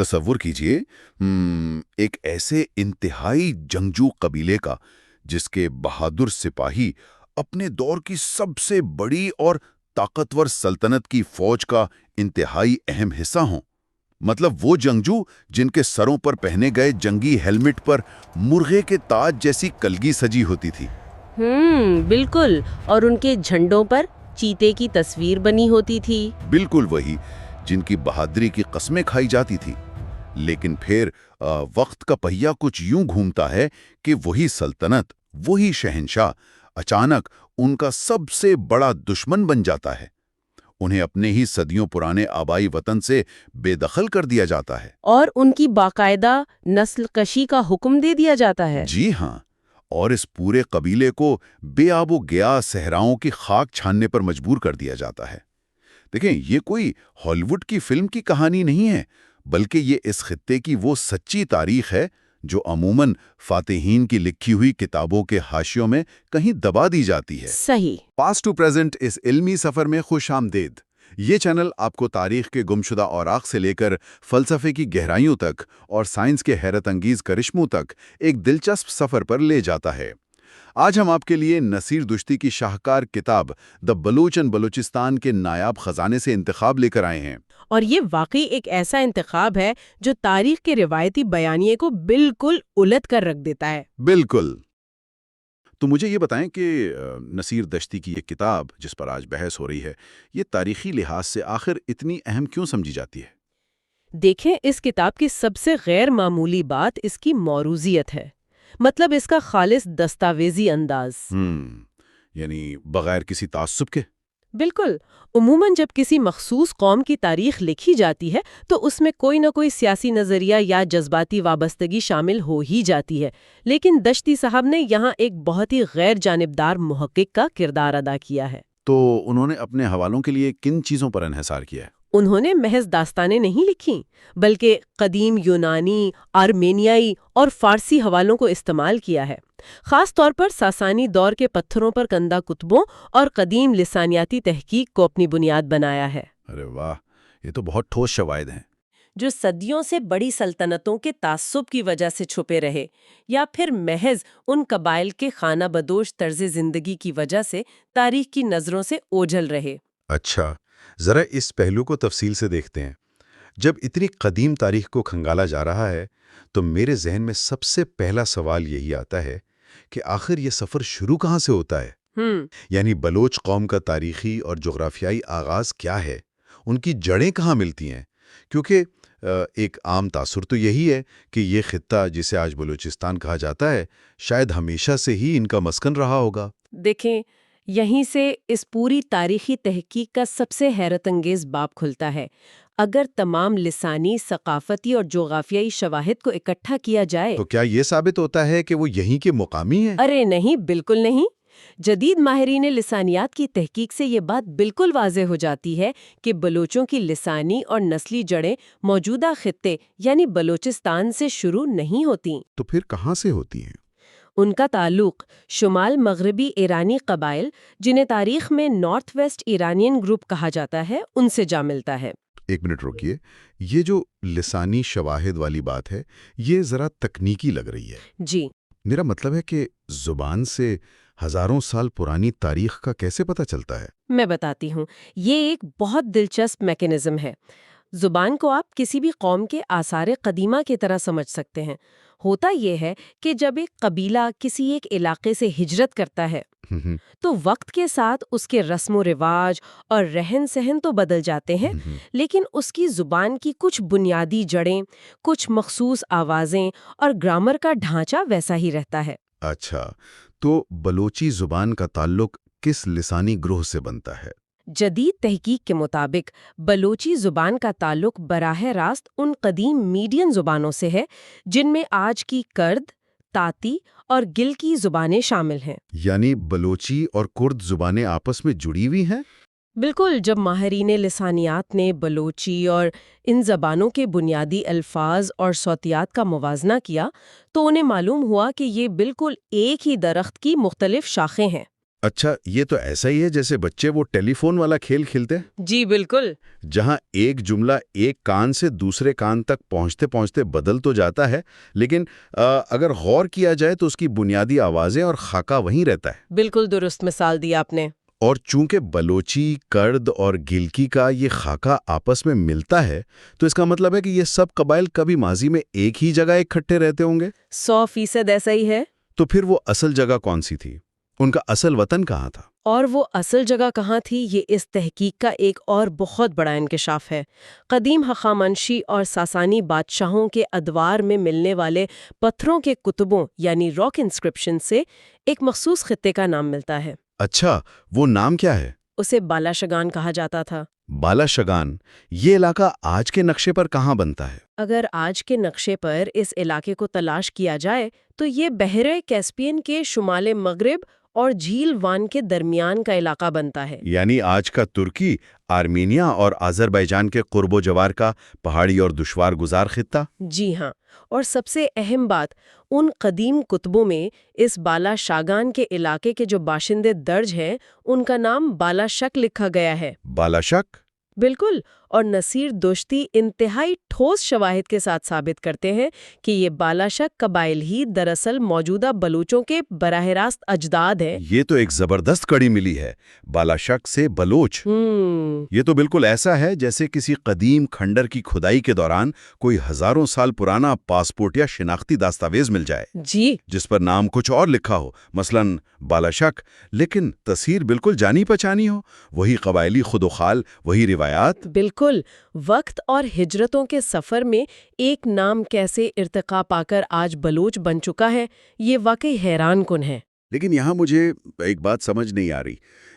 تصور کیجئے ایک ایسے انتہائی جنگجو قبیلے کا جس کے بہادر سپاہی اپنے دور کی سب سے بڑی اور طاقتور سلطنت کی فوج کا انتہائی اہم حصہ ہوں۔ مطلب وہ جنگجو جن کے سروں پر پہنے گئے جنگی ہیلمٹ پر مرغے کے تاج جیسی کلگی سجی ہوتی تھی۔ بالکل، اور ان کے جھنڈوں پر چیتے کی تصویر بنی ہوتی تھی۔ بالکل وہی جن کی بہادری کی قسمیں کھائی جاتی تھی۔ لیکن پھر وقت کا پہیہ کچھ یوں گھومتا ہے کہ وہی سلطنت، وہی شہنشاہ اچانک ان کا سب سے بڑا دشمن بن جاتا ہے۔ انہیں اپنے ہی صدیوں پرانے آبائی وطن سے بے دخل کر دیا جاتا ہے، اور ان کی باقاعدہ نسل کشی کا حکم دے دیا جاتا ہے۔ جی ہاں، اور اس پورے قبیلے کو بے آب و گیا صحراؤں کی خاک چھاننے پر مجبور کر دیا جاتا ہے۔ دیکھیں، یہ کوئی ہالی ووڈ کی فلم کی کہانی نہیں ہے، بلکہ یہ اس خطے کی وہ سچی تاریخ ہے جو عموماً فاتحین کی لکھی ہوئی کتابوں کے حاشیوں میں کہیں دبا دی جاتی ہے۔ صحیح۔ پاسٹ ٹو پریزنٹ اس علمی سفر میں خوش آمدید۔ یہ چینل آپ کو تاریخ کے گمشدہ اوراق سے لے کر فلسفے کی گہرائیوں تک اور سائنس کے حیرت انگیز کرشموں تک ایک دلچسپ سفر پر لے جاتا ہے۔ آج ہم آپ کے لیے نصیر دشتی کی شاہکار کتاب دی بلوچ اینڈ بلوچستان کے نایاب خزانے سے انتخاب لے کر آئے ہیں۔ اور یہ واقعی ایک ایسا انتخاب ہے جو تاریخ کے روایتی بیانیے کو بالکل الٹ کر رکھ دیتا ہے۔ بالکل۔ تو مجھے یہ بتائیں کہ نصیر دشتی کی یہ کتاب جس پر آج بحث ہو رہی ہے، یہ تاریخی لحاظ سے آخر اتنی اہم کیوں سمجھی جاتی ہے؟ دیکھیں، اس کتاب کی سب سے غیر معمولی بات اس کی موروثیت ہے، مطلب اس کا خالص دستاویزی انداز۔ یعنی بغیر کسی تعصب کے؟ بالکل۔ عموماً جب کسی مخصوص قوم کی تاریخ لکھی جاتی ہے تو اس میں کوئی نہ کوئی سیاسی نظریہ یا جذباتی وابستگی شامل ہو ہی جاتی ہے، لیکن دشتی صاحب نے یہاں ایک بہت ہی غیر جانبدار محقق کا کردار ادا کیا ہے۔ تو انہوں نے اپنے حوالوں کے لیے کن چیزوں پر انحصار کیا ہے؟ انہوں نے محض داستانیں نہیں لکھیں، بلکہ قدیم یونانی، آرمینیائی اور فارسی حوالوں کو استعمال کیا ہے۔ خاص طور پر ساسانی دور کے پتھروں پر کندہ کتبوں اور قدیم لسانیاتی تحقیق کو اپنی بنیاد بنایا ہے۔ ارے واہ، یہ تو بہت ٹھوس شواہد ہیں۔ جو صدیوں سے بڑی سلطنتوں کے تعصب کی وجہ سے چھپے رہے، یا پھر محض ان قبائل کے خانہ بدوش طرز زندگی کی وجہ سے تاریخ کی نظروں سے اوجھل رہے۔ اچھا، ذرا اس پہلو کو تفصیل سے دیکھتے ہیں۔ جب اتنی قدیم تاریخ کو کھنگالا جا رہا ہے تو میرے ذہن میں سب سے پہلا سوال یہی آتا ہے کہ آخر یہ سفر شروع کہاں سے ہوتا ہے؟ یعنی بلوچ قوم کا تاریخی اور جغرافیائی آغاز کیا ہے؟ ان کی جڑیں کہاں ملتی ہیں؟ کیونکہ ایک عام تاثر تو یہی ہے کہ یہ خطہ جسے آج بلوچستان کہا جاتا ہے شاید ہمیشہ سے ہی ان کا مسکن رہا ہوگا۔ دیکھیں، یہیں سے اس پوری تاریخی تحقیق کا سب سے حیرت انگیز باب کھلتا ہے۔ اگر تمام لسانی، ثقافتی اور جغرافیائی شواہد کو اکٹھا کیا جائے تو کیا یہ ثابت ہوتا ہے کہ وہ یہیں کے مقامی ہیں؟ ارے نہیں، بالکل نہیں۔ جدید ماہرین لسانیات کی تحقیق سے یہ بات بالکل واضح ہو جاتی ہے کہ بلوچوں کی لسانی اور نسلی جڑیں موجودہ خطے یعنی بلوچستان سے شروع نہیں ہوتیں۔ تو پھر کہاں سے ہوتی ہیں؟ ان کا تعلق شمال مغربی ایرانی قبائل، جنہیں تاریخ میں نارتھ ویسٹ ایرانین گروپ کہا جاتا ہے، ان سے جا ملتا ہے۔ ایک منٹ روکیے، یہ جو لسانی شواہد والی بات ہے یہ ذرا تکنیکی لگ رہی ہے۔ جی، میرا مطلب ہے کہ زبان سے ہزاروں سال پرانی تاریخ کا کیسے پتہ چلتا ہے؟ میں بتاتی ہوں۔ یہ ایک بہت دلچسپ میکینزم ہے۔ زبان کو آپ کسی بھی قوم کے آثار قدیمہ کی طرح سمجھ سکتے ہیں۔ ہوتا یہ ہے کہ جب ایک قبیلہ کسی ایک علاقے سے ہجرت کرتا ہے تو وقت کے ساتھ اس کے رسم و رواج اور رہن سہن تو بدل جاتے ہیں، لیکن اس کی زبان کی کچھ بنیادی جڑیں، کچھ مخصوص آوازیں اور گرامر کا ڈھانچہ ویسا ہی رہتا ہے۔ اچھا، تو بلوچی زبان کا تعلق کس لسانی گروہ سے بنتا ہے؟ جدید تحقیق کے مطابق بلوچی زبان کا تعلق براہ راست ان قدیم میڈین زبانوں سے ہے جن میں آج کی کرد، تاتی اور گلکی زبانیں شامل ہیں۔ یعنی بلوچی اور کرد زبانیں آپس میں جڑی ہوئی ہیں؟ بالکل۔ جب ماہرین لسانیات نے بلوچی اور ان زبانوں کے بنیادی الفاظ اور صوتیات کا موازنہ کیا تو انہیں معلوم ہوا کہ یہ بالکل ایک ہی درخت کی مختلف شاخیں ہیں۔ اچھا، یہ تو ایسا ہی ہے جیسے بچے وہ ٹیلی فون والا کھیل کھیلتے ہیں جی بالکل. جہاں ایک جملہ ایک کان سے دوسرے کان تک پہنچتے پہنچتے بدل تو جاتا ہے، لیکن اگر غور کیا جائے تو اس کی بنیادی آوازیں اور خاکہ وہیں رہتا ہے. بالکل درست مثال دی آپ نے. اور چونکہ بلوچی، کرد اور گلکی کا یہ خاکہ آپس میں ملتا ہے، تو اس کا مطلب ہے کہ یہ سب قبائل کبھی ماضی میں ایک ہی جگہ اکٹھے رہتے ہوں گے. 100% ایسا ہی ہے. تو پھر وہ اصل جگہ کون سی تھی؟ ان کا اصل وطن کہاں تھا؟ اور وہ اصل جگہ کہاں تھی، یہ اس تحقیق کا ایک اور بہت بڑا انکشاف ہے. قدیم ہخامنشی اور ساسانی بادشاہوں کے ادوار میں ملنے والے پتھروں کے کتبوں یعنی راک انسکرپشن سے ایک مخصوص خطے کا نام ملتا ہے. اچھا، وہ نام کیا ہے؟ اسے بالا شگان کہا جاتا تھا. بالا شگان. یہ علاقہ آج کے نقشے پر کہاں بنتا ہے؟ اگر آج کے نقشے پر اس علاقے کو تلاش کیا جائے تو یہ بحیرہ کیسپیئن کے شمال مغرب اور جھیل وان کے درمیان کا علاقہ بنتا ہے. یعنی آج کا ترکی، آرمینیا اور آذربائیجان کے قرب و جوار کا پہاڑی اور دشوار گزار خطہ؟ جی ہاں. اور سب سے اہم بات، ان قدیم کتبوں میں اس بالا شاگان کے علاقے کے جو باشندے درج ہیں ان کا نام بالا شک لکھا گیا ہے. بالا شک؟ بالکل. اور نصیر دوشتی انتہائی ٹھوس شواہد کے ساتھ ثابت کرتے ہیں کہ یہ بالا شک قبائل ہی دراصل موجودہ بلوچوں کے براہ راست اجداد ہیں. یہ تو ایک زبردست کڑی ملی ہے. بالا شک سے بلوچ. یہ تو بالکل ایسا ہے جیسے کسی قدیم کھنڈر کی کھدائی کے دوران کوئی ہزاروں سال پرانا پاسپورٹ یا شناختی دستاویز مل جائے جی، جس پر نام کچھ اور لکھا ہو، مثلاً بالا شک، لیکن تصویر بالکل جانی پہچانی ہو. وہی قبائلی خود و خال، وہی روایات. بالکل. وقت اور ہجرتوں کے سفر میں ایک نام کیسے ارتقا پا کر آج بلوچ بن چکا ہے، یہ واقعی حیران کن ہے. لیکن یہاں مجھے ایک بات سمجھ نہیں آ رہی.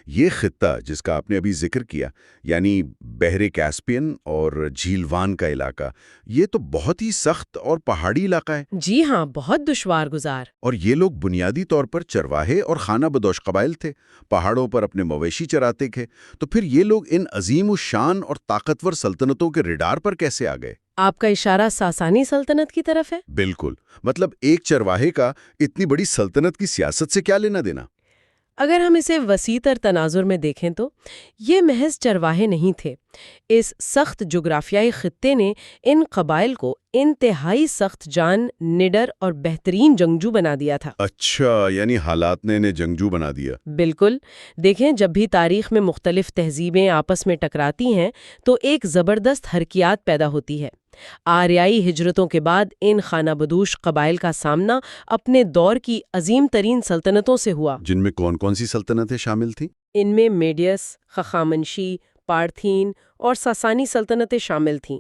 یہ خطہ جس کا آپ نے ابھی ذکر کیا، یعنی بحر کیسپین اور جھیل وان کا علاقہ، یہ تو بہت ہی سخت اور پہاڑی علاقہ ہے. جی ہاں، بہت دشوار گزار. اور یہ لوگ بنیادی طور پر چرواہے اور خانہ بدوش قبائل تھے، پہاڑوں پر اپنے مویشی چراتے تھے. تو پھر یہ لوگ ان عظیم الشان اور طاقتور سلطنتوں کے ریڈار پر کیسے آ گئے؟ آپ کا اشارہ ساسانی سلطنت کی طرف ہے؟ بالکل. مطلب ایک چرواہے کا اتنی بڑی سلطنت کی سیاست سے کیا لینا دینا؟ اگر ہم اسے وسیع تر تناظر میں دیکھیں تو یہ محض چرواہے نہیں تھے. اس سخت جغرافیائی خطے نے ان قبائل کو انتہائی سخت جان، نڈر اور بہترین جنگجو بنا دیا تھا. اچھا، یعنی حالات نے انہیں جنگجو بنا دیا. بالکل. دیکھیں، جب بھی تاریخ میں مختلف تہذیبیں آپس میں ٹکراتی ہیں تو ایک زبردست حرکیات پیدا ہوتی ہے. آریائی ہجرتوں کے بعد ان خانہ بدوش قبائل کا سامنا اپنے دور کی عظیم ترین سلطنتوں سے ہوا. جن میں کون کون سی سلطنتیں شامل تھیں؟ ان میں میڈیس، خخامنشی، پارتھین اور ساسانی سلطنتیں شامل تھیں.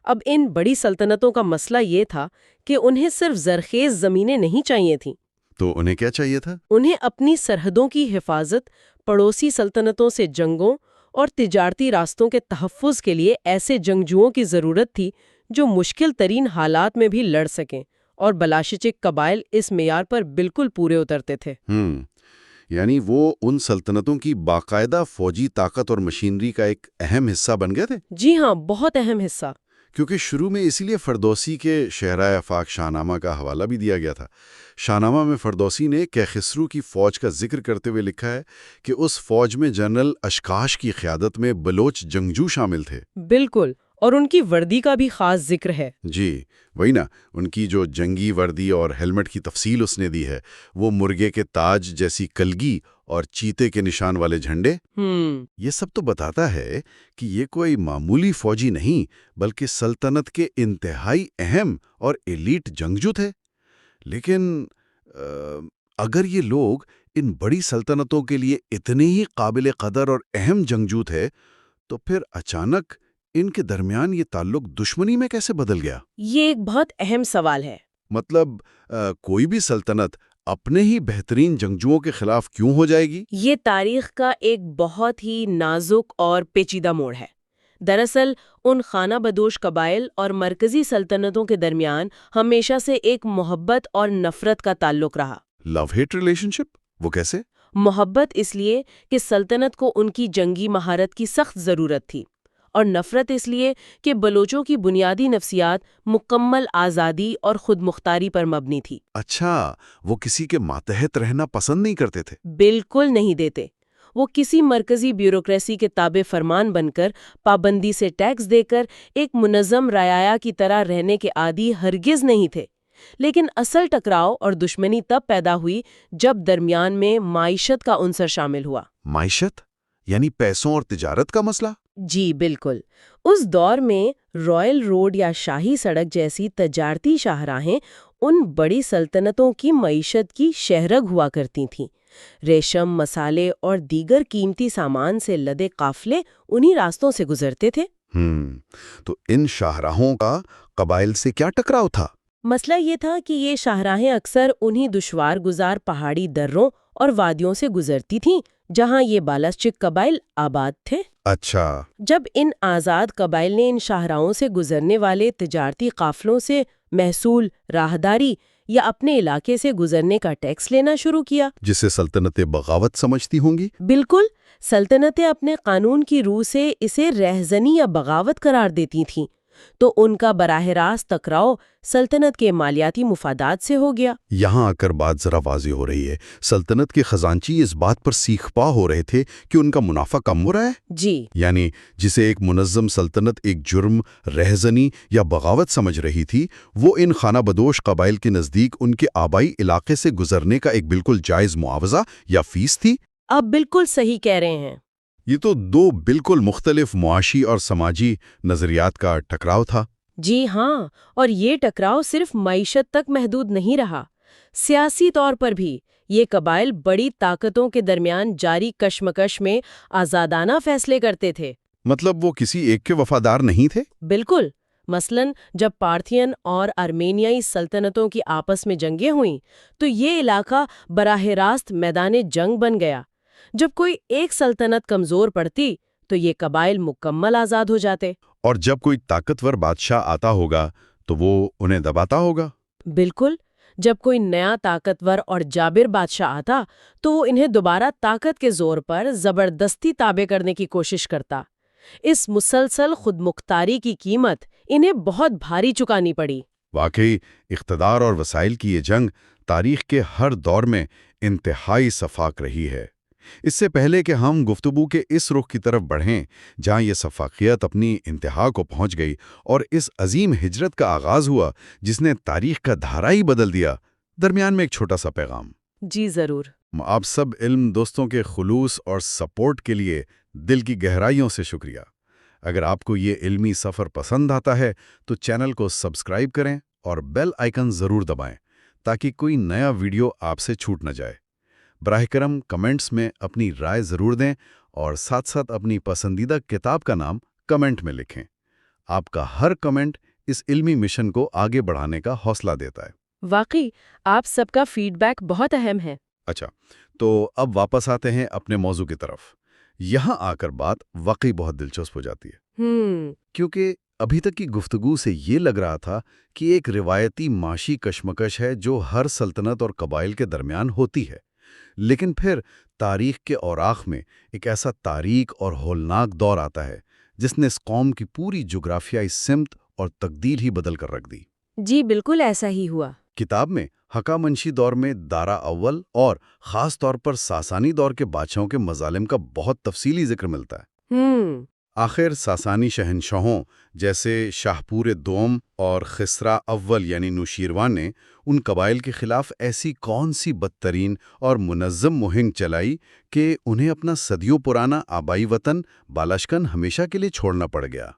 اب ان بڑی سلطنتوں کا مسئلہ یہ تھا کہ انہیں صرف زرخیز زمینیں نہیں چاہیے تھیں. تو انہیں کیا چاہیے تھا؟ انہیں اپنی سرحدوں کی حفاظت، پڑوسی سلطنتوں سے جنگوں اور تجارتی راستوں کے تحفظ کے لیے ایسے جنگجوؤں کی ضرورت تھی جو مشکل ترین حالات میں بھی لڑ سکیں، اور بلاشچک قبائل اس معیار پر بالکل پورے اترتے تھے. یعنی وہ ان سلطنتوں کی باقاعدہ فوجی طاقت اور مشینری کا ایک اہم حصہ بن گئے تھے؟ جی ہاں، بہت اہم حصہ. کیونکہ شروع میں اسی لیے فردوسی کے شہرائے آفاق شاہنامہ کا حوالہ بھی دیا گیا تھا. شاہنامہ میں فردوسی نے کیخسرو کی فوج کا ذکر کرتے ہوئے لکھا ہے کہ اس فوج میں جنرل اشکاش کی قیادت میں بلوچ جنگجو شامل تھے. بالکل. اور ان کی وردی کا بھی خاص ذکر ہے. جی وہی نا، ان کی جو جنگی وردی اور ہیلمٹ کی تفصیل اس نے دی ہے، وہ مرغے کے تاج جیسی کلگی اور چیتے کے نشان والے جھنڈے. یہ سب تو بتاتا ہے کہ یہ کوئی معمولی فوجی نہیں بلکہ سلطنت کے انتہائی اہم اور ایلیٹ جنگجو تھے. لیکن اگر یہ لوگ ان بڑی سلطنتوں کے لیے اتنے ہی قابل قدر اور اہم جنگجو تھے تو پھر اچانک ان کے درمیان یہ تعلق دشمنی میں کیسے بدل گیا؟ یہ ایک بہت اہم سوال ہے. مطلب کوئی بھی سلطنت اپنے ہی بہترین جنگجوؤں کے خلاف کیوں ہو جائے گی؟ یہ تاریخ کا ایک بہت ہی نازک اور پیچیدہ موڑ ہے. دراصل ان خانہ بدوش قبائل اور مرکزی سلطنتوں کے درمیان ہمیشہ سے ایک محبت اور نفرت کا تعلق رہا. لو ہیٹ ریلیشن شپ؟ وہ کیسے؟ محبت اس لیے کہ سلطنت کو ان کی جنگی مہارت کی سخت ضرورت تھی، اور نفرت اس لیے کہ بلوچوں کی بنیادی نفسیات مکمل آزادی اور خود مختاری پر مبنی تھی۔ اچھا، وہ کسی کے ماتحت رہنا پسند نہیں کرتے تھے؟ بالکل نہیں دیتے۔ وہ کسی مرکزی بیوروکریسی کے تابع فرمان بن کر، پابندی سے ٹیکس دے کر، ایک منظم رعایا کی طرح رہنے کے عادی ہرگز نہیں تھے۔ لیکن اصل ٹکراؤ اور دشمنی تب پیدا ہوئی جب درمیان میں معیشت کا عنصر شامل ہوا۔ معیشت یعنی پیسوں اور تجارت کا مسئلہ؟ جی بالکل۔ اس دور میں رائل روڈ یا شاہی سڑک جیسی تجارتی شاہراہیں ان بڑی سلطنتوں کی معیشت کی شہرگ ہوا کرتی تھیں۔ ریشم، مسالے اور دیگر قیمتی سامان سے لدے قافلے انہی راستوں سے گزرتے تھے۔ تو ان شاہراہوں کا قبائل سے کیا ٹکراؤ تھا؟ مسئلہ یہ تھا کہ یہ شاہراہیں اکثر انہی دشوار گزار پہاڑی دروں اور وادیوں سے گزرتی تھیں جہاں یہ بالاشچک قبائل آباد تھے۔ اچھا۔ جب ان آزاد قبائل نے ان شاہراہوں سے گزرنے والے تجارتی قافلوں سے محصول، راہداری یا اپنے علاقے سے گزرنے کا ٹیکس لینا شروع کیا، جسے سلطنتیں بغاوت سمجھتی ہوں گی؟ بالکل، سلطنتیں اپنے قانون کی روح سے اسے رہزنی یا بغاوت قرار دیتی تھیں، تو ان کا براہ راست ٹکراؤ سلطنت کے مالیاتی مفادات سے ہو گیا۔ یہاں آ کر بات ذرا واضح ہو رہی ہے، سلطنت کے خزانچی اس بات پر سیخ پا ہو رہے تھے کہ ان کا منافع کم ہو رہا ہے؟ جی، یعنی جسے ایک منظم سلطنت ایک جرم، رہزنی یا بغاوت سمجھ رہی تھی، وہ ان خانہ بدوش قبائل کے نزدیک ان کے آبائی علاقے سے گزرنے کا ایک بالکل جائز معاوضہ یا فیس تھی۔ آپ بالکل صحیح کہہ رہے ہیں۔ یہ تو دو بالکل مختلف معاشی اور سماجی نظریات کا ٹکراؤ تھا۔ جی ہاں، اور یہ ٹکراؤ صرف معیشت تک محدود نہیں رہا، سیاسی طور پر بھی یہ قبائل بڑی طاقتوں کے درمیان جاری کشمکش میں آزادانہ فیصلے کرتے تھے۔ مطلب وہ کسی ایک کے وفادار نہیں تھے؟ بالکل۔ مثلاً جب پارتھین اور ارمینیائی سلطنتوں کی آپس میں جنگیں ہوئیں تو یہ علاقہ براہ راست میدان جنگ بن گیا۔ جب کوئی ایک سلطنت کمزور پڑتی تو یہ قبائل مکمل آزاد ہو جاتے۔ اور جب کوئی طاقتور بادشاہ آتا ہوگا تو وہ انہیں دباتا ہوگا؟ بالکل، جب کوئی نیا طاقتور اور جابر بادشاہ آتا تو وہ انہیں دوبارہ طاقت کے زور پر زبردستی تابع کرنے کی کوشش کرتا۔ اس مسلسل خود مختاری کی قیمت انہیں بہت بھاری چکانی پڑی۔ واقعی اقتدار اور وسائل کی یہ جنگ تاریخ کے ہر دور میں انتہائی سفاک رہی ہے۔ اس سے پہلے کہ ہم گفتگو کے اس رخ کی طرف بڑھیں جہاں یہ سفاکیت اپنی انتہا کو پہنچ گئی اور اس عظیم ہجرت کا آغاز ہوا جس نے تاریخ کا دھارا ہی بدل دیا، درمیان میں ایک چھوٹا سا پیغام۔ جی ضرور۔ آپ سب علم دوستوں کے خلوص اور سپورٹ کے لیے دل کی گہرائیوں سے شکریہ۔ اگر آپ کو یہ علمی سفر پسند آتا ہے تو چینل کو سبسکرائب کریں اور بیل آئیکن ضرور دبائیں تاکہ کوئی نیا ویڈیو آپ سے چھوٹ نہ جائے۔ براہ کرم کمنٹس میں اپنی رائے ضرور دیں اور ساتھ ساتھ اپنی پسندیدہ کتاب کا نام کمنٹ میں لکھیں۔ آپ کا ہر کمنٹ اس علمی مشن کو آگے بڑھانے کا حوصلہ دیتا ہے۔ واقعی آپ سب کا فیڈ بیک بہت اہم ہے۔ اچھا، تو اب واپس آتے ہیں اپنے موضوع کی طرف۔ یہاں آ کر بات واقعی بہت دلچسپ ہو جاتی ہے، کیونکہ ابھی تک کی گفتگو سے یہ لگ رہا تھا کہ ایک روایتی معاشی کشمکش ہے جو ہر سلطنت اور قبائل کے درمیان ہوتی ہے، لیکن پھر تاریخ کے اوراق میں ایک ایسا تاریک اور ہولناک دور آتا ہے جس نے اس قوم کی پوری جغرافیائی سمت اور تقدیر ہی بدل کر رکھ دی۔ جی بالکل ایسا ہی ہوا۔ کتاب میں ہخامنشی دور میں دارا اول اور خاص طور پر ساسانی دور کے بادشاہوں کے مظالم کا بہت تفصیلی ذکر ملتا ہے۔ آخر ساسانی شہنشاہوں جیسے شاہپور دوم اور خسرا اول یعنی نوشیروان نے ان قبائل کے خلاف ایسی کون سی بدترین اور منظم مہم چلائی کہ انہیں اپنا صدیوں پرانا آبائی وطن بالاشکن ہمیشہ کے لیے چھوڑنا پڑ گیا۔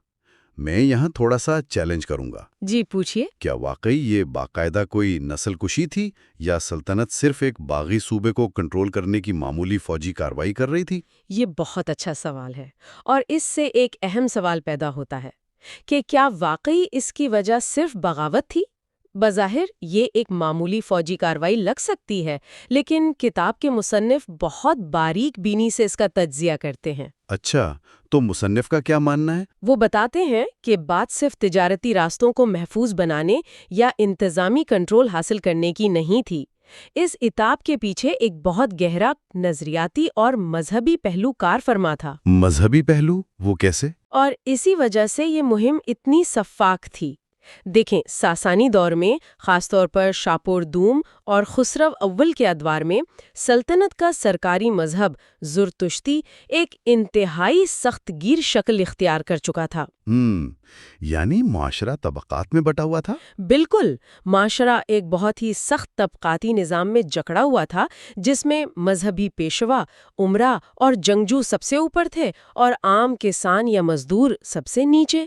میں یہاں تھوڑا سا چیلنج کروں گا۔ جی پوچھئے۔ کیا واقعی یہ باقاعدہ کوئی نسل کشی تھی یا سلطنت صرف ایک باغی صوبے کو کنٹرول کرنے کی معمولی فوجی کارروائی کر رہی تھی؟ یہ بہت اچھا سوال ہے، اور اس سے ایک اہم سوال پیدا ہوتا ہے کہ کیا واقعی اس کی وجہ صرف بغاوت تھی؟ بظاہر یہ ایک معمولی فوجی کارروائی لگ سکتی ہے، لیکن کتاب کے مصنف بہت باریک بینی سے اس کا تجزیہ کرتے ہیں۔ اچھا، تو مصنف کا کیا ماننا ہے؟ وہ بتاتے ہیں کہ بات صرف تجارتی راستوں کو محفوظ بنانے یا انتظامی کنٹرول حاصل کرنے کی نہیں تھی۔ اس اتاب کے پیچھے ایک بہت گہرا نظریاتی اور مذہبی پہلو کار فرما تھا۔ مذہبی پہلو؟ وہ کیسے؟ اور اسی وجہ سے یہ مہم اتنی شفاف تھی۔ دیکھیں، ساسانی دور میں خاص طور پر شاپور دوم اور خسرو اول کے ادوار میں سلطنت کا سرکاری مذہب زرتشتی ایک انتہائی سخت گیر شکل اختیار کر چکا تھا۔ یعنی معاشرہ طبقات میں بٹا ہوا تھا؟ بالکل، معاشرہ ایک بہت ہی سخت طبقاتی نظام میں جکڑا ہوا تھا، جس میں مذہبی پیشوا، امرا اور جنگجو سب سے اوپر تھے اور عام کسان یا مزدور سب سے نیچے۔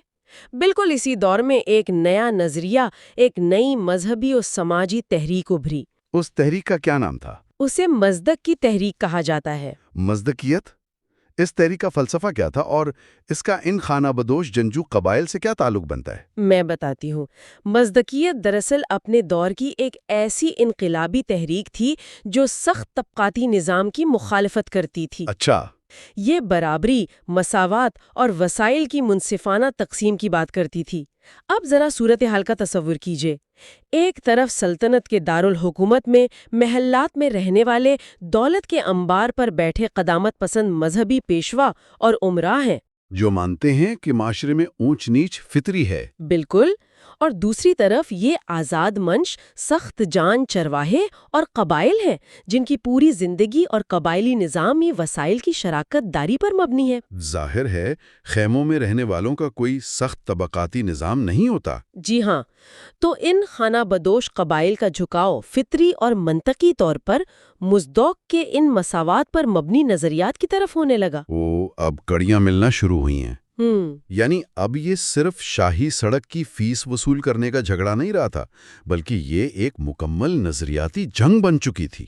بالکل اسی دور میں ایک نیا نظریہ، ایک نئی مذہبی اور سماجی تحریک ابھری۔ اس تحریک کا کیا نام تھا؟ اسے مزدک کی تحریک کہا جاتا ہے۔ مزدکیت؟ اس تحریک کا فلسفہ کیا تھا اور اس کا ان خانہ بدوش جنگجو قبائل سے کیا تعلق بنتا ہے؟ میں بتاتی ہوں۔ مزدکیت دراصل اپنے دور کی ایک ایسی انقلابی تحریک تھی جو سخت طبقاتی نظام کی مخالفت کرتی تھی۔ اچھا۔ یہ برابری، مساوات اور وسائل کی منصفانہ تقسیم کی بات کرتی تھی۔ اب ذرا صورتحال کا تصور کیجئے۔ ایک طرف سلطنت کے دارالحکومت میں محلات میں رہنے والے دولت کے انبار پر بیٹھے قدامت پسند مذہبی پیشوا اور امراء ہیں جو مانتے ہیں کہ معاشرے میں اونچ نیچ فطری ہے۔ بالکل، اور دوسری طرف یہ آزاد منش سخت جان چرواہے اور قبائل ہیں جن کی پوری زندگی اور قبائلی نظام ہی وسائل کی شراکت داری پر مبنی ہے۔ ظاہر ہے خیموں میں رہنے والوں کا کوئی سخت طبقاتی نظام نہیں ہوتا۔ جی ہاں، تو ان خانہ بدوش قبائل کا جھکاؤ فطری اور منطقی طور پر مزدوق کے ان مساوات پر مبنی نظریات کی طرف ہونے لگا۔ اب کڑیاں ملنا شروع ہوئی ہیں۔ ہم یعنی اب یہ صرف شاہی سڑک کی فیس وصول کرنے کا جھگڑا نہیں رہا تھا، بلکہ یہ ایک مکمل نظریاتی جنگ بن چکی تھی۔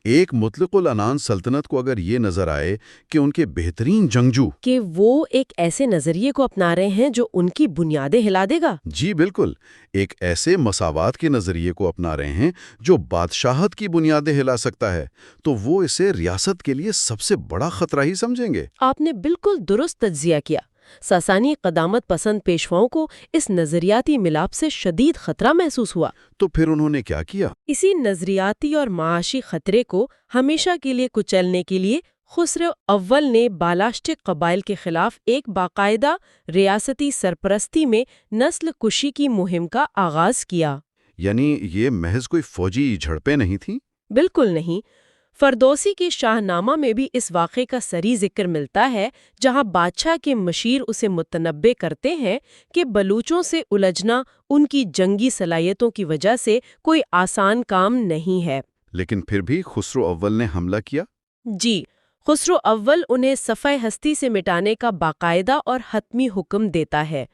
ایک مطلق العنان سلطنت کو اگر یہ نظر آئے کہ ان کے بہترین جنگجو کہ وہ ایک ایسے نظریے کو اپنا رہے ہیں جو ان کی بنیادیں ہلا دے گا۔ جی بالکل، ایک ایسے مساوات کے نظریے کو اپنا رہے ہیں جو بادشاہت کی بنیادیں ہلا سکتا ہے، تو وہ اسے ریاست کے لیے سب سے بڑا خطرہ ہی سمجھیں گے۔ آپ نے بالکل درست تجزیہ کیا۔ ساسانی قدامت پسند پیشواؤں کو اس نظریاتی ملاپ سے شدید خطرہ محسوس ہوا۔ تو پھر انہوں نے کیا کیا؟ اسی نظریاتی اور معاشی خطرے کو ہمیشہ کے لیے کچلنے کے لیے خسرو اول نے بالاشٹک قبائل کے خلاف ایک باقاعدہ ریاستی سرپرستی میں نسل کشی کی مہم کا آغاز کیا۔ یعنی یہ محض کوئی فوجی جھڑپیں نہیں تھیں؟ بالکل نہیں۔ فردوسی کے شاہ نامہ میں بھی اس واقعے کا سری ذکر ملتا ہے، جہاں بادشاہ کے مشیر اسے متنبع کرتے ہیں کہ بلوچوں سے الجھنا ان کی جنگی صلاحیتوں کی وجہ سے کوئی آسان کام نہیں ہے۔ لیکن پھر بھی خسرو اول نے حملہ کیا؟ جی، خسرو اول انہیں صفحہ ہستی سے مٹانے کا باقاعدہ اور حتمی حکم دیتا ہے۔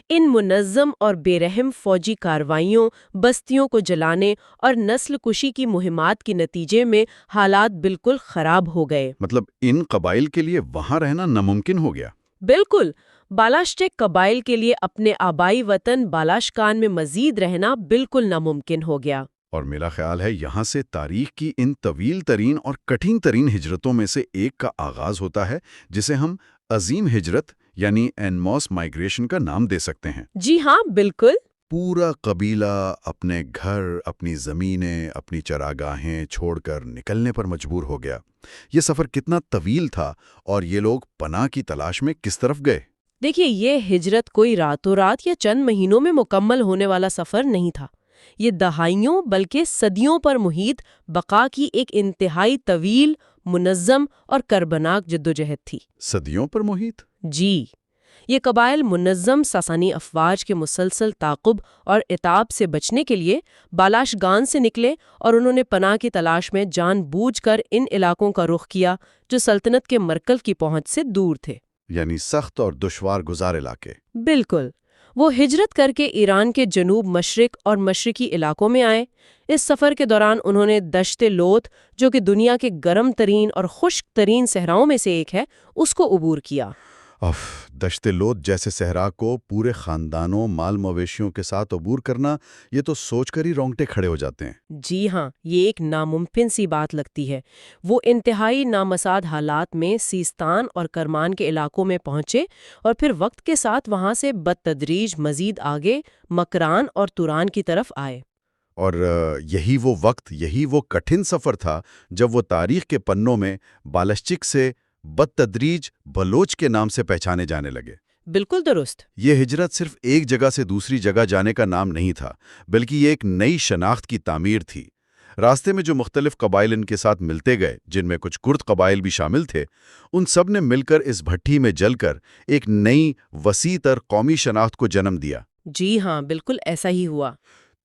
ان منظم اور بے رحم فوجی کارروائیوں، بستیوں کو جلانے اور نسل کشی کی مہمات کے نتیجے میں حالات بالکل خراب ہو گئے۔ مطلب ان قبائل کے لیے وہاں رہنا ناممکن ہو گیا؟ بالکل، بالاشٹک قبائل کے لیے اپنے آبائی وطن بالاشکان میں مزید رہنا بالکل ناممکن ہو گیا۔ اور میرا خیال ہے یہاں سے تاریخ کی ان طویل ترین اور کٹھن ترین ہجرتوں میں سے ایک کا آغاز ہوتا ہے، جسے ہم عظیم ہجرت یعنی اینموس مائگریشن کا نام دے سکتے ہیں۔ جی ہاں، بالکل۔ پورا قبیلہ اپنے گھر، اپنی زمینیں، اپنی چراگاہیں چھوڑ کر نکلنے پر مجبور ہو گیا۔ یہ سفر کتنا طویل تھا اور یہ لوگ پناہ کی تلاش میں کس طرف گئے؟ دیکھیے، یہ ہجرت کوئی راتوں رات یا چند مہینوں میں مکمل ہونے والا سفر نہیں تھا۔ یہ دہائیوں بلکہ صدیوں پر محیط بقا کی ایک انتہائی طویل، منظم اور کربناک جدوجہد تھی۔ صدیوں پر محیط؟ جی، یہ قبائل منظم ساسانی افواج کے مسلسل تعاقب اور عتاب سے بچنے کے لیے بالاشگان سے نکلے، اور انہوں نے پناہ کی تلاش میں جان بوجھ کر ان علاقوں کا رخ کیا جو سلطنت کے مرکز کی پہنچ سے دور تھے۔ یعنی سخت اور دشوار گزار علاقے۔ بالکل، وہ ہجرت کر کے ایران کے جنوب مشرق اور مشرقی علاقوں میں آئے۔ اس سفر کے دوران انہوں نے دشت لوت، جو کہ دنیا کے گرم ترین اور خشک ترین صحراؤں میں سے ایک ہے، اس کو عبور کیا۔ دشت لوت جیسے صحرا کو پورے خاندانوں، مال مویشیوں کے ساتھ عبور کرنا، یہ تو سوچ کر ہی رونگٹے کھڑے ہو جاتے ہیں۔ جی ہاں، یہ ایک ناممکن سی بات لگتی ہے۔ وہ انتہائی نامساعد حالات میں سیستان اور کرمان کے علاقوں میں پہنچے اور پھر وقت کے ساتھ وہاں سے بتدریج مزید آگے مکران اور توران کی طرف آئے۔ اور یہی وہ وقت، یہی وہ کٹھن سفر تھا جب وہ تاریخ کے پنوں میں بالاشچک سے بدتدریج بلوچ کے نام سے پہچانے جانے لگے۔ بالکل درست۔ یہ ہجرت صرف ایک جگہ سے دوسری جگہ جانے کا نام نہیں تھا، بلکہ یہ ایک نئی شناخت کی تعمیر تھی۔ راستے میں جو مختلف قبائل ان کے ساتھ ملتے گئے، جن میں کچھ کرد قبائل بھی شامل تھے، ان سب نے مل کر اس بھٹی میں جل کر ایک نئی وسیع تر قومی شناخت کو جنم دیا۔ جی ہاں، بالکل ایسا ہی ہوا۔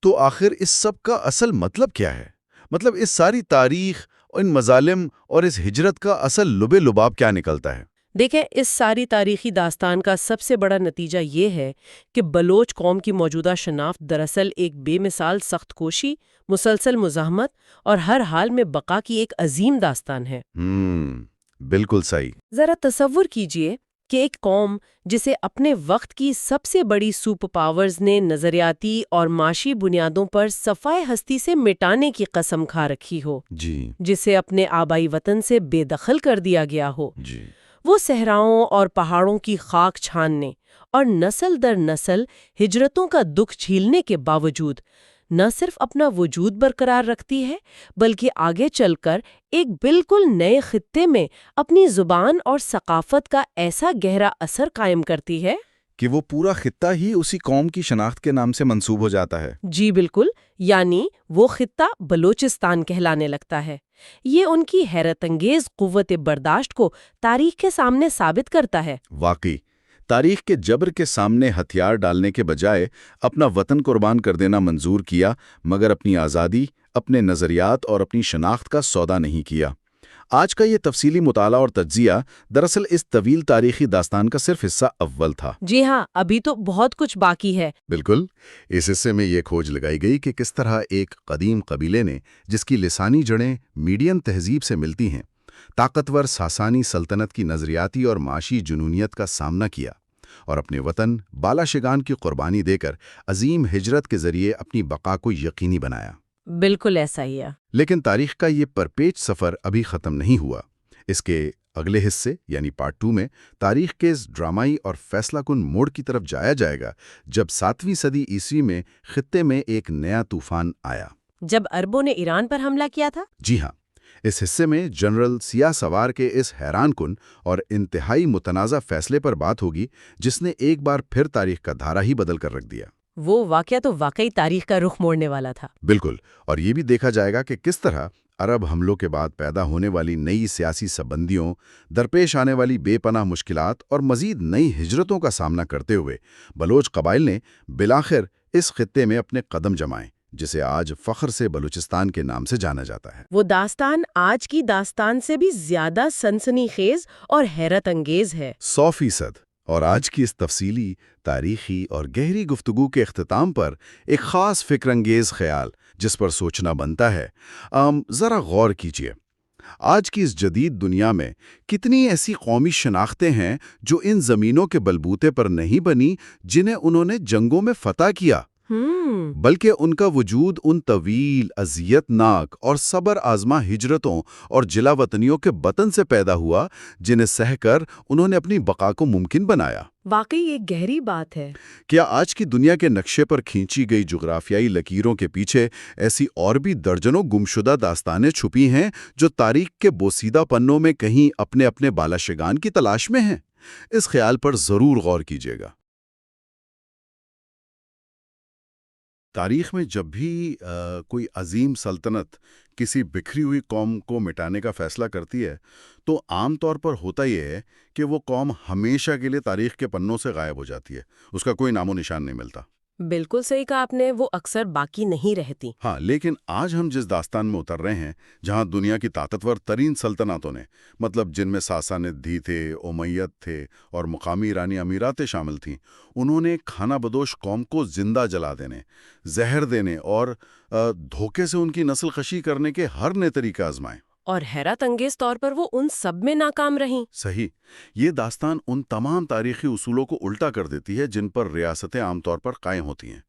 تو آخر اس سب کا اصل مطلب کیا ہے؟ مطلب اس ساری تاریخ، ان مظالم اور اس ہجرت کا اصل لب لباب کیا نکلتا ہے؟ دیکھیں، اس ساری تاریخی داستان کا سب سے بڑا نتیجہ یہ ہے کہ بلوچ قوم کی موجودہ شناخت دراصل ایک بے مثال سخت کوشی، مسلسل مزاحمت اور ہر حال میں بقا کی ایک عظیم داستان ہے۔ بالکل صحیح۔ ذرا تصور کیجئے کہ ایک قوم جسے اپنے وقت کی سب سے بڑی سپر پاورز نے نظریاتی اور معاشی بنیادوں پر صفائے ہستی سے مٹانے کی قسم کھا رکھی ہو، جی جسے اپنے آبائی وطن سے بے دخل کر دیا گیا ہو، جی وہ صحراؤں اور پہاڑوں کی خاک چھاننے اور نسل در نسل ہجرتوں کا دکھ جھیلنے کے باوجود نہ صرف اپنا وجود برقرار رکھتی ہے، بلکہ آگے چل کر ایک بالکل نئے خطے میں اپنی زبان اور ثقافت کا ایسا گہرا اثر قائم کرتی ہے کہ وہ پورا خطہ ہی اسی قوم کی شناخت کے نام سے منسوب ہو جاتا ہے۔ جی بالکل، یعنی وہ خطہ بلوچستان کہلانے لگتا ہے۔ یہ ان کی حیرت انگیز قوت برداشت کو تاریخ کے سامنے ثابت کرتا ہے۔ واقعی تاریخ کے جبر کے سامنے ہتھیار ڈالنے کے بجائے اپنا وطن قربان کر دینا منظور کیا، مگر اپنی آزادی، اپنے نظریات اور اپنی شناخت کا سودا نہیں کیا۔ آج کا یہ تفصیلی مطالعہ اور تجزیہ دراصل اس طویل تاریخی داستان کا صرف حصہ اول تھا۔ جی ہاں، ابھی تو بہت کچھ باقی ہے۔ بالکل، اس حصے میں یہ کھوج لگائی گئی کہ کس طرح ایک قدیم قبیلے نے، جس کی لسانی جڑیں میڈین تہذیب سے ملتی ہیں، طاقتور ساسانی سلطنت کی نظریاتی اور معاشی جنونیت کا سامنا کیا اور اپنے وطن بالاشگان کی قربانی دے کر عظیم ہجرت کے ذریعے اپنی بقا کو یقینی بنایا۔ بالکل ایسا ہی ہے۔ لیکن تاریخ کا یہ پرپیچ سفر ابھی ختم نہیں ہوا۔ اس کے اگلے حصے یعنی پارٹ 2 میں تاریخ کے اس ڈرامائی اور فیصلہ کن موڑ کی طرف جایا جائے گا، جب 7ویں صدی عیسوی میں خطے میں ایک نیا طوفان آیا۔ جب عربوں نے ایران پر حملہ کیا تھا؟ جی ہاں، اس حصے میں جنرل سیاہ سوار کے اس حیران کن اور انتہائی متنازع فیصلے پر بات ہوگی، جس نے ایک بار پھر تاریخ کا دھارا ہی بدل کر رکھ دیا۔ وہ واقعہ تو واقعی تاریخ کا رخ موڑنے والا تھا۔ بالکل، اور یہ بھی دیکھا جائے گا کہ کس طرح عرب حملوں کے بعد پیدا ہونے والی نئی سیاسی سبندیوں، درپیش آنے والی بے پناہ مشکلات اور مزید نئی ہجرتوں کا سامنا کرتے ہوئے بلوچ قبائل نے بالآخر اس خطے میں اپنے قدم جمائے، جسے آج فخر سے بلوچستان کے نام سے جانا جاتا ہے۔ وہ داستان آج کی داستان سے بھی زیادہ سنسنی خیز اور حیرت انگیز ہے۔ 100%۔ اور آج کی اس تفصیلی، تاریخی اور گہری گفتگو کے اختتام پر ایک خاص فکر انگیز خیال جس پر سوچنا بنتا ہے، ذرا غور کیجیے۔ آج کی اس جدید دنیا میں کتنی ایسی قومی شناختیں ہیں جو ان زمینوں کے بلبوتے پر نہیں بنی جنہیں انہوں نے جنگوں میں فتح کیا، بلکہ ان کا وجود ان طویل، اذیت ناک اور صبر آزما ہجرتوں اور جلا وطنیوں کے بطن سے پیدا ہوا، جنہیں سہ کر انہوں نے اپنی بقا کو ممکن بنایا۔ واقعی ایک گہری بات ہے۔ کیا آج کی دنیا کے نقشے پر کھینچی گئی جغرافیائی لکیروں کے پیچھے ایسی اور بھی درجنوں گمشدہ داستانیں چھپی ہیں جو تاریخ کے بوسیدہ پنوں میں کہیں اپنے اپنے بالاشگان کی تلاش میں ہیں؟ اس خیال پر ضرور غور کیجیے گا۔ تاریخ میں جب بھی کوئی عظیم سلطنت کسی بکھری ہوئی قوم کو مٹانے کا فیصلہ کرتی ہے تو عام طور پر ہوتا یہ ہے کہ وہ قوم ہمیشہ کے لیے تاریخ کے پنوں سے غائب ہو جاتی ہے، اس کا کوئی نام و نشان نہیں ملتا۔ بالکل صحیح کہا آپ نے، وہ اکثر باقی نہیں رہتی۔ ہاں، لیکن آج ہم جس داستان میں اتر رہے ہیں، جہاں دنیا کی طاقتور ترین سلطنتوں نے، مطلب جن میں ساسانیدھی تھے، امید تھے اور مقامی ایرانی امیراتیں شامل تھیں، انہوں نے کھانا بدوش قوم کو زندہ جلا دینے، زہر دینے اور دھوکے سے ان کی نسل کشی کرنے کے ہر نئے طریقے آزمائے۔ اور حیرت انگیز طور پر وہ ان سب میں ناکام رہیں۔ صحیح، یہ داستان ان تمام تاریخی اصولوں کو الٹا کر دیتی ہے جن پر ریاستیں عام طور پر قائم ہوتی ہیں۔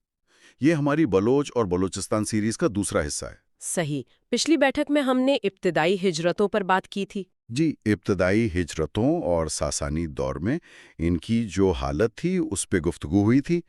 یہ ہماری بلوچ اور بلوچستان سیریز کا دوسرا حصہ ہے۔ صحیح، پچھلی بیٹھک میں ہم نے ابتدائی ہجرتوں پر بات کی تھی۔ جی، ابتدائی ہجرتوں اور ساسانی دور میں ان کی جو حالت تھی اس پہ گفتگو ہوئی تھی۔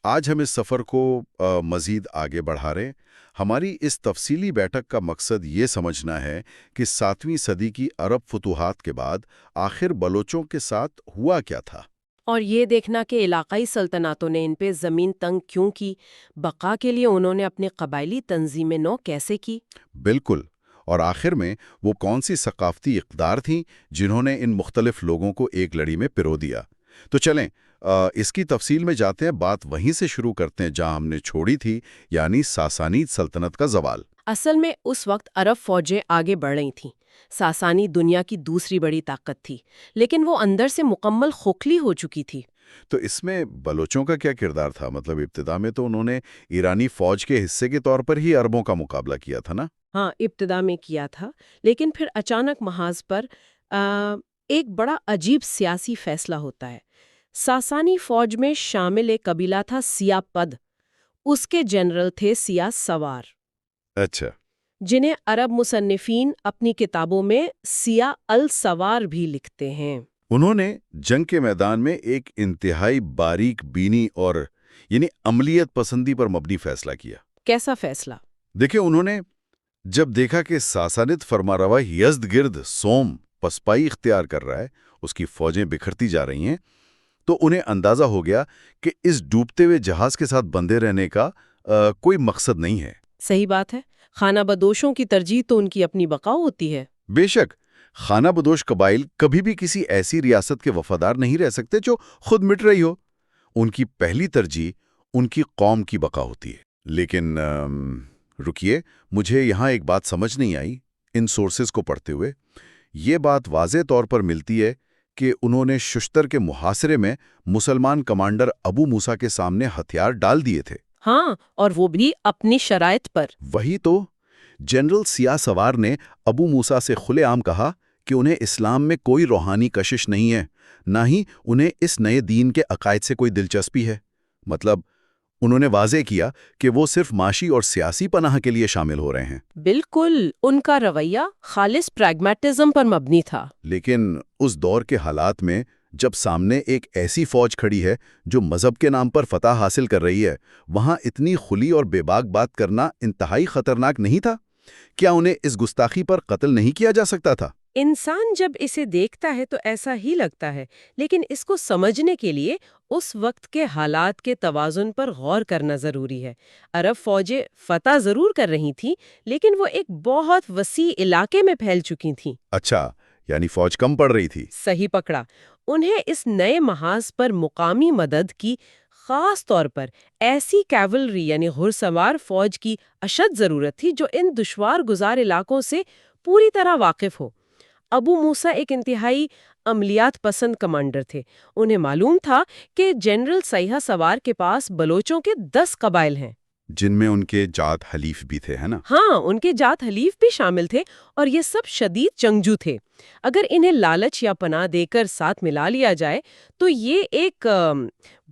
آج ہم اس سفر کو مزید آگے بڑھا رہے ہیں۔ ہماری اس تفصیلی بیٹھک کا مقصد یہ سمجھنا ہے کہ 7ویں صدی کی عرب فتوحات کے بعد آخر بلوچوں کے ساتھ ہوا کیا تھا۔ اور یہ دیکھنا کہ علاقائی سلطنتوں نے ان پہ زمین تنگ کیوں کی، بقا کے لیے انہوں نے اپنی قبائلی تنظیمیں نو کیسے کی۔ بالکل، اور آخر میں وہ کون سی ثقافتی اقدار تھیں جنہوں نے ان مختلف لوگوں کو ایک لڑی میں پرو دیا۔ تو چلیں اس کی تفصیل میں جاتے ہیں، بات وہیں سے شروع کرتے ہیں جہاں ہم نے چھوڑی تھی، یعنی ساسانید سلطنت کا زوال۔ اصل میں اس وقت عرب فوجیں آگے بڑھ رہی تھیں۔ ساسانی دنیا کی دوسری بڑی طاقت تھی، لیکن وہ اندر سے مکمل کھوکھلی ہو چکی تھی۔ تو اس میں بلوچوں کا کیا کردار تھا؟ مطلب ابتدا میں تو انہوں نے ایرانی فوج کے حصے کے طور پر ہی عربوں کا مقابلہ کیا تھا نا؟ ہاں، ابتدا میں کیا تھا، لیکن پھر اچانک محاذ پر ایک بڑا عجیب سیاسی فیصلہ ہوتا ہے۔ ساسانی فوج میں شامل ایک قبیلہ تھا سیاہ پد، اس کے جنرل تھے سیاہ سوار، اچھا، جنہیں عرب مصنفین اپنی کتابوں میں سیاہ السوار بھی لکھتے ہیں۔ انہوں نے جنگ کے میدان میں ایک انتہائی باریک بینی اور یعنی عملیت پسندی پر مبنی فیصلہ کیا۔ کیسا فیصلہ؟ دیکھیں، انہوں نے جب دیکھا کہ ساسانید فرمانروا یزد گرد سوم پسپائی اختیار کر رہا ہے، اس کی فوجیں بکھرتی جا رہی ہیں، تو انہیں اندازہ ہو گیا کہ اس ڈوبتے ہوئے جہاز کے ساتھ بندھے رہنے کا کوئی مقصد نہیں ہے۔ صحیح بات ہے، خانہ بدوشوں کی ترجیح تو ان کی اپنی بقا ہوتی ہے۔ بے شک، خانہ بدوش قبائل کبھی بھی کسی ایسی ریاست کے وفادار نہیں رہ سکتے جو خود مٹ رہی ہو۔ ان کی پہلی ترجیح ان کی قوم کی بقا ہوتی ہے۔ لیکن رکیے، مجھے یہاں ایک بات سمجھ نہیں آئی ان سورسز کو پڑھتے ہوئے۔ یہ بات واضح طور پر ملتی ہے کہ انہوں نے ششتر کے محاصرے میں مسلمان کمانڈر ابو موسیٰ کے سامنے ہتھیار ڈال دیے تھے۔ ہاں، اور وہ بھی اپنی شرائط پر۔ وہی تو، جنرل سیاہ سوار نے ابو موسیٰ سے کھلے عام کہا کہ انہیں اسلام میں کوئی روحانی کشش نہیں ہے، نہ ہی انہیں اس نئے دین کے عقائد سے کوئی دلچسپی ہے۔ مطلب انہوں نے واضح کیا کہ وہ صرف معاشی اور سیاسی پناہ کے لیے شامل ہو رہے ہیں۔ بالکل، ان کا رویہ خالص پریگمیٹزم پر مبنی تھا۔ لیکن اس دور کے حالات میں جب سامنے ایک ایسی فوج کھڑی ہے جو مذہب کے نام پر فتح حاصل کر رہی ہے، وہاں اتنی کھلی اور بے باک بات کرنا انتہائی خطرناک نہیں تھا؟ کیا انہیں اس گستاخی پر قتل نہیں کیا جا سکتا تھا؟ انسان جب اسے دیکھتا ہے تو ایسا ہی لگتا ہے، لیکن اس کو سمجھنے کے لیے اس وقت کے حالات کے توازن پر غور کرنا ضروری ہے۔ عرب فوجیں فتح ضرور کر رہی تھیں، لیکن وہ ایک بہت وسیع علاقے میں پھیل چکی تھیں۔ اچھا، یعنی فوج کم پڑ رہی تھی۔ صحیح پکڑا۔ انہیں اس نئے محاذ پر مقامی مدد کی، خاص طور پر ایسی کیولری یعنی گھڑسوار فوج کی اشد ضرورت تھی جو ان دشوار گزار علاقوں سے پوری طرح واقف ہو۔ ابو موسیٰ ایک انتہائی عملیات پسند کمانڈر تھے۔ انہیں معلوم تھا کہ جنرل سیاہ سوار کے پاس بلوچوں کے 10 قبائل ہیں، جن میں ان کے جات حلیف بھی تھے، ہے نا؟ ہاں، ان کے جات حلیف بھی شامل تھے، اور یہ سب شدید جنگجو تھے۔ اگر انہیں لالچ یا پناہ دے کر ساتھ ملا لیا جائے تو یہ ایک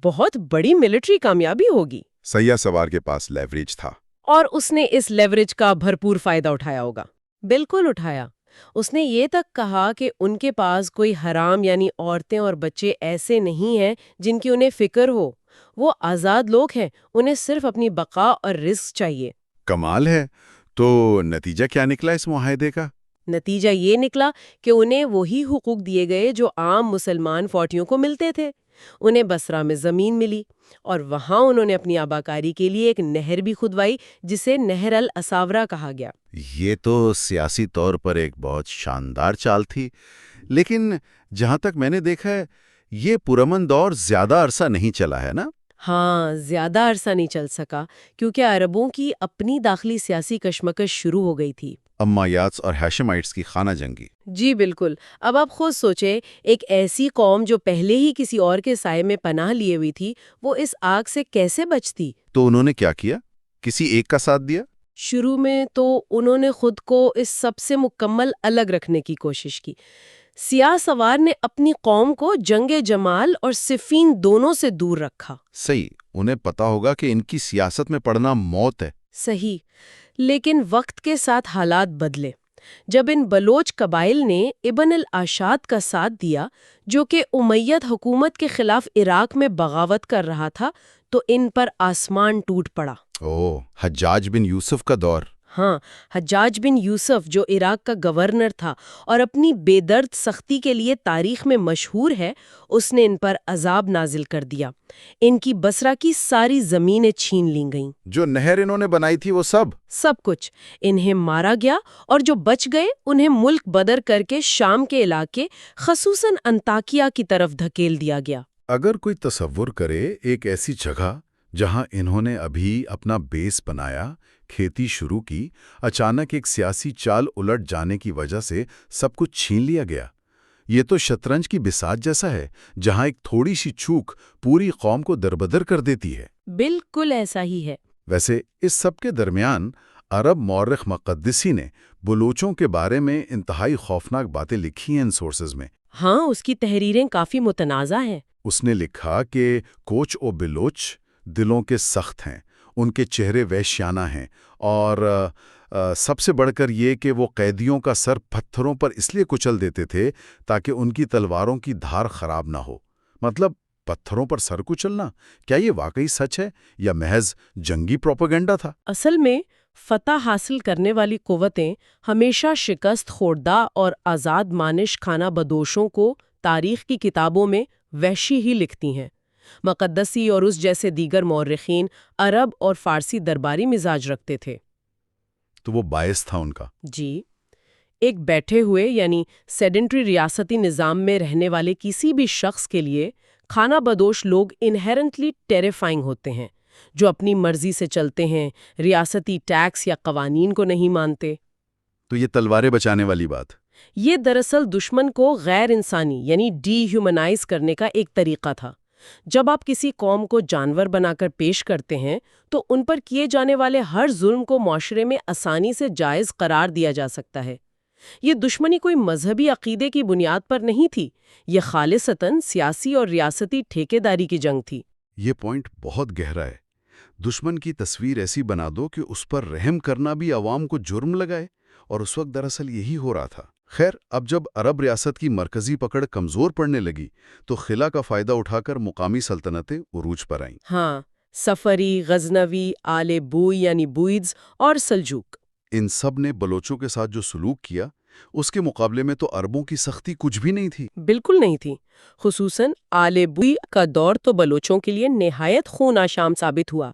بہت بڑی ملٹری کامیابی ہوگی۔ سیاہ سوار کے پاس لیوریج تھا، اور اس نے اس لیوریج کا بھرپور فائدہ اٹھایا ہوگا۔ بالکل اٹھایا۔ اس نے یہ تک کہا کہ ان کے پاس کوئی حرام یعنی عورتیں اور بچے ایسے نہیں ہیں جن کی انہیں فکر ہو۔ وہ آزاد لوگ ہیں، انہیں صرف اپنی بقا اور رزق چاہیے۔ کمال ہے۔ تو نتیجہ کیا نکلا اس معاہدے کا؟ نتیجہ یہ نکلا کہ انہیں وہی حقوق دیے گئے جو عام مسلمان فوجیوں کو ملتے تھے۔ انہیں بصرہ میں زمین ملی، اور وہاں انہوں نے اپنی آباکاری کے لیے ایک نہر بھی کھدوائی جسے نہر الاساورہ کہا گیا۔ یہ تو سیاسی طور پر ایک بہت شاندار چال تھی، لیکن جہاں تک میں نے دیکھا ہے یہ پرامن دور زیادہ عرصہ نہیں چلا ہے نا؟ ہاں، زیادہ عرصہ نہیں چل سکا کیونکہ عربوں کی اپنی داخلی سیاسی کشمکش شروع ہو گئی تھی۔ امویاds اور ہاشمائٹس کی خانہ جنگی۔ جی بالکل۔ اب آپ خود سوچیں، ایک ایسی قوم جو پہلے ہی کسی اور کے سائے میں پناہ لیے ہوئی تھی، وہ اس آگ سے کیسے بچتی؟ تو انہوں نے کیا کیا؟ کسی ایک کا ساتھ دیا؟ شروع میں تو انہوں نے خود کو اس سب سے مکمل الگ رکھنے کی کوشش کی۔ سیاہ سوار نے اپنی قوم کو جنگ جمال اور صفین دونوں سے دور رکھا۔ صحیح، انہیں پتا ہوگا کہ ان کی سیاست میں پڑنا موت ہے۔ صحیح، لیکن وقت کے ساتھ حالات بدلے۔ جب ان بلوچ قبائل نے ابن الاشاد کا ساتھ دیا، جو کہ امید حکومت کے خلاف عراق میں بغاوت کر رہا تھا، تو ان پر آسمان ٹوٹ پڑا۔ حجاج بن یوسف کا دور۔ ہاں، حجاج بن یوسف جو عراق کا گورنر تھا اور اپنی بے درد سختی کے لیے تاریخ میں مشہور ہے، اس نے ان پر عذاب نازل کر دیا۔ ان کی بصرہ کی ساری زمینیں چھین لی گئیں، جو نہر انہوں نے بنائی تھی وہ سب کچھ انہیں مارا گیا، اور جو بچ گئے انہیں ملک بدر کر کے شام کے علاقے خصوصاً انطاکیہ کی طرف دھکیل دیا گیا۔ اگر کوئی تصور کرے ایک ایسی جگہ جہاں انہوں نے ابھی اپنا بیس بنایا، کھیتی شروع کی، اچانک ایک سیاسی چال الٹ جانے کی وجہ سے سب کچھ چھین لیا گیا، یہ تو شطرنج کی بساط جیسا ہے جہاں ایک تھوڑی سی چوک پوری قوم کو دربدر کر دیتی ہے۔ بالکل ایسا ہی ہے۔ ویسے اس سب کے درمیان عرب مورخ مقدسی نے بلوچوں کے بارے میں انتہائی خوفناک باتیں لکھی ہیں ان سورسز میں۔ ہاں، اس کی تحریریں کافی متنازع ہیں۔ اس نے لکھا کہ کوچ و بلوچ دلوں کے سخت ہیں، ان کے چہرے وحشیانہ ہیں، اور سب سے بڑھ کر یہ کہ وہ قیدیوں کا سر پتھروں پر اس لیے کچل دیتے تھے تاکہ ان کی تلواروں کی دھار خراب نہ ہو۔ مطلب پتھروں پر سر کچلنا، کیا یہ واقعی سچ ہے یا محض جنگی پروپیگنڈا تھا؟ اصل میں فتح حاصل کرنے والی قوتیں ہمیشہ شکست خوردہ اور آزاد مانش خانہ بدوشوں کو تاریخ کی کتابوں میں وحشی ہی لکھتی ہیں۔ مقدسی اور اس جیسے دیگر مورخین عرب اور فارسی درباری مزاج رکھتے تھے۔ تو وہ باعث تھا ان کا۔ جی، ایک بیٹھے ہوئے یعنی سیڈنٹری ریاستی نظام میں رہنے والے کسی بھی شخص کے لیے خانہ بدوش لوگ انہیرنٹلی ٹیریفائنگ ہوتے ہیں، جو اپنی مرضی سے چلتے ہیں، ریاستی ٹیکس یا قوانین کو نہیں مانتے۔ تو یہ تلواریں بچانے والی بات، یہ دراصل دشمن کو غیر انسانی یعنی ڈی ہیومنائز کرنے کا ایک طریقہ تھا۔ جب آپ کسی قوم کو جانور بنا کر پیش کرتے ہیں تو ان پر کیے جانے والے ہر ظلم کو معاشرے میں آسانی سے جائز قرار دیا جا سکتا ہے۔ یہ دشمنی کوئی مذہبی عقیدے کی بنیاد پر نہیں تھی، یہ خالصتاً سیاسی اور ریاستی ٹھیکیداری کی جنگ تھی۔ یہ پوائنٹ بہت گہرا ہے۔ دشمن کی تصویر ایسی بنا دو کہ اس پر رحم کرنا بھی عوام کو جرم لگائے، اور اس وقت دراصل یہی ہو رہا تھا۔ خیر، اب جب عرب ریاست کی مرکزی پکڑ کمزور پڑنے لگی تو خلا کا فائدہ اٹھا کر مقامی سلطنتیں عروج پر آئیں۔ ہاں، صفری، غزنوی، آل بوئی یعنی بوئیدز اور سلجوق، ان سب نے بلوچوں کے ساتھ جو سلوک کیا اس کے مقابلے میں تو عربوں کی سختی کچھ بھی نہیں تھی۔ بالکل نہیں تھی۔ خصوصاً آل بوئی کا دور تو بلوچوں کے لیے نہایت خون آشام ثابت ہوا۔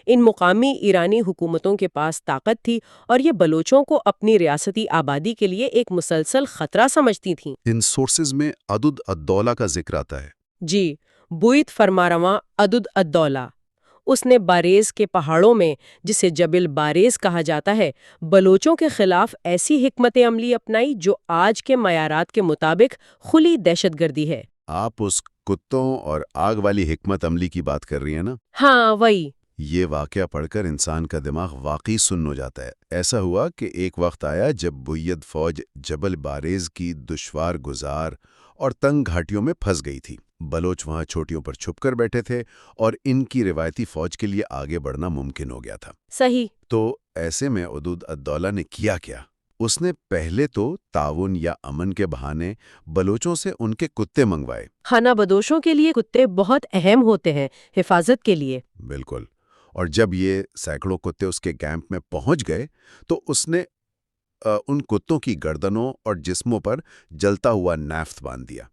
ان مقامی ایرانی حکومتوں کے پاس طاقت تھی اور یہ بلوچوں کو اپنی ریاستی آبادی کے لیے ایک مسلسل خطرہ سمجھتی تھیں۔ ان سورسز میں عدد الدولہ کا ذکر آتا ہے۔ جی، بوئیت فرمارواں عدد الدولہ، اس نے باریز کے پہاڑوں میں، جسے جبل باریز کہا جاتا ہے، بلوچوں کے خلاف ایسی حکمت عملی اپنائی جو آج کے معیارات کے مطابق کھلی دہشت گردی ہے۔ آپ اس کتوں اور آگ والی حکمت عملی کی بات کر رہی ہیں نا؟ ہاں، وہی۔ یہ واقعہ پڑھ کر انسان کا دماغ واقعی سن ہو جاتا ہے۔ ایسا ہوا کہ ایک وقت آیا جب بوئید فوج جبل باریز کی دشوار گزار اور تنگ گھاٹیوں میں پھنس گئی تھی۔ بلوچ وہاں چوٹیوں پر چھپ کر بیٹھے تھے اور ان کی روایتی فوج کے لیے آگے بڑھنا ممکن ہو گیا تھا۔ صحیح۔ تو ایسے میں عدد الدولہ نے کیا؟ اس نے پہلے تو تعاون یا امن کے بہانے بلوچوں سے ان کے کتے منگوائے۔ خانہ بدوشوں کے لیے کتے بہت اہم ہوتے ہیں حفاظت کے لیے۔ بالکل۔ اور جب یہ سینکڑوں کتے اس کے کیمپ میں پہنچ گئے تو اس نے ان کتوں کی گردنوں اور جسموں پر جلتا ہوا نیفت باندھ دیا۔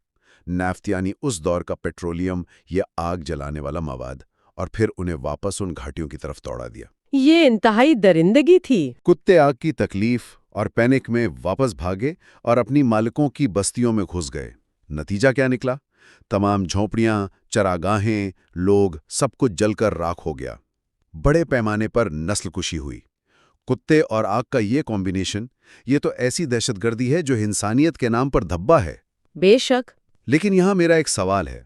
نیفت یعنی اس دور کا پیٹرولیم یا آگ جلانے والا مواد، اور پھر انہیں واپس ان گھاٹیوں کی طرف دوڑا دیا۔ یہ انتہائی درندگی تھی۔ کتے آگ کی تکلیف اور پینک میں واپس بھاگے اور اپنی مالکوں کی بستیوں میں گھس گئے۔ نتیجہ کیا نکلا؟ تمام جھونپڑیاں، چراگاہیں، لوگ، سب کچھ جل کر راکھ ہو گیا۔ بڑے پیمانے پر نسل کشی ہوئی۔ کتے اور آگ کا یہ کمبینیشن، یہ تو ایسی دہشت گردی ہے جو انسانیت کے نام پر دھبا ہے۔ بے شک۔ لیکن یہاں میرا ایک سوال ہے،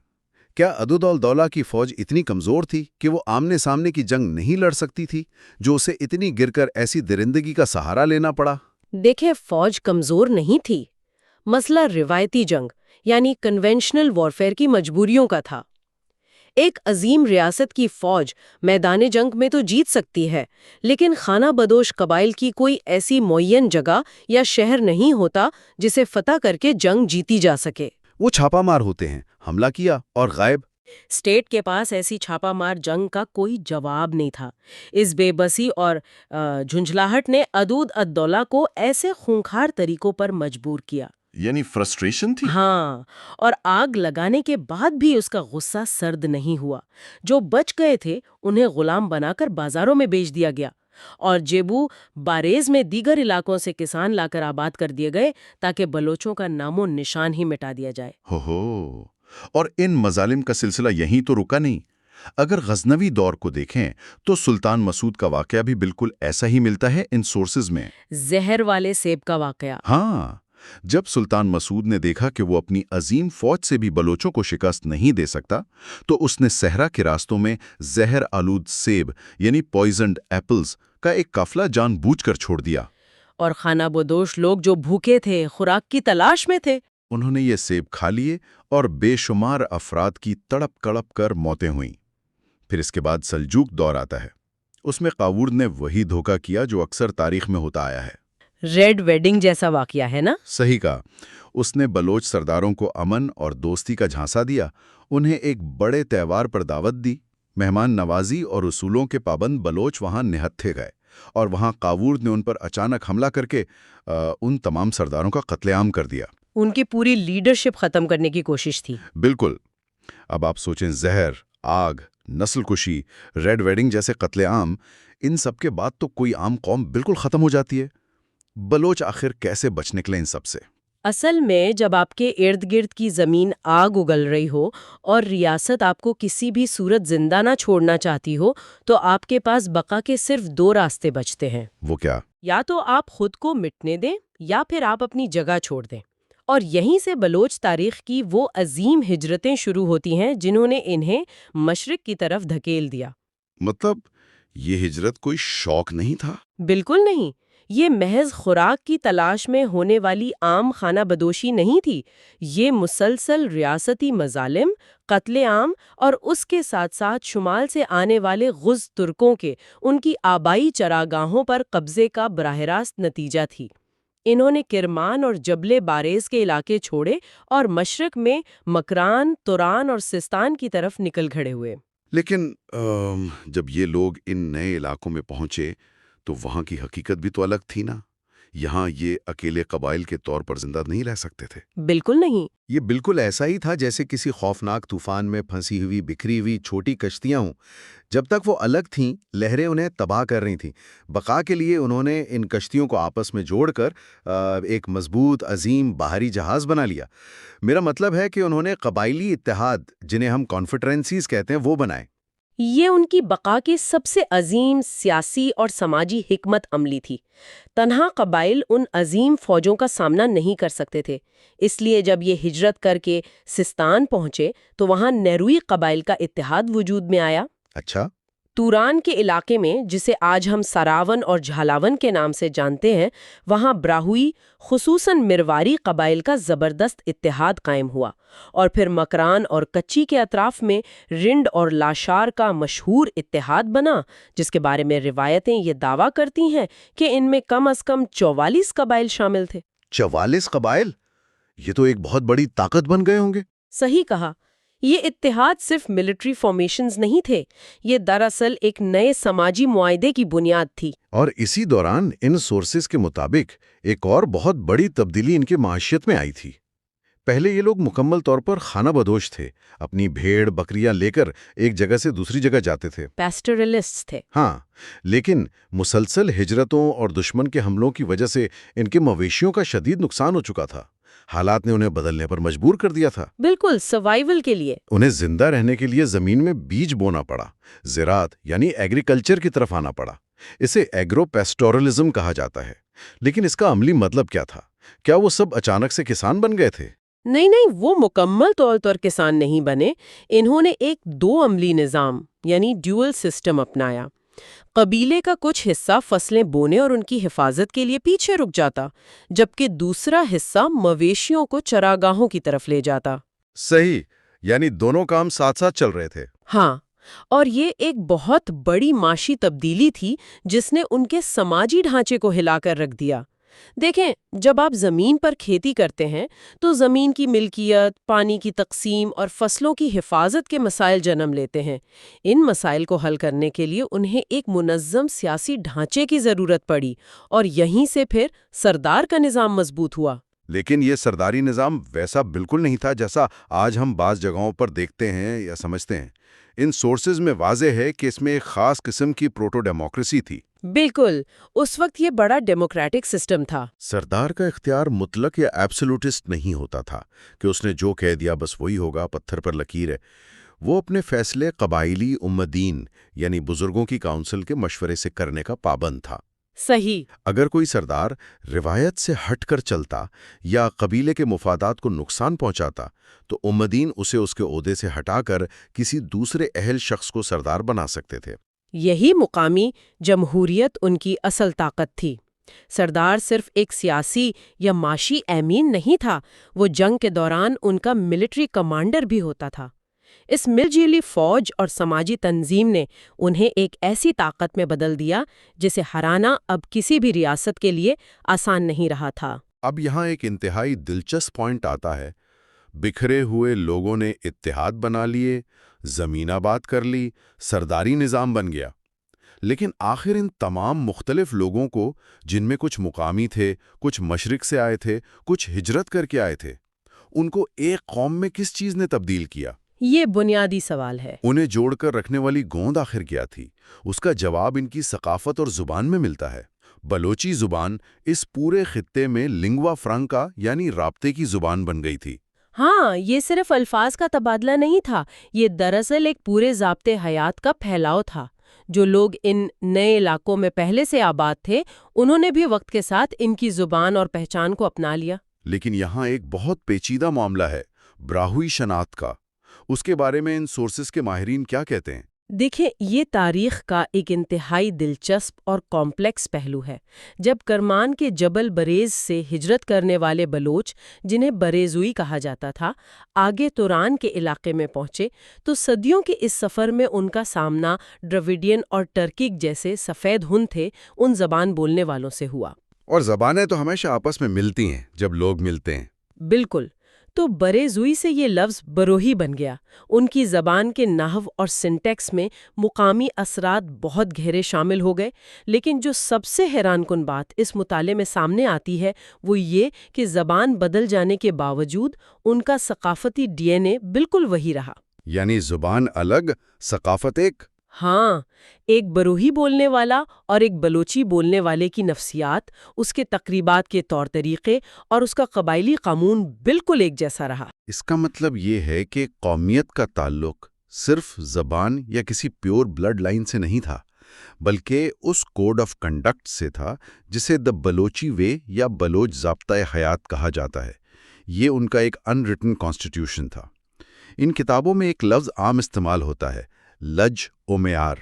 کیا عدد الدولہ کی فوج اتنی کمزور تھی کہ وہ آمنے سامنے کی جنگ نہیں لڑ سکتی تھی جو اسے اتنی گر کر ایسی درندگی کا سہارا لینا پڑا؟ دیکھیں، فوج کمزور نہیں تھی، مسئلہ روایتی جنگ یعنی کنونشنل وارفیئر کی مجبوریوں کا تھا۔ ایک عظیم ریاست کی فوج میدان جنگ میں تو جیت سکتی ہے، لیکن خانہ بدوش قبائل کی کوئی ایسی معین جگہ یا شہر نہیں ہوتا جسے فتح کر کے جنگ جیتی جا سکے۔ وہ چھاپا مار ہوتے ہیں، حملہ کیا اور غائب۔ اسٹیٹ کے پاس ایسی چھاپا مار جنگ کا کوئی جواب نہیں تھا۔ اس بے بسی اور جھنجھلاہٹ نے عدود الدولہ کو ایسے خونخوار طریقوں پر مجبور کیا۔ یعنی فرسٹریشن تھی؟ ہاں، اور آگ لگانے کے بعد بھی اس کا غصہ سرد نہیں ہوا۔ جو بچ گئے تھے انہیں غلام بنا کر بازاروں میں بیچ دیا گیا، اور جیبو باریز میں دیگر علاقوں سے کسان لا کر آباد کر دیے گئے تاکہ بلوچوں کا نام و نشان ہی مٹا دیا جائے۔ ہو اور ان مظالم کا سلسلہ یہیں تو رکا نہیں۔ اگر غزنوی دور کو دیکھیں تو سلطان مسعود کا واقعہ بھی بالکل ایسا ہی ملتا ہے ان سورسز میں۔ زہر والے سیب کا واقعہ۔ ہاں، جب سلطان مسعود نے دیکھا کہ وہ اپنی عظیم فوج سے بھی بلوچوں کو شکست نہیں دے سکتا تو اس نے صحرا کے راستوں میں زہر آلود سیب یعنی پوائزنڈ ایپلز کا ایک قافلہ جان بوجھ کر چھوڑ دیا۔ اور خانہ بدوش لوگ جو بھوکے تھے، خوراک کی تلاش میں تھے، انہوں نے یہ سیب کھا لیے اور بے شمار افراد کی تڑپ کڑپ کر موتیں ہوئیں۔ پھر اس کے بعد سلجوق دور آتا ہے۔ اس میں قاوور نے وہی دھوکہ کیا جو اکثر تاریخ میں ہوتا آیا ہے۔ ریڈ ویڈنگ جیسا واقعہ ہے نا؟ صحیح کہا۔ اس نے بلوچ سرداروں کو امن اور دوستی کا جھانسا دیا، انہیں ایک بڑے تہوار پر دعوت دی، مہمان نوازی اور اصولوں کے پابند بلوچ وہاں نہتھے گئے، اور وہاں قاوور نے ان پر اچانک حملہ کر کے ان تمام سرداروں کا قتل عام کر دیا۔ ان کی پوری لیڈرشپ ختم کرنے کی کوشش تھی۔ بالکل۔ اب آپ سوچیں، زہر، آگ، نسل کشی، ریڈ ویڈنگ جیسے قتل عام، ان سب کے بعد تو کوئی عام قوم بالکل ختم ہو جاتی ہے۔ بلوچ آخر کیسے بچ نکلے ان سب سے؟ اصل میں جب آپ کے ارد گرد کی زمین آگ اگل رہی ہو اور ریاست آپ کو کسی بھی صورت زندہ نہ چھوڑنا چاہتی ہو تو آپ کے پاس بقا کے صرف دو راستے بچتے ہیں۔ وہ کیا؟ یا تو آپ خود کو مٹنے دیں یا پھر آپ اپنی جگہ چھوڑ دیں۔ اور یہیں سے بلوچ تاریخ کی وہ عظیم ہجرتیں شروع ہوتی ہیں جنہوں نے انہیں مشرق کی طرف دھکیل دیا۔ مطلب یہ ہجرت کوئی شوق نہیں تھا؟ بالکل نہیں، یہ محض خوراک کی تلاش میں ہونے والی عام خانہ بدوشی نہیں تھی۔ یہ مسلسل ریاستی مظالم، قتل عام اور اس کے ساتھ ساتھ شمال سے آنے والے غز ترکوں کے ان کی آبائی چراگاہوں پر قبضے کا براہ راست نتیجہ تھی۔ انہوں نے کرمان اور جبل باریز کے علاقے چھوڑے اور مشرق میں مکران، توران اور سستان کی طرف نکل کھڑے ہوئے۔ لیکن جب یہ لوگ ان نئے علاقوں میں پہنچے تو وہاں کی حقیقت بھی تو الگ تھی نا۔ یہاں یہ اکیلے قبائل کے طور پر زندہ نہیں رہ سکتے تھے۔ بالکل نہیں۔ یہ بالکل ایسا ہی تھا جیسے کسی خوفناک طوفان میں پھنسی ہوئی بکھری ہوئی چھوٹی کشتیاں ہوں۔ جب تک وہ الگ تھیں، لہریں انہیں تباہ کر رہی تھیں۔ بقا کے لیے انہوں نے ان کشتیوں کو آپس میں جوڑ کر ایک مضبوط عظیم باہری جہاز بنا لیا۔ میرا مطلب ہے کہ انہوں نے قبائلی اتحاد، جنہیں ہم کانفیڈرنسیز کہتے ہیں، وہ بنائے۔ یہ ان کی بقا کی سب سے عظیم سیاسی اور سماجی حکمت عملی تھی۔ تنہا قبائل ان عظیم فوجوں کا سامنا نہیں کر سکتے تھے، اس لیے جب یہ ہجرت کر کے سستان پہنچے تو وہاں نیروئی قبائل کا اتحاد وجود میں آیا۔ اچھا۔ توران کے علاقے میں، جسے آج ہم ساراون اور جھالاون کے نام سے جانتے ہیں، وہاں براہوئی، خصوصاً مرواری قبائل کا زبردست اتحاد قائم ہوا، اور پھر مکران اور کچی کے اطراف میں رنڈ اور لاشار کا مشہور اتحاد بنا، جس کے بارے میں روایتیں یہ دعویٰ کرتی ہیں کہ ان میں کم از کم 44 قبائل شامل تھے۔ 44 قبائل؟ یہ تو ایک بہت بڑی طاقت بن گئے ہوں گے۔ صحیح کہا۔ یہ اتحاد صرف ملٹری فارمیشنز نہیں تھے، یہ دراصل ایک نئے سماجی معاہدے کی بنیاد تھی۔ اور اسی دوران ان سورسز کے مطابق ایک اور بہت بڑی تبدیلی ان کے معاشیت میں آئی تھی۔ پہلے یہ لوگ مکمل طور پر خانہ بدوش تھے، اپنی بھیڑ بکریاں لے کر ایک جگہ سے دوسری جگہ جاتے تھے، پیسٹرلسٹ تھے۔ ہاں، لیکن مسلسل ہجرتوں اور دشمن کے حملوں کی وجہ سے ان کے مویشیوں کا شدید نقصان ہو چکا تھا۔ حالات نے انہیں بدلنے پر مجبور کر دیا تھا۔ بالکل، سروائیول کے لیے انہیں زندہ رہنے کے لیے زمین میں بیج بونا پڑا، زراعت یعنی ایگریکلچر کی طرف آنا پڑا۔ اسے ایگرو پیسٹورلزم کہا جاتا ہے۔ لیکن اس کا عملی مطلب کیا تھا؟ کیا وہ سب اچانک سے کسان بن گئے تھے؟ نہیں، وہ مکمل طور پر کسان نہیں بنے۔ انہوں نے ایک دو عملی نظام یعنی ڈیول سسٹم اپنایا۔ قبیلے کا کچھ حصہ فصلیں بونے اور ان کی حفاظت کے لیے پیچھے رک جاتا، جبکہ دوسرا حصہ مویشیوں کو چراگاہوں کی طرف لے جاتا۔ صحیح، یعنی دونوں کام ساتھ ساتھ چل رہے تھے۔ ہاں، اور یہ ایک بہت بڑی معاشی تبدیلی تھی جس نے ان کے سماجی ڈھانچے کو ہلا کر رکھ دیا۔ دیکھیں، جب آپ زمین پر کھیتی کرتے ہیں تو زمین کی ملکیت، پانی کی تقسیم اور فصلوں کی حفاظت کے مسائل جنم لیتے ہیں۔ ان مسائل کو حل کرنے کے لیے انہیں ایک منظم سیاسی ڈھانچے کی ضرورت پڑی، اور یہیں سے پھر سردار کا نظام مضبوط ہوا۔ لیکن یہ سرداری نظام ویسا بالکل نہیں تھا جیسا آج ہم بعض جگہوں پر دیکھتے ہیں یا سمجھتے ہیں۔ ان سورسز میں واضح ہے کہ اس میں ایک خاص قسم کی پروٹو ڈیموکریسی تھی۔ بالکل، اس وقت یہ بڑا ڈیموکریٹک سسٹم تھا۔ سردار کا اختیار مطلق یا ایبسولوٹسٹ نہیں ہوتا تھا کہ اس نے جو کہہ دیا بس وہی ہوگا، پتھر پر لکیر ہے۔ وہ اپنے فیصلے قبائلی امدین یعنی بزرگوں کی کونسل کے مشورے سے کرنے کا پابند تھا۔ صحیح۔ اگر کوئی سردار روایت سے ہٹ کر چلتا یا قبیلے کے مفادات کو نقصان پہنچاتا تو امدین اسے اس کے عہدے سے ہٹا کر کسی دوسرے اہل شخص کو سردار بنا سکتے تھے۔ یہی مقامی جمہوریت ان کی اصل طاقت تھی۔ سردار صرف ایک سیاسی یا معاشی امین نہیں تھا، وہ جنگ کے دوران ان کا ملٹری کمانڈر بھی ہوتا تھا۔ اس مل جلی فوج اور سماجی تنظیم نے انہیں ایک ایسی طاقت میں بدل دیا جسے ہرانا اب کسی بھی ریاست کے لیے آسان نہیں رہا تھا۔ اب یہاں ایک انتہائی دلچسپ پوائنٹ آتا ہے۔ بکھرے ہوئے لوگوں نے اتحاد بنا لیے، زمین آباد کر لی، سرداری نظام بن گیا۔ لیکن آخر ان تمام مختلف لوگوں کو، جن میں کچھ مقامی تھے، کچھ مشرق سے آئے تھے، کچھ ہجرت کر کے آئے تھے، ان کو ایک قوم میں کس چیز نے تبدیل کیا؟ یہ بنیادی سوال ہے۔ انہیں جوڑ کر رکھنے والی گوند آخر کیا تھی؟ اس کا جواب ان کی ثقافت اور زبان میں ملتا ہے۔ بلوچی زبان اس پورے خطے میں لنگوا فرانکا یعنی رابطے کی زبان بن گئی تھی۔ ہاں، یہ صرف الفاظ کا تبادلہ نہیں تھا، یہ دراصل ایک پورے ضابطے حیات کا پھیلاؤ تھا۔ جو لوگ ان نئے علاقوں میں پہلے سے آباد تھے، انہوں نے بھی وقت کے ساتھ ان کی زبان اور پہچان کو اپنا لیا۔ لیکن یہاں ایک بہت پیچیدہ معاملہ ہے، براہوئی شناخت کا۔ اس کے بارے میں ان سورسز کے ماہرین کیا کہتے ہیں؟ دیکھیں، یہ تاریخ کا ایک انتہائی دلچسپ اور کمپلیکس پہلو ہے۔ جب کرمان کے جبل بریز سے ہجرت کرنے والے بلوچ، جنہیں بریزوئی کہا جاتا تھا، آگے توران کے علاقے میں پہنچے تو صدیوں کے اس سفر میں ان کا سامنا ڈراویڈین اور ٹرکک جیسے سفید ہن تھے ان زبان بولنے والوں سے ہوا۔ اور زبانیں تو ہمیشہ آپس میں ملتی ہیں جب لوگ ملتے ہیں۔ بالکل۔ تو بریزوئی سے یہ لفظ بروہی بن گیا۔ ان کی زبان کے نحو اور سنٹیکس میں مقامی اثرات بہت گہرے شامل ہو گئے، لیکن جو سب سے حیران کن بات اس مطالعے میں سامنے آتی ہے وہ یہ کہ زبان بدل جانے کے باوجود ان کا ثقافتی ڈی این اے بالکل وہی رہا۔ یعنی زبان الگ، ثقافت ایک۔ ہاں، ایک بروہی بولنے والا اور ایک بلوچی بولنے والے کی نفسیات، اس کے تقریبات کے طور طریقے اور اس کا قبائلی قانون بالکل ایک جیسا رہا۔ اس کا مطلب یہ ہے کہ قومیت کا تعلق صرف زبان یا کسی پیور بلڈ لائن سے نہیں تھا، بلکہ اس کوڈ آف کنڈکٹ سے تھا جسے دا بلوچی وے یا بلوچ ضابطۂ حیات کہا جاتا ہے۔ یہ ان کا ایک ان ریٹن کانسٹیٹیوشن تھا۔ ان کتابوں میں ایک لفظ عام استعمال ہوتا ہے، لج و معیار۔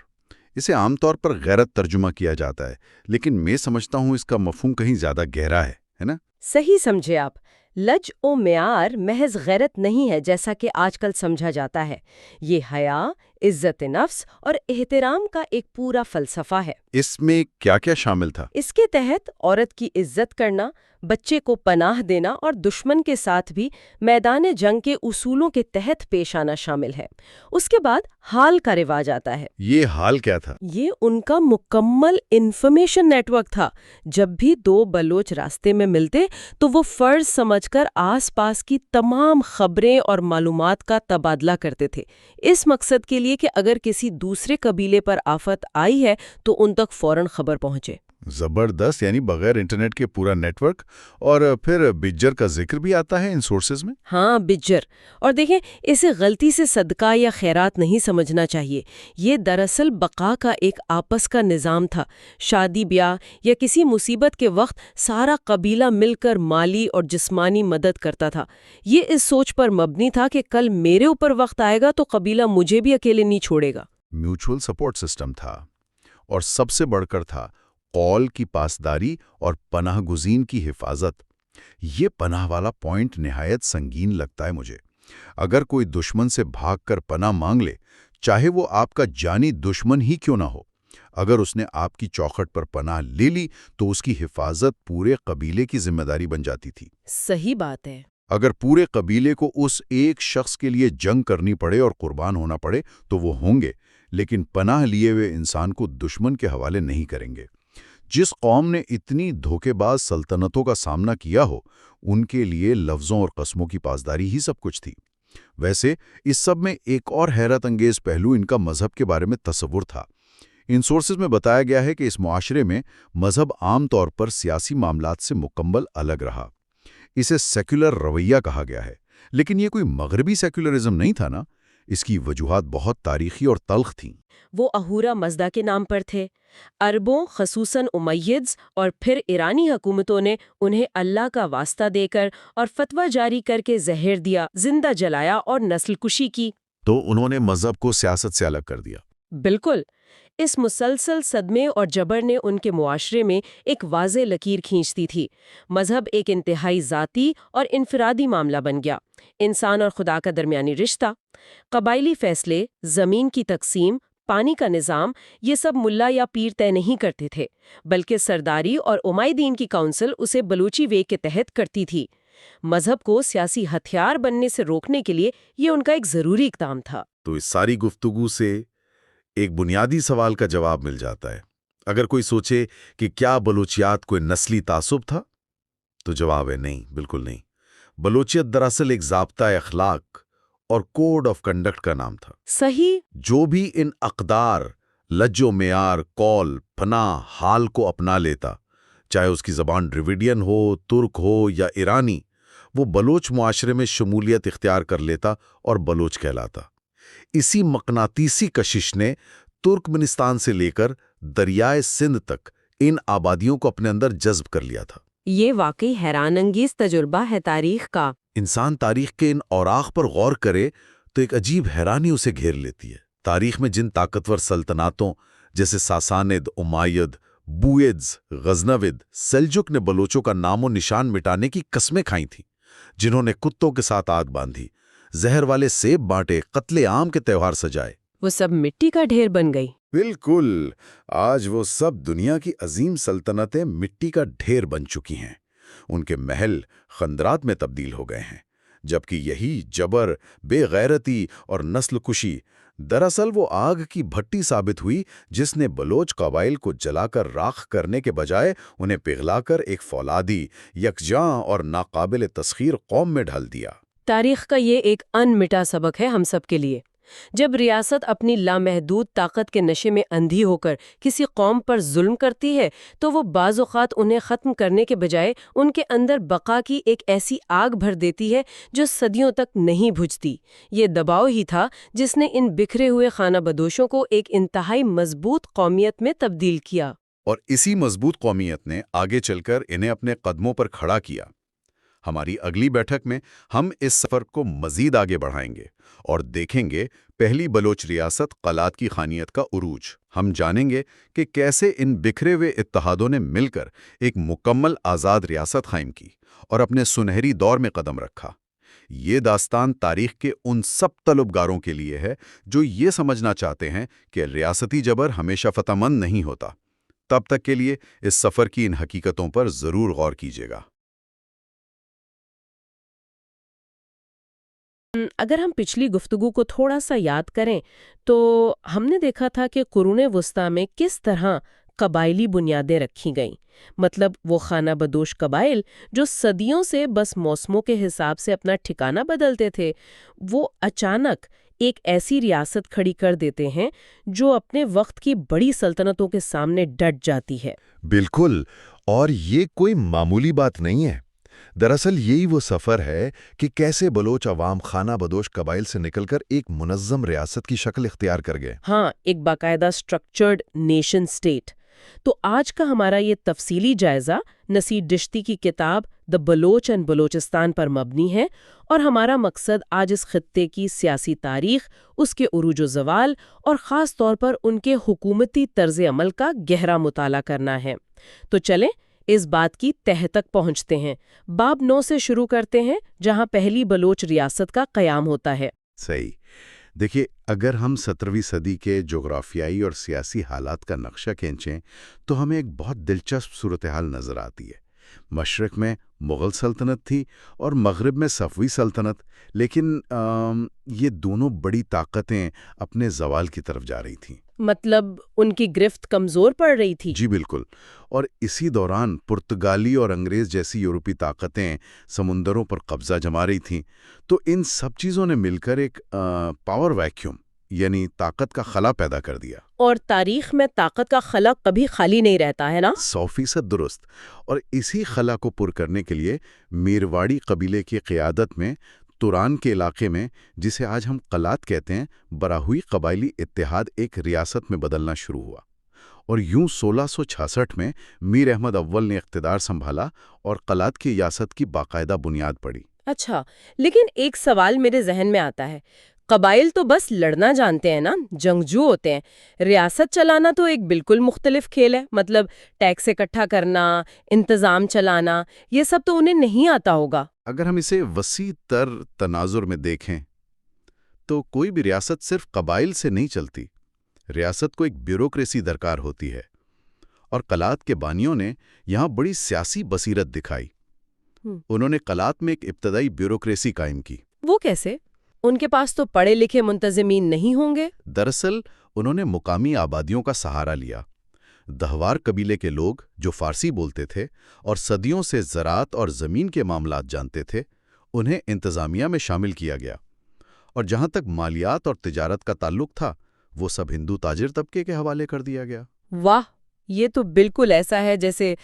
اسے عام طور پر غیرت ترجمہ کیا جاتا ہے، لیکن میں سمجھتا ہوں اس کا مفہوم کہیں زیادہ گہرا ہے نا؟ صحیح سمجھے آپ۔ لج و معیار محض غیرت نہیں ہے جیسا کہ آج کل سمجھا جاتا ہے، یہ حیا، عزت نفس اور احترام کا ایک پورا فلسفہ ہے۔ اس میں کیا کیا شامل تھا؟ اس کے تحت عورت کی عزت کرنا، بچے کو پناہ دینا اور دشمن کے ساتھ بھی میدان جنگ کے اصولوں کے تحت پیش آنا شامل ہے۔ اس کے بعد حال کا رواج آتا ہے۔ یہ حال کیا تھا؟ یہ ان کا مکمل انفارمیشن نیٹ ورک تھا۔ جب بھی دو بلوچ راستے میں ملتے تو وہ فرض سمجھ کر آس پاس کی تمام خبریں اور معلومات کا تبادلہ کرتے تھے، اس مقصد کے لیے کہ اگر کسی دوسرے قبیلے پر آفت آئی ہے تو ان تک فوراً خبر پہنچے۔ زبردست، یعنی بغیر انٹرنیٹ کے پورا نیٹ ورک۔ اور پھر بجر کا ذکر بھی آتا ہے ان سورسز میں؟ ہاں، بجر۔ اور دیکھیں، اسے غلطی سے صدقہ یا خیرات نہیں سمجھنا چاہیے۔ یہ دراصل بقا کا ایک آپس کا نظام تھا۔ شادی بیاہ یا کسی مصیبت کے وقت سارا قبیلہ مل کر مالی اور جسمانی مدد کرتا تھا۔ یہ اس سوچ پر مبنی تھا کہ کل میرے اوپر وقت آئے گا تو قبیلہ مجھے بھی اکیلے نہیں چھوڑے گا۔ میوچول سپورٹ سسٹم تھا، اور سب سے بڑھ کر تھا قول کی پاسداری اور پناہ گزین کی حفاظت۔ یہ پناہ والا پوائنٹ نہایت سنگین لگتا ہے مجھے۔ اگر کوئی دشمن سے بھاگ کر پناہ مانگ لے، چاہے وہ آپ کا جانی دشمن ہی کیوں نہ ہو، اگر اس نے آپ کی چوکھٹ پر پناہ لے لی تو اس کی حفاظت پورے قبیلے کی ذمہ داری بن جاتی تھی۔ صحیح بات ہے۔ اگر پورے قبیلے کو اس ایک شخص کے لیے جنگ کرنی پڑے اور قربان ہونا پڑے تو وہ ہوں گے، لیکن پناہ لیے ہوئے انسان کو دشمن کے حوالے نہیں کریں گے۔ جس قوم نے اتنی دھوکے باز سلطنتوں کا سامنا کیا ہو، ان کے لیے لفظوں اور قسموں کی پاسداری ہی سب کچھ تھی۔ ویسے اس سب میں ایک اور حیرت انگیز پہلو ان کا مذہب کے بارے میں تصور تھا۔ ان سورسز میں بتایا گیا ہے کہ اس معاشرے میں مذہب عام طور پر سیاسی معاملات سے مکمل الگ رہا۔ اسے سیکولر رویہ کہا گیا ہے، لیکن یہ کوئی مغربی سیکولرزم نہیں تھا نا۔ اس کی وجوہات بہت تاریخی اور تلخ تھیں۔ وہ اہورا مزدا کے نام پر تھے۔ عربوں خصوصاً امیدز اور پھر ایرانی حکومتوں نے انہیں اللہ کا واسطہ دے کر اور فتویٰ جاری کر کے زہر دیا، زندہ جلایا اور نسل کشی کی۔ تو انہوں نے مذہب کو سیاست سے الگ کر دیا۔ بالکل۔ اس مسلسل صدمے اور جبر نے ان کے معاشرے میں ایک واضح لکیر کھینچ دی تھی۔ مذہب ایک انتہائی ذاتی اور انفرادی معاملہ بن گیا۔ انسان اور خدا کا درمیانی رشتہ، قبائلی فیصلے، زمین کی تقسیم، پانی کا نظام، یہ سب ملا یا پیر طے نہیں کرتے تھے، بلکہ سرداری اور امیدین کی کونسل اسے بلوچی وے کے تحت کرتی تھی۔ مذہب کو سیاسی ہتھیار بننے سے روکنے کے لیے یہ ان کا ایک ضروری اقدام تھا۔ تو اس ساری گفتگو سے ایک بنیادی سوال کا جواب مل جاتا ہے۔ اگر کوئی سوچے کہ کیا بلوچیات کوئی نسلی تعصب تھا، تو جواب ہے نہیں، بالکل نہیں۔ بلوچیت دراصل ایک ضابطہ اخلاق اور کوڈ آف کنڈکٹ کا نام تھا۔ صحیح۔ جو بھی ان اقدار، لج و معیار، قول، پناہ، حال کو اپنا لیتا، چاہے اس کی زبان ڈریویڈین ہو، ترک ہو یا ایرانی، وہ بلوچ معاشرے میں شمولیت اختیار کر لیتا اور بلوچ کہلاتا۔ اسی مقناطیسی کشش نے ترکمنستان سے لے کر دریائے سندھ تک ان آبادیوں کو اپنے اندر جذب کر لیا تھا۔ یہ واقعی حیران انگیز تجربہ ہے تاریخ کا۔ انسان تاریخ کے ان اوراق پر غور کرے تو ایک عجیب حیرانی اسے گھیر لیتی ہے۔ تاریخ میں جن طاقتور سلطناتوں جیسے ساسانید، امائد، بوئیدز، غزنوید، سلجک نے بلوچوں کا نام و نشان مٹانے کی قسمیں کھائی تھیں، جنہوں نے کتوں کے ساتھ آگ باندھی، زہر والے سیب بانٹے، قتل عام کے تہوار سجائے، وہ سب مٹی کا ڈھیر بن گئی۔ بالکل۔ آج وہ سب دنیا کی عظیم سلطنتیں مٹی کا ڈھیر بن چکی ہیں۔ ان کے محل خندرات میں تبدیل ہو گئے ہیں، جبکہ یہی جبر، بے غیرتی اور نسل کشی دراصل وہ آگ کی بھٹی ثابت ہوئی جس نے بلوچ قبائل کو جلا کر راکھ کرنے کے بجائے انہیں پگھلا کر ایک فولادی، یکجاں اور ناقابل تسخیر قوم میں ڈھال دیا۔ تاریخ کا یہ ایک ان مٹا سبق ہے ہم سب کے لیے۔ جب ریاست اپنی لامحدود طاقت کے نشے میں اندھی ہو کر کسی قوم پر ظلم کرتی ہے تو وہ بعض اوقات انہیں ختم کرنے کے بجائے ان کے اندر بقا کی ایک ایسی آگ بھر دیتی ہے جو صدیوں تک نہیں بجھتی۔ یہ دباؤ ہی تھا جس نے ان بکھرے ہوئے خانہ بدوشوں کو ایک انتہائی مضبوط قومیت میں تبدیل کیا۔ اور اسی مضبوط قومیت نے آگے چل کر انہیں اپنے قدموں پر کھڑا کیا۔ ہماری اگلی بیٹھک میں ہم اس سفر کو مزید آگے بڑھائیں گے اور دیکھیں گے پہلی بلوچ ریاست قلات کی خانیت کا عروج۔ ہم جانیں گے کہ کیسے ان بکھرے ہوئے اتحادوں نے مل کر ایک مکمل آزاد ریاست قائم کی اور اپنے سنہری دور میں قدم رکھا۔ یہ داستان تاریخ کے ان سب طلبگاروں کے لیے ہے جو یہ سمجھنا چاہتے ہیں کہ ریاستی جبر ہمیشہ فتح مند نہیں ہوتا۔ تب تک کے لیے اس سفر کی ان حقیقتوں پر ضرور غور کیجیے گا۔ اگر ہم پچھلی گفتگو کو تھوڑا سا یاد کریں تو ہم نے دیکھا تھا کہ قرون وسطیٰ میں کس طرح قبائلی بنیادیں رکھی گئیں۔ مطلب وہ خانہ بدوش قبائل جو صدیوں سے بس موسموں کے حساب سے اپنا ٹھکانہ بدلتے تھے، وہ اچانک ایک ایسی ریاست کھڑی کر دیتے ہیں جو اپنے وقت کی بڑی سلطنتوں کے سامنے ڈٹ جاتی ہے۔ بالکل، اور یہ کوئی معمولی بات نہیں ہے۔ دراصل یہی وہ سفر ہے کہ کیسے بلوچ عوام خانہ بدوش قبائل سے نکل کر ایک منظم ریاست کی شکل اختیار کر گئے۔ ہاں، ایک باقاعدہ سٹرکچرڈ نیشن سٹیٹ۔ تو آج کا ہمارا یہ تفصیلی جائزہ نصیر دشتی کی کتاب دی بلوچ اینڈ بلوچستان پر مبنی ہے، اور ہمارا مقصد آج اس خطے کی سیاسی تاریخ، اس کے عروج و زوال اور خاص طور پر ان کے حکومتی طرز عمل کا گہرا مطالعہ کرنا ہے۔ تو چلیں اس بات کی تہہ تک پہنچتے ہیں۔ باب 9 سے شروع کرتے ہیں جہاں پہلی بلوچ ریاست کا قیام ہوتا ہے۔ صحیح۔ دیکھیے، اگر ہم 17ویں صدی کے جغرافیائی اور سیاسی حالات کا نقشہ کھینچیں تو ہمیں ایک بہت دلچسپ صورتحال نظر آتی ہے۔ مشرق میں مغل سلطنت تھی اور مغرب میں صفوی سلطنت، لیکن یہ دونوں بڑی طاقتیں اپنے زوال کی طرف جا رہی تھیں۔ مطلب ان کی گرفت کمزور پڑ رہی تھی؟ جی بالکل، اور اسی دوران پرتگالی اور انگریز جیسی یورپی طاقتیں سمندروں پر قبضہ جما رہی تھیں، تو ان سب چیزوں نے مل کر ایک پاور ویکیوم یعنی طاقت کا خلا پیدا کر دیا۔ اور تاریخ میں طاقت کا خلا کبھی خالی نہیں رہتا ہے نا؟ 100% درست۔ اور اسی خلا کو پر کرنے کے لیے میرواڑی قبیلے کی قیادت میں توران کے علاقے میں، جسے آج ہم قلات کہتے ہیں، براہوئی قبائلی اتحاد ایک ریاست میں بدلنا شروع ہوا۔ اور یوں 1666 میں میر احمد اول نے اقتدار سنبھالا اور قلات کی ریاست کی باقاعدہ بنیاد پڑی۔ اچھا، لیکن ایک سوال میرے ذہن میں آتا ہے، قبائل تو بس لڑنا جانتے ہیں نا، جنگجو ہوتے ہیں، ریاست چلانا تو ایک بالکل مختلف کھیل ہے، مطلب ٹیکس اکٹھا کرنا، انتظام چلانا، یہ سب تو انہیں نہیں آتا ہوگا۔ اگر ہم اسے وسیع تر تناظر میں دیکھیں تو کوئی بھی ریاست صرف قبائل سے نہیں چلتی۔ ریاست کو ایک بیوروکریسی درکار ہوتی ہے، اور قلات کے بانیوں نے یہاں بڑی سیاسی بصیرت دکھائی۔ انہوں نے قلات میں ایک ابتدائی بیوروکریسی قائم کی۔ وہ کیسے؟ ان کے پاس تو پڑھے لکھے منتظمین نہیں ہوں گے۔ دراصل انہوں نے مقامی آبادیوں کا سہارا لیا۔ دہوار قبیلے کے لوگ جو فارسی بولتے تھے اور صدیوں سے زراعت اور زمین کے معاملات جانتے تھے، انہیں انتظامیہ میں شامل کیا گیا۔ اور جہاں تک مالیات اور تجارت کا تعلق تھا، وہ سب ہندو تاجر طبقے کے حوالے کر دیا گیا۔ واہ، یہ تو بالکل ایسا ہے جیسے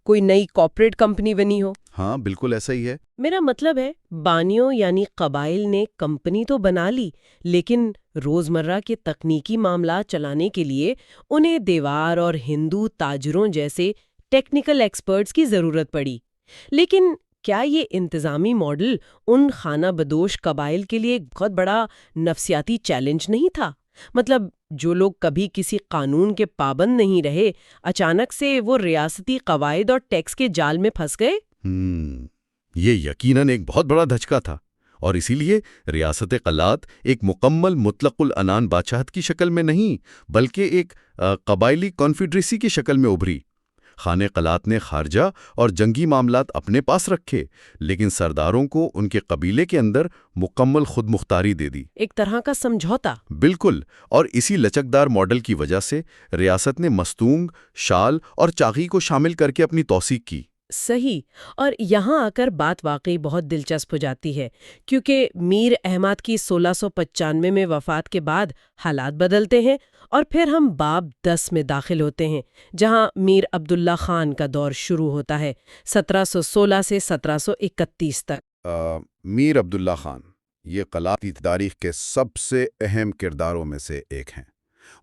کوئی نئی کارپوریٹ کمپنی بنی ہو۔ ہاں بالکل ایسا ہی ہے۔ میرا مطلب ہے، بانیوں یعنی قبائل نے کمپنی تو بنا لی، لیکن روزمرہ کے تکنیکی معاملات چلانے کے لیے انہیں دیوار اور ہندو تاجروں جیسے ٹیکنیکل ایکسپرٹس کی ضرورت پڑی۔ لیکن کیا یہ انتظامی ماڈل ان خانہ بدوش قبائل کے لیے ایک بہت بڑا نفسیاتی چیلنج نہیں تھا؟ مطلب جو لوگ کبھی کسی قانون کے پابند نہیں رہے، اچانک سے وہ ریاستی قواعد اور ٹیکس کے جال میں پھنس گئے۔ یہ یقیناً ایک بہت بڑا دھچکا تھا، اور اسی لیے ریاست قلات ایک مکمل مطلق العنان بادشاہت کی شکل میں نہیں، بلکہ ایک قبائلی کانفیڈریسی کی شکل میں ابھری۔ خانہ قلات نے خارجہ اور جنگی معاملات اپنے پاس رکھے، لیکن سرداروں کو ان کے قبیلے کے اندر مکمل خود مختاری دے دی۔ ایک طرح کا سمجھوتا۔ بالکل، اور اسی لچکدار ماڈل کی وجہ سے ریاست نے مستونگ، شال اور چاغی کو شامل کر کے اپنی توثیق کی۔ صحیح، اور یہاں آ کر بات واقعی بہت دلچسپ ہو جاتی ہے، کیونکہ میر احمد کی 1695 میں وفات کے بعد حالات بدلتے ہیں، اور پھر ہم باب 10 میں داخل ہوتے ہیں، جہاں میر عبداللہ خان کا دور شروع ہوتا ہے، 1716 سے 1731 تک۔ میر عبداللہ خان یہ قلات کی تاریخ کے سب سے اہم کرداروں میں سے ایک ہیں۔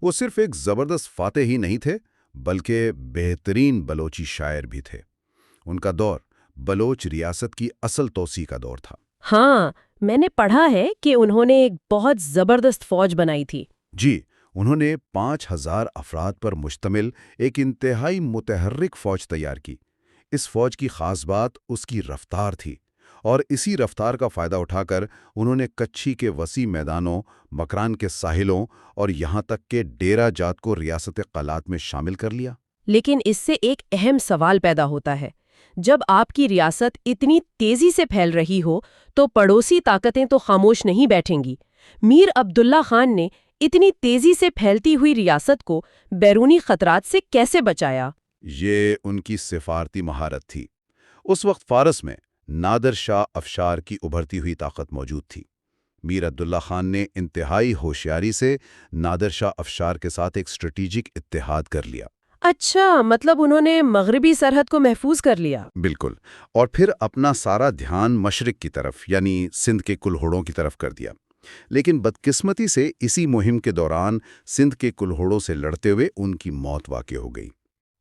وہ صرف ایک زبردست فاتح ہی نہیں تھے، بلکہ بہترین بلوچی شاعر بھی تھے۔ ان کا دور بلوچ ریاست کی اصل توسیع کا دور تھا۔ ہاں، میں نے پڑھا ہے کہ انہوں نے ایک بہت زبردست فوج بنائی تھی۔ جی، انہوں نے 5000 افراد پر مشتمل ایک انتہائی متحرک فوج تیار کی۔ اس فوج کی خاص بات اس کی رفتار تھی، اور اسی رفتار کا فائدہ اٹھا کر انہوں نے کچھی کے وسیع میدانوں، مکران کے ساحلوں اور یہاں تک کہ ڈیرہ جات کو ریاست قلات میں شامل کر لیا۔ لیکن اس سے ایک اہم سوال پیدا ہوتا ہے، جب آپ کی ریاست اتنی تیزی سے پھیل رہی ہو تو پڑوسی طاقتیں تو خاموش نہیں بیٹھیں گی۔ میر عبداللہ خان نے اتنی تیزی سے پھیلتی ہوئی ریاست کو بیرونی خطرات سے کیسے بچایا؟ یہ ان کی سفارتی مہارت تھی۔ اس وقت فارس میں نادر شاہ افشار کی ابھرتی ہوئی طاقت موجود تھی۔ میر عبداللہ خان نے انتہائی ہوشیاری سے نادر شاہ افشار کے ساتھ ایک اسٹریٹجک اتحاد کر لیا۔ اچھا، مطلب انہوں نے مغربی سرحد کو محفوظ کر لیا۔ بالکل، اور پھر اپنا سارا دھیان مشرق کی طرف یعنی سندھ کے کلہوڑوں کی طرف کر دیا۔ لیکن بدقسمتی سے اسی مہم کے دوران سندھ کے کلہوڑوں سے لڑتے ہوئے ان کی موت واقع ہو گئی۔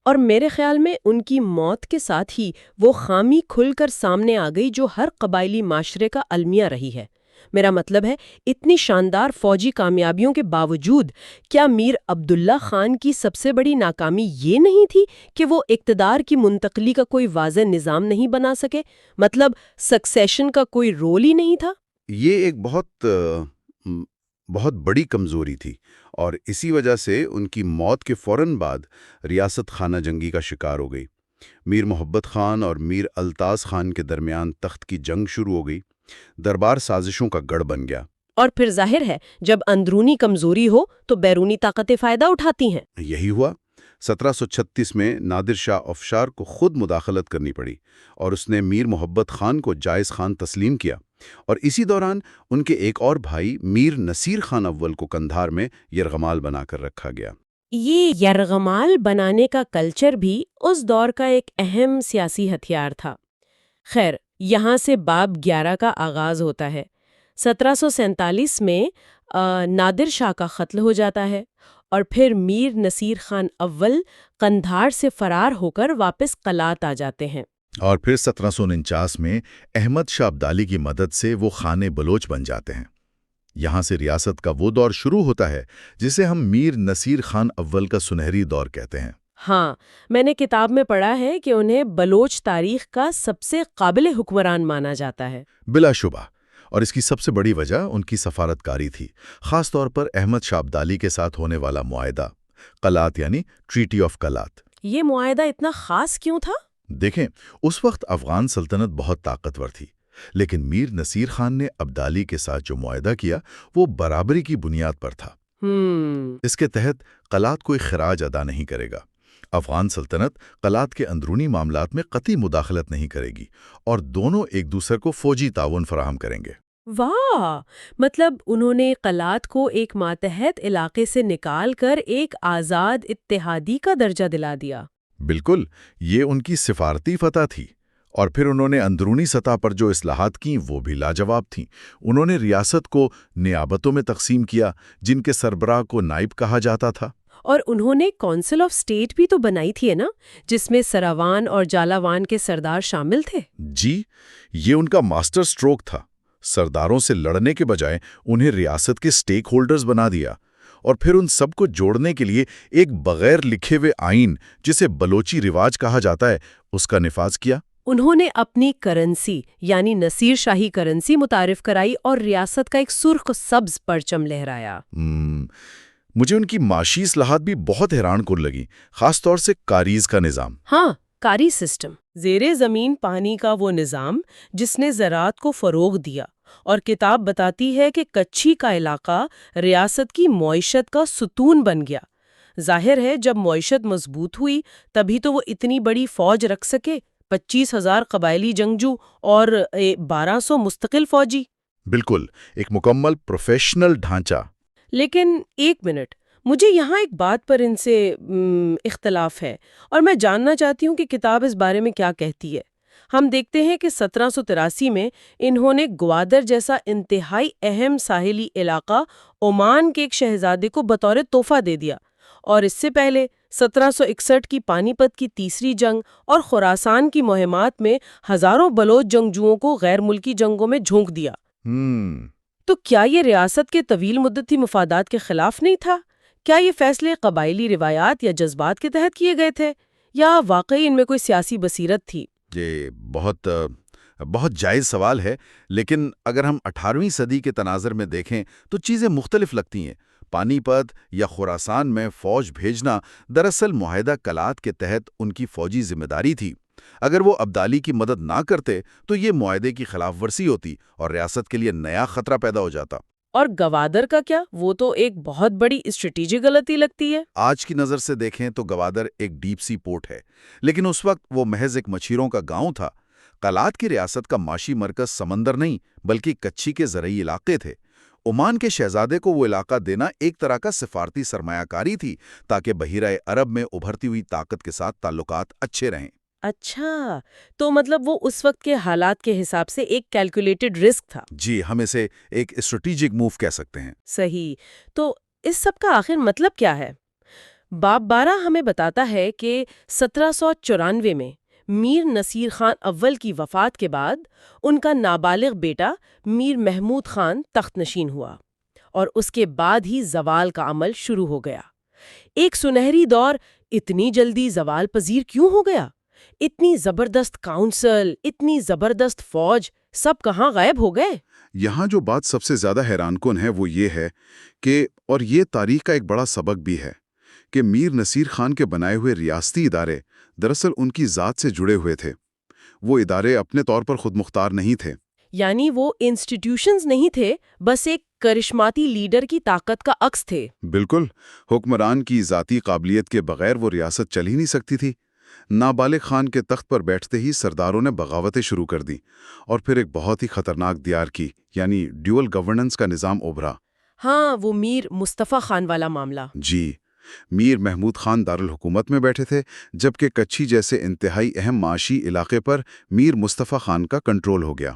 اور میرے خیال میں ان کی موت کے ساتھ ہی وہ خامی کھل کر سامنے آ گئی جو ہر قبائلی معاشرے کا المیہ رہی ہے۔ میرا مطلب ہے، اتنی شاندار فوجی کامیابیوں کے باوجود کیا میر عبداللہ خان کی سب سے بڑی ناکامی یہ نہیں تھی کہ وہ اقتدار کی منتقلی کا کوئی واضح نظام نہیں بنا سکے؟ مطلب سکسیشن کا کوئی رول ہی نہیں تھا؟ یہ ایک بہت بہت بڑی کمزوری تھی، اور اسی وجہ سے ان کی موت کے فوراً بعد ریاست خانہ جنگی کا شکار ہو گئی۔ میر محبت خان اور میر الطاز خان کے درمیان تخت کی جنگ شروع ہو گئی۔ دربار سازشوں کا گڑھ بن گیا۔ اور پھر ظاہر ہے جب اندرونی کمزوری ہو تو بیرونی طاقتیں فائدہ اٹھاتی ہیں۔ یہی ہوا۔ 1736 میں نادر شاہ افشار کو خود مداخلت کرنی پڑی، اور اس نے میر محبت خان کو جائز خان تسلیم کیا، اور اسی دوران ان کے ایک اور بھائی میر نصیر خان اول کو قندھار میں یرغمال بنا کر رکھا گیا۔ یہ یرغمال بنانے کا کلچر بھی اس دور کا ایک اہم سیاسی ہتھیار تھا۔ خیر، یہاں سے باب 11 کا آغاز ہوتا ہے۔ 1747 میں نادر شاہ کا قتل ہو جاتا ہے، اور پھر میر نصیر خان اول قندھار سے فرار ہو کر واپس قلات آ جاتے ہیں۔ اور پھر 1749 میں احمد شاہ ابدالی کی مدد سے وہ خانِ بلوچ بن جاتے ہیں۔ یہاں سے ریاست کا وہ دور شروع ہوتا ہے جسے ہم میر نصیر خان اول کا سنہری دور کہتے ہیں۔ ہاں، میں نے کتاب میں پڑھا ہے کہ انہیں بلوچ تاریخ کا سب سے قابل حکمران مانا جاتا ہے۔ بلا شبہ، اور اس کی سب سے بڑی وجہ ان کی سفارتکاری تھی، خاص طور پر احمد شاہ ابدالی کے ساتھ ہونے والا معاہدہ قلات، یعنی ٹریٹی آف قلات۔ یہ معاہدہ اتنا خاص کیوں تھا؟ دیکھیں، اس وقت افغان سلطنت بہت طاقتور تھی، لیکن میر نصیر خان نے ابدالی کے ساتھ جو معاہدہ کیا وہ برابری کی بنیاد پر تھا۔ اس کے تحت قلات کوئی خراج ادا نہیں کرے گا، افغان سلطنت قلات کے اندرونی معاملات میں قطعی مداخلت نہیں کرے گی، اور دونوں ایک دوسرے کو فوجی تعاون فراہم کریں گے۔ واہ، مطلب انہوں نے قلات کو ایک ماتحت علاقے سے نکال کر ایک آزاد اتحادی کا درجہ دلا دیا۔ بالکل، یہ ان کی سفارتی فتح تھی، اور پھر انہوں نے اندرونی سطح پر جو اصلاحات کیں وہ بھی لاجواب تھیں۔ انہوں نے ریاست کو نیابتوں میں تقسیم کیا، جن کے سربراہ کو نائب کہا جاتا تھا۔ اور انہوں نے کونسل آف اسٹیٹ بھی تو بنائی تھی نا، جس میں سراوان اور جالاوان کے سردار شامل تھے۔ جی، یہ ان کا ماسٹر سٹروک تھا۔ سرداروں سے لڑنے کے بجائے انہیں ریاست کے سٹیک ہولڈرز بنا دیا، اور پھر ان سب کو جوڑنے کے لیے ایک بغیر لکھے ہوئے آئین، جسے بلوچی رواج کہا جاتا ہے، اس کا نفاذ کیا۔ انہوں نے اپنی کرنسی یعنی نصیر شاہی کرنسی متعارف کرائی اور ریاست کا ایک سرخ سبز پرچم لہرایا۔ مجھے ان کی معاشی اصلاحات بھی بہت حیران کن لگی، خاص طور سے کاریز کا نظام۔ ہاں، کاری سسٹم، زیر زمین پانی کا وہ نظام جس نے زراعت کو فروغ دیا، اور کتاب بتاتی ہے کہ کچھی کا علاقہ ریاست کی معیشت کا ستون بن گیا۔ ظاہر ہے جب معیشت مضبوط ہوئی تبھی تو وہ اتنی بڑی فوج رکھ سکے، 25,000 قبائلی جنگجو اور 1200 مستقل فوجی۔ بالکل، ایک مکمل پروفیشنل ڈھانچہ۔ لیکن ایک منٹ، مجھے یہاں ایک بات پر ان سے اختلاف ہے، اور میں جاننا چاہتی ہوں کہ کتاب اس بارے میں کیا کہتی ہے۔ ہم دیکھتے ہیں کہ 1783 میں انہوں نے گوادر جیسا انتہائی اہم ساحلی علاقہ عمان کے ایک شہزادے کو بطور تحفہ دے دیا، اور اس سے پہلے 1761 کی پانی پت کی تیسری جنگ اور خراسان کی مہمات میں ہزاروں بلوچ جنگجوؤں کو غیر ملکی جنگوں میں جھونک دیا۔ تو کیا یہ ریاست کے طویل مدتی مفادات کے خلاف نہیں تھا؟ کیا یہ فیصلے قبائلی روایات یا جذبات کے تحت کیے گئے تھے، یا واقعی ان میں کوئی سیاسی بصیرت تھی؟ یہ بہت جائز سوال ہے، لیکن اگر ہم 18ویں صدی کے تناظر میں دیکھیں تو چیزیں مختلف لگتی ہیں۔ پانی پت یا خراسان میں فوج بھیجنا دراصل معاہدہ قلات کے تحت ان کی فوجی ذمہ داری تھی۔ اگر وہ ابدالی کی مدد نہ کرتے تو یہ معاہدے کی خلاف ورزی ہوتی اور ریاست کے لیے نیا خطرہ پیدا ہو جاتا۔ اور گوادر کا کیا؟ وہ تو ایک بہت بڑی اسٹریٹجک غلطی لگتی ہے۔ آج کی نظر سے دیکھیں تو گوادر ایک ڈیپ سی پورٹ ہے، لیکن اس وقت وہ محض ایک مچھیروں کا گاؤں تھا۔ قلات کی ریاست کا معاشی مرکز سمندر نہیں بلکہ کچھی کے زرعی علاقے تھے۔ عمان کے شہزادے کو وہ علاقہ دینا ایک طرح کا سفارتی سرمایہ کاری تھی تاکہ بحیرہ عرب میں ابھرتی ہوئی طاقت کے ساتھ تعلقات اچھے رہیں۔ اچھا، تو مطلب وہ اس وقت کے حالات کے حساب سے ایک کیلکولیٹڈ رسک تھا۔ جی، ہم اسے ایک اسٹریٹجک موو کہہ سکتے ہیں۔ صحیح، تو اس سب کا آخر مطلب کیا ہے؟ باب 12 ہمیں بتاتا ہے کہ 1794 میں میر نصیر خان اول کی وفات کے بعد ان کا نابالغ بیٹا میر محمود خان تخت نشین ہوا، اور اس کے بعد ہی زوال کا عمل شروع ہو گیا۔ ایک سنہری دور اتنی جلدی زوال پذیر کیوں ہو گیا؟ اتنی زبردست کاؤنسل، اتنی زبردست فوج سب کہاں غائب ہو گئے؟ یہاں جو بات سب سے زیادہ حیران کن ہے وہ یہ ہے کہ، اور یہ تاریخ کا ایک بڑا سبق بھی ہے، کہ میر نصیر خان کے بنائے ہوئے ریاستی ادارے دراصل ان کی ذات سے جڑے ہوئے تھے۔ وہ ادارے اپنے طور پر خود مختار نہیں تھے۔ یعنی وہ انسٹیٹیوشنز نہیں تھے، بس ایک کرشماتی لیڈر کی طاقت کا عکس تھے۔ بالکل، حکمران کی ذاتی قابلیت کے بغیر وہ ریاست چل ہی نہیں سکتی تھی۔ نابالغ خان کے تخت پر بیٹھتے ہی سرداروں نے بغاوتیں شروع کر دی اور پھر ایک بہت ہی خطرناک دیار کی، یعنی ڈیول گورننس کا نظام ابھرا۔ ہاں، وہ میر مصطفیٰ خان والا معاملہ۔ جی، میر محمود خان دارالحکومت میں بیٹھے تھے، جبکہ کچھی جیسے انتہائی اہم معاشی علاقے پر میر مصطفیٰ خان کا کنٹرول ہو گیا۔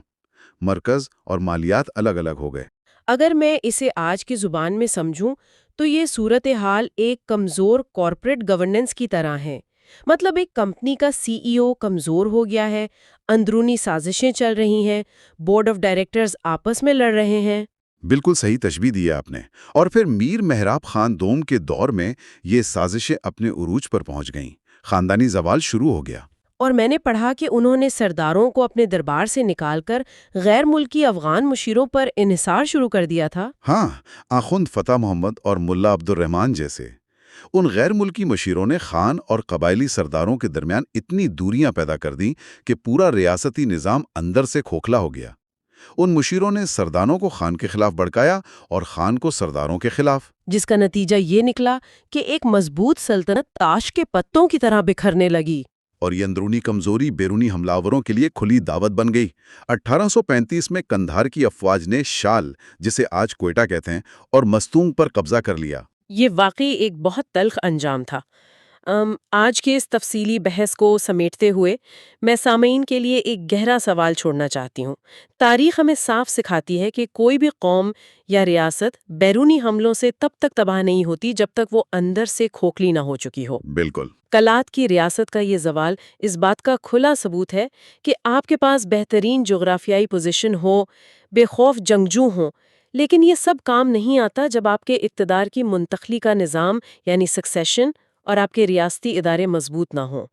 مرکز اور مالیات الگ الگ ہو گئے۔ اگر میں اسے آج کی زبان میں سمجھوں تو یہ صورتحال ایک کمزور کارپوریٹ گورننس کی طرح ہے۔ مطلب ایک کمپنی کا CEO کمزور ہو گیا ہے، اندرونی سازشیں چل رہی ہیں، بورڈ آف ڈائریکٹرز آپس میں لڑ رہے ہیں۔ بالکل صحیح تشبیہ دی ہے آپ نے۔ اور پھر میر مہراب خان دوم کے دور میں یہ سازشیں اپنے عروج پر پہنچ گئیں، خاندانی زوال شروع ہو گیا۔ اور میں نے پڑھا کہ انہوں نے سرداروں کو اپنے دربار سے نکال کر غیر ملکی افغان مشیروں پر انحصار شروع کر دیا تھا۔ ہاں، آخوند فتح محمد اور ملا عبد الرحمان جیسے ان غیر ملکی مشیروں نے خان اور قبائلی سرداروں کے درمیان اتنی دوریاں پیدا کر دیں کہ پورا ریاستی نظام اندر سے کھوکھلا ہو گیا۔ ان مشیروں نے سرداروں کو خان کے خلاف بھڑکایا اور خان کو سرداروں کے خلاف، جس کا نتیجہ یہ نکلا کہ ایک مضبوط سلطنت تاش کے پتوں کی طرح بکھرنے لگی۔ اور یہ اندرونی کمزوری بیرونی حملہ کے لیے کھلی دعوت بن گئی۔ 1835 میں قندھار کی افواج نے شال، جسے آج کوئٹہ کہتے ہیں، اور مستونگ پر قبضہ کر لیا۔ یہ واقعی ایک بہت تلخ انجام تھا۔ آج کے اس تفصیلی بحث کو سمیٹتے ہوئے میں سامعین کے لیے ایک گہرا سوال چھوڑنا چاہتی ہوں۔ تاریخ ہمیں صاف سکھاتی ہے کہ کوئی بھی قوم یا ریاست بیرونی حملوں سے تب تک تباہ نہیں ہوتی جب تک وہ اندر سے کھوکھلی نہ ہو چکی ہو۔ بالکل۔ کلات کی ریاست کا یہ زوال اس بات کا کھلا ثبوت ہے کہ آپ کے پاس بہترین جغرافیائی پوزیشن ہو، بے خوف جنگجو ہوں، لیکن یہ سب کام نہیں آتا جب آپ کے اقتدار کی منتقلی کا نظام یعنی سکسیشن اور آپ کے ریاستی ادارے مضبوط نہ ہوں۔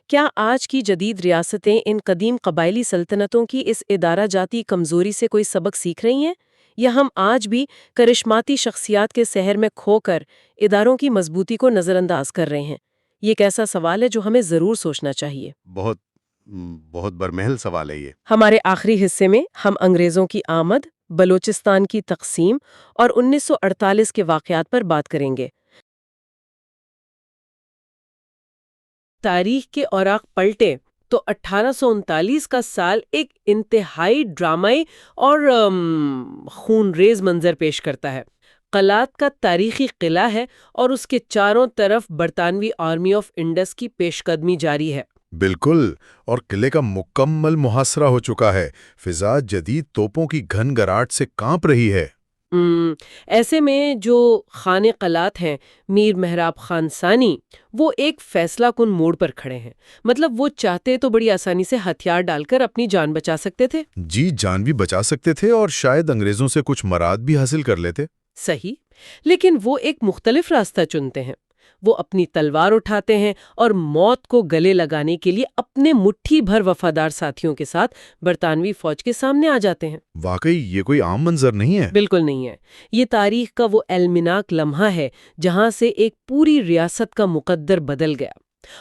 کیا آج کی جدید ریاستیں ان قدیم قبائلی سلطنتوں کی اس ادارہ جاتی کمزوری سے کوئی سبق سیکھ رہی ہیں، یا ہم آج بھی کرشماتی شخصیات کے سحر میں کھو کر اداروں کی مضبوطی کو نظر انداز کر رہے ہیں؟ یہ ایک ایسا سوال ہے جو ہمیں ضرور سوچنا چاہیے۔ بہت برمحل سوال ہے یہ۔ ہمارے آخری حصے میں ہم انگریزوں کی آمد، بلوچستان کی تقسیم اور 1948 کے واقعات پر بات کریں گے۔ تاریخ کے اوراق پلٹے تو 1839 کا سال ایک انتہائی ڈرامائی اور خون ریز منظر پیش کرتا ہے۔ قلات کا تاریخی قلعہ ہے اور اس کے چاروں طرف برطانوی آرمی آف انڈس کی پیش قدمی جاری ہے۔ بالکل، اور قلعے کا مکمل محاصرہ ہو چکا ہے۔ فضا جدید توپوں کی گھن گراٹ سے کانپ رہی ہے۔ ایسے میں جو خان قلات ہیں میر مہراب خان ثانی، وہ ایک فیصلہ کن موڑ پر کھڑے ہیں۔ مطلب وہ چاہتے تو بڑی آسانی سے ہتھیار ڈال کر اپنی جان بچا سکتے تھے۔ جی، جان بھی بچا سکتے تھے اور شاید انگریزوں سے کچھ مراد بھی حاصل کر لیتے۔ صحیح، لیکن وہ ایک مختلف راستہ چنتے ہیں۔ وہ اپنی تلوار اٹھاتے ہیں اور موت کو گلے لگانے کے لیے اپنے مٹھی بھر وفادار ساتھیوں کے ساتھ برطانوی فوج کے سامنے آ جاتے ہیں۔ واقعی یہ کوئی عام منظر نہیں ہے۔ بالکل نہیں ہے۔ یہ تاریخ کا وہ المناک لمحہ ہے جہاں سے ایک پوری ریاست کا مقدر بدل گیا۔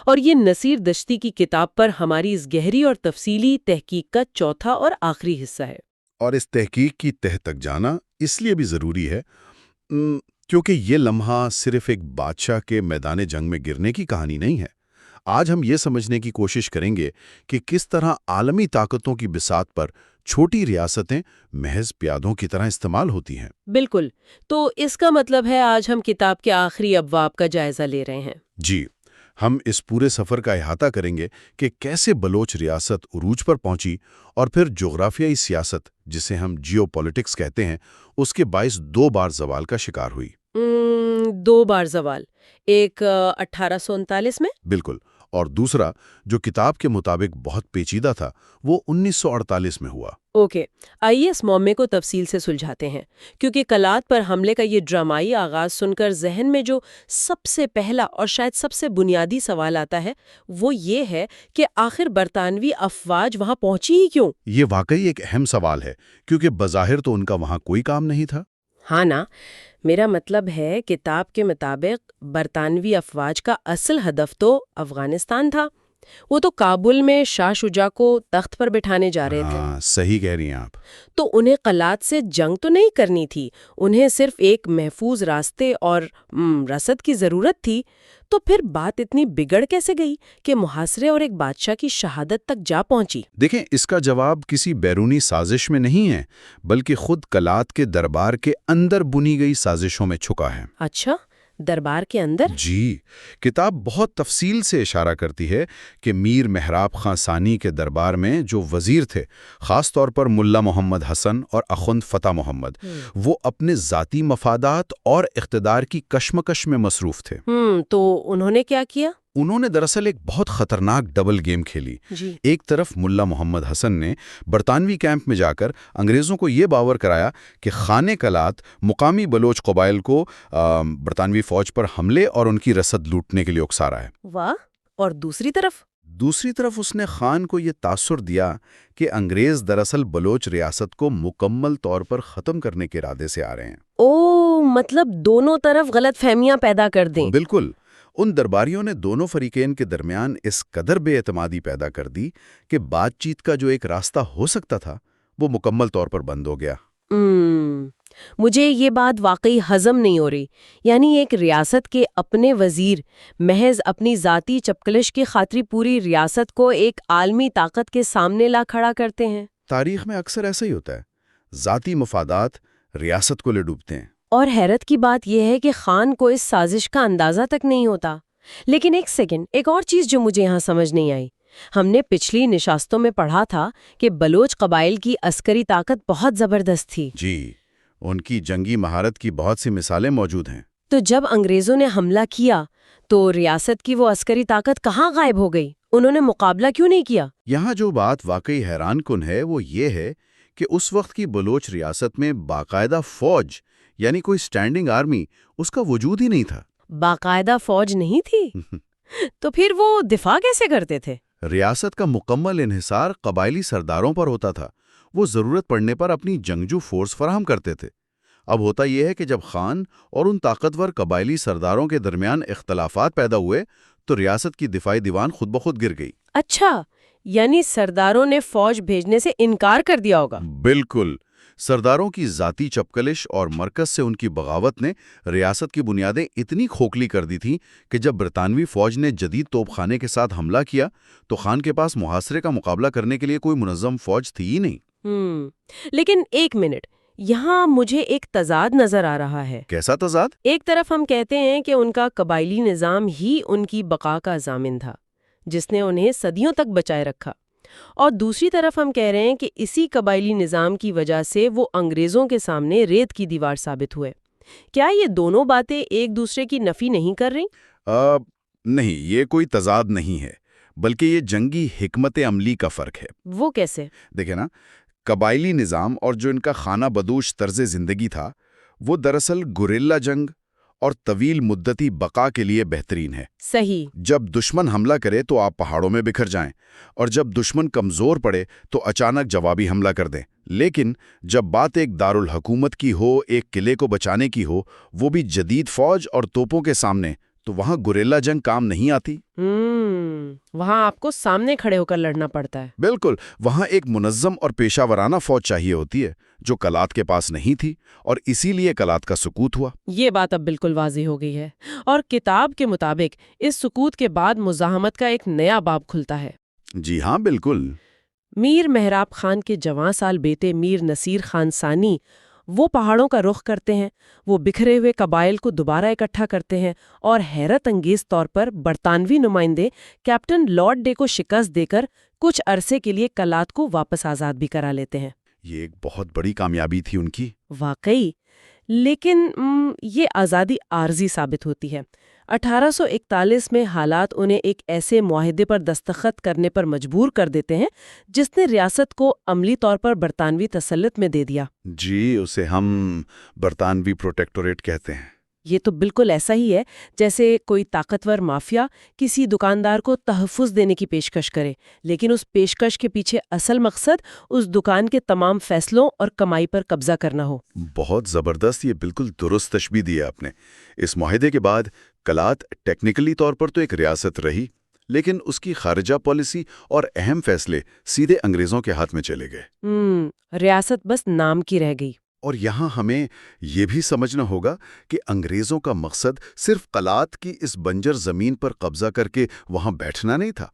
اور یہ نصیر دشتی کی کتاب پر ہماری اس گہری اور تفصیلی تحقیق کا چوتھا اور آخری حصہ ہے۔ اور اس تحقیق کی تہ تک جانا اس لیے بھی ضروری ہے کیونکہ یہ لمحہ صرف ایک بادشاہ کے میدان جنگ میں گرنے کی کہانی نہیں ہے۔ آج ہم یہ سمجھنے کی کوشش کریں گے کہ کس طرح عالمی طاقتوں کی بساط پر چھوٹی ریاستیں محض پیادوں کی طرح استعمال ہوتی ہیں۔ بالکل، تو اس کا مطلب ہے آج ہم کتاب کے آخری ابواب کا جائزہ لے رہے ہیں۔ جی، ہم اس پورے سفر کا احاطہ کریں گے کہ کیسے بلوچ ریاست عروج پر پہنچی اور پھر جغرافیائی سیاست، جسے ہم جیو پولیٹکس کہتے ہیں، اس کے باعث 2 بار زوال کا شکار ہوئی۔ 2 بار زوال، ایک 1839 میں؟ بالکل، اور دوسرا جو کتاب کے مطابق بہت پیچیدہ تھا وہ 1948 میں ہوا۔ اوکے، آئیے اس معمے کو تفصیل سے سلجھاتے ہیں، کیونکہ کلات پر حملے کا یہ ڈرامائی آغاز سن کر ذہن میں جو سب سے پہلا اور شاید سب سے بنیادی سوال آتا ہے وہ یہ ہے کہ آخر برطانوی افواج وہاں پہنچی ہی کیوں؟ یہ واقعی ایک اہم سوال ہے کیونکہ بظاہر تو ان کا وہاں کوئی کام نہیں تھا۔ ہاں نا، میرا مطلب ہے کتاب کے مطابق برطانوی افواج کا اصل ہدف تو افغانستان تھا۔ وہ تو کابل میں شاہ شجاع کو تخت پر بٹھانے جا رہے تھے۔ ہاں صحیح کہہ رہی ہیں آپ۔ تو انہیں قلات سے جنگ تو نہیں کرنی تھی، انہیں صرف ایک محفوظ راستے اور رسد کی ضرورت تھی۔ تو پھر بات اتنی بگڑ کیسے گئی کہ محاصرے اور ایک بادشاہ کی شہادت تک جا پہنچی؟ دیکھیں، اس کا جواب کسی بیرونی سازش میں نہیں ہے بلکہ خود کلات کے دربار کے اندر بنی گئی سازشوں میں چھپا ہے۔ اچھا، دربار کے اندر؟ جی، کتاب بہت تفصیل سے اشارہ کرتی ہے کہ میر محراب خاں ثانی کے دربار میں جو وزیر تھے، خاص طور پر ملا محمد حسن اور اخند فتح محمد، وہ اپنے ذاتی مفادات اور اقتدار کی کشمکش میں مصروف تھے۔ تو انہوں نے کیا کیا؟ انہوں نے دراصل ایک بہت خطرناک ڈبل گیم کھیلی۔ جی۔ ایک طرف ملا محمد حسن نے برطانوی کیمپ میں جا کر انگریزوں کو یہ باور کرایا کہ خانہ کلات مقامی بلوچ قبائل کو برطانوی فوج پر حملے اور ان کی رسد لوٹنے کے لیے اکسا رہا ہے۔ واہ، اور دوسری طرف اس نے خان کو یہ تاثر دیا کہ انگریز دراصل بلوچ ریاست کو مکمل طور پر ختم کرنے کے ارادے سے آ رہے ہیں۔ مطلب دونوں طرف غلط فہمیاں پیدا کر دیں۔ بالکل، ان درباریوں نے دونوں فریقین کے درمیان اس قدر بے اعتمادی پیدا کر دی کہ بات چیت کا جو ایک راستہ ہو سکتا تھا وہ مکمل طور پر بند ہو گیا۔ مجھے یہ بات واقعی ہضم نہیں ہو رہی، یعنی ایک ریاست کے اپنے وزیر محض اپنی ذاتی چپکلش کی خاطر پوری ریاست کو ایک عالمی طاقت کے سامنے لا کھڑا کرتے ہیں۔ تاریخ میں اکثر ایسا ہی ہوتا ہے، ذاتی مفادات ریاست کو لے ڈوبتے ہیں۔ اور حیرت کی بات یہ ہے کہ خان کو اس سازش کا اندازہ تک نہیں ہوتا۔ لیکن ایک سیکنڈ، ایک اور چیز جو مجھے یہاں سمجھ نہیں آئی۔ ہم نے پچھلی نشستوں میں پڑھا تھا کہ بلوچ قبائل کی عسکری طاقت بہت زبردست تھی۔ جی، ان کی جنگی مہارت کی بہت سی مثالیں موجود ہیں۔ تو جب انگریزوں نے حملہ کیا تو ریاست کی وہ عسکری طاقت کہاں غائب ہو گئی؟ انہوں نے مقابلہ کیوں نہیں کیا؟ یہاں جو بات واقعی حیران کن ہے وہ یہ ہے کہ اس وقت کی بلوچ ریاست میں باقاعدہ فوج یعنی کوئی سٹینڈنگ آرمی اس کا وجود ہی نہیں تھا۔ باقاعدہ فوج نہیں تھی؟ تو پھر وہ دفاع کیسے کرتے تھے؟ ریاست کا مکمل انحصار قبائلی سرداروں پر ہوتا تھا۔ وہ ضرورت پڑنے پر اپنی جنگجو فورس فراہم کرتے تھے۔ اب ہوتا یہ ہے کہ جب خان اور ان طاقتور قبائلی سرداروں کے درمیان اختلافات پیدا ہوئے تو ریاست کی دفاعی دیوان خود بخود گر گئی۔ اچھا، یعنی سرداروں نے فوج بھیجنے سے انکار کر دیا ہوگا؟ بالکل، سرداروں کی ذاتی چپکلش اور مرکز سے ان کی بغاوت نے ریاست کی بنیادیں اتنی کھوکھلی کر دی تھیں کہ جب برطانوی فوج نے جدید توپ خانے کے ساتھ حملہ کیا تو خان کے پاس محاصرے کا مقابلہ کرنے کے لیے کوئی منظم فوج تھی ہی نہیں۔ لیکن ایک منٹ، یہاں مجھے ایک تضاد نظر آ رہا ہے۔ کیسا تضاد؟ ایک طرف ہم کہتے ہیں کہ ان کا قبائلی نظام ہی ان کی بقا کا ضامن تھا، جس نے انہیں صدیوں تک بچائے رکھا، اور دوسری طرف ہم کہہ رہے ہیں کہ اسی قبائلی نظام کی وجہ سے وہ انگریزوں کے سامنے ریت کی دیوار ثابت ہوئے۔ کیا یہ دونوں باتیں ایک دوسرے کی نفی نہیں کر رہی؟ نہیں، یہ کوئی تضاد نہیں ہے، بلکہ یہ جنگی حکمت عملی کا فرق ہے۔ وہ کیسے؟ دیکھیں نا، قبائلی نظام اور جو ان کا خانہ بدوش طرز زندگی تھا وہ دراصل گوریلا جنگ اور طویل مدتی بقا کے لیے بہترین ہے۔ صحیح۔ جب دشمن حملہ کرے تو آپ پہاڑوں میں بکھر جائیں، اور جب دشمن کمزور پڑے تو اچانک جوابی حملہ کر دیں۔ لیکن جب بات ایک دارالحکومت کی ہو، ایک قلعے کو بچانے کی ہو، وہ بھی جدید فوج اور توپوں کے سامنے، تو وہاں گوریلا جنگ کام نہیں آتی۔ وہاں آپ کو سامنے کھڑے ہو کر لڑنا پڑتا ہے۔ بالکل، وہاں ایک منظم اور پیشہ ورانہ فوج چاہیے ہوتی ہے جو کلات کے پاس نہیں تھی، اور اسی لیے کلات کا سقوط ہوا۔ یہ بات اب بالکل واضح ہو گئی ہے، اور کتاب کے مطابق اس سقوط کے بعد مزاحمت کا ایک نیا باب کھلتا ہے۔ جی ہاں، بالکل۔ میر محراب خان کے جوان سال بیٹے میر نصیر خان ثانی وہ پہاڑوں کا رخ کرتے ہیں، وہ بکھرے ہوئے قبائل کو دوبارہ اکٹھا کرتے ہیں، اور حیرت انگیز طور پر برطانوی نمائندے کیپٹن لارڈ ڈے کو شکست دے کر کچھ عرصے کے لیے کلات کو واپس آزاد بھی کرا لیتے ہیں۔ یہ ایک بہت بڑی کامیابی تھی ان کی۔ واقعی لیکن یہ آزادی عارضی ثابت ہوتی ہے۔ 1841 میں حالات انہیں ایک ایسے معاہدے پر دستخط کرنے پر مجبور کر دیتے ہیں جس نے ریاست کو عملی طور پر برطانوی تسلط میں دے دیا۔ جی، اسے ہم برطانوی پروٹیکٹوریٹ کہتے ہیں۔ یہ تو بالکل ایسا ہی ہے جیسے کوئی طاقتور مافیا کسی دکاندار کو تحفظ دینے کی پیشکش کرے، لیکن اس پیشکش کے پیچھے اصل مقصد اس دکان کے تمام فیصلوں اور کمائی پر قبضہ کرنا ہو۔ بہت زبردست، یہ بالکل درست تشبیہ دی ہے آپ نے۔ اس معاہدے کے بعد کلات ٹیکنیکلی طور پر تو ایک ریاست رہی، لیکن اس کی خارجہ پالیسی اور اہم فیصلے سیدھے انگریزوں کے ہاتھ میں چلے گئے۔ ریاست بس نام کی رہ گئی۔ اور یہاں ہمیں یہ بھی سمجھنا ہوگا کہ انگریزوں کا مقصد صرف قلات کی اس بنجر زمین پر قبضہ کر کے وہاں بیٹھنا نہیں تھا،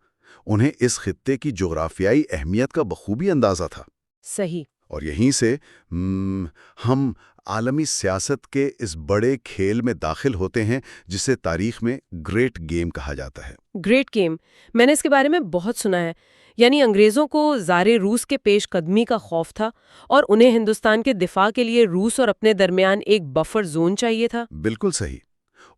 انہیں اس خطے کی جغرافیائی اہمیت کا بخوبی اندازہ تھا۔ صحیح۔ اور یہیں سے ہم عالمی سیاست کے اس بڑے کھیل میں داخل ہوتے ہیں جسے تاریخ میں گریٹ گیم کہا جاتا ہے۔ گریٹ گیم، میں نے اس کے بارے میں بہت سنا ہے۔ یعنی انگریزوں کو زار روس کے پیش قدمی کا خوف تھا اور انہیں ہندوستان کے دفاع کے لیے روس اور اپنے درمیان ایک بفر زون چاہیے تھا۔ بالکل صحیح۔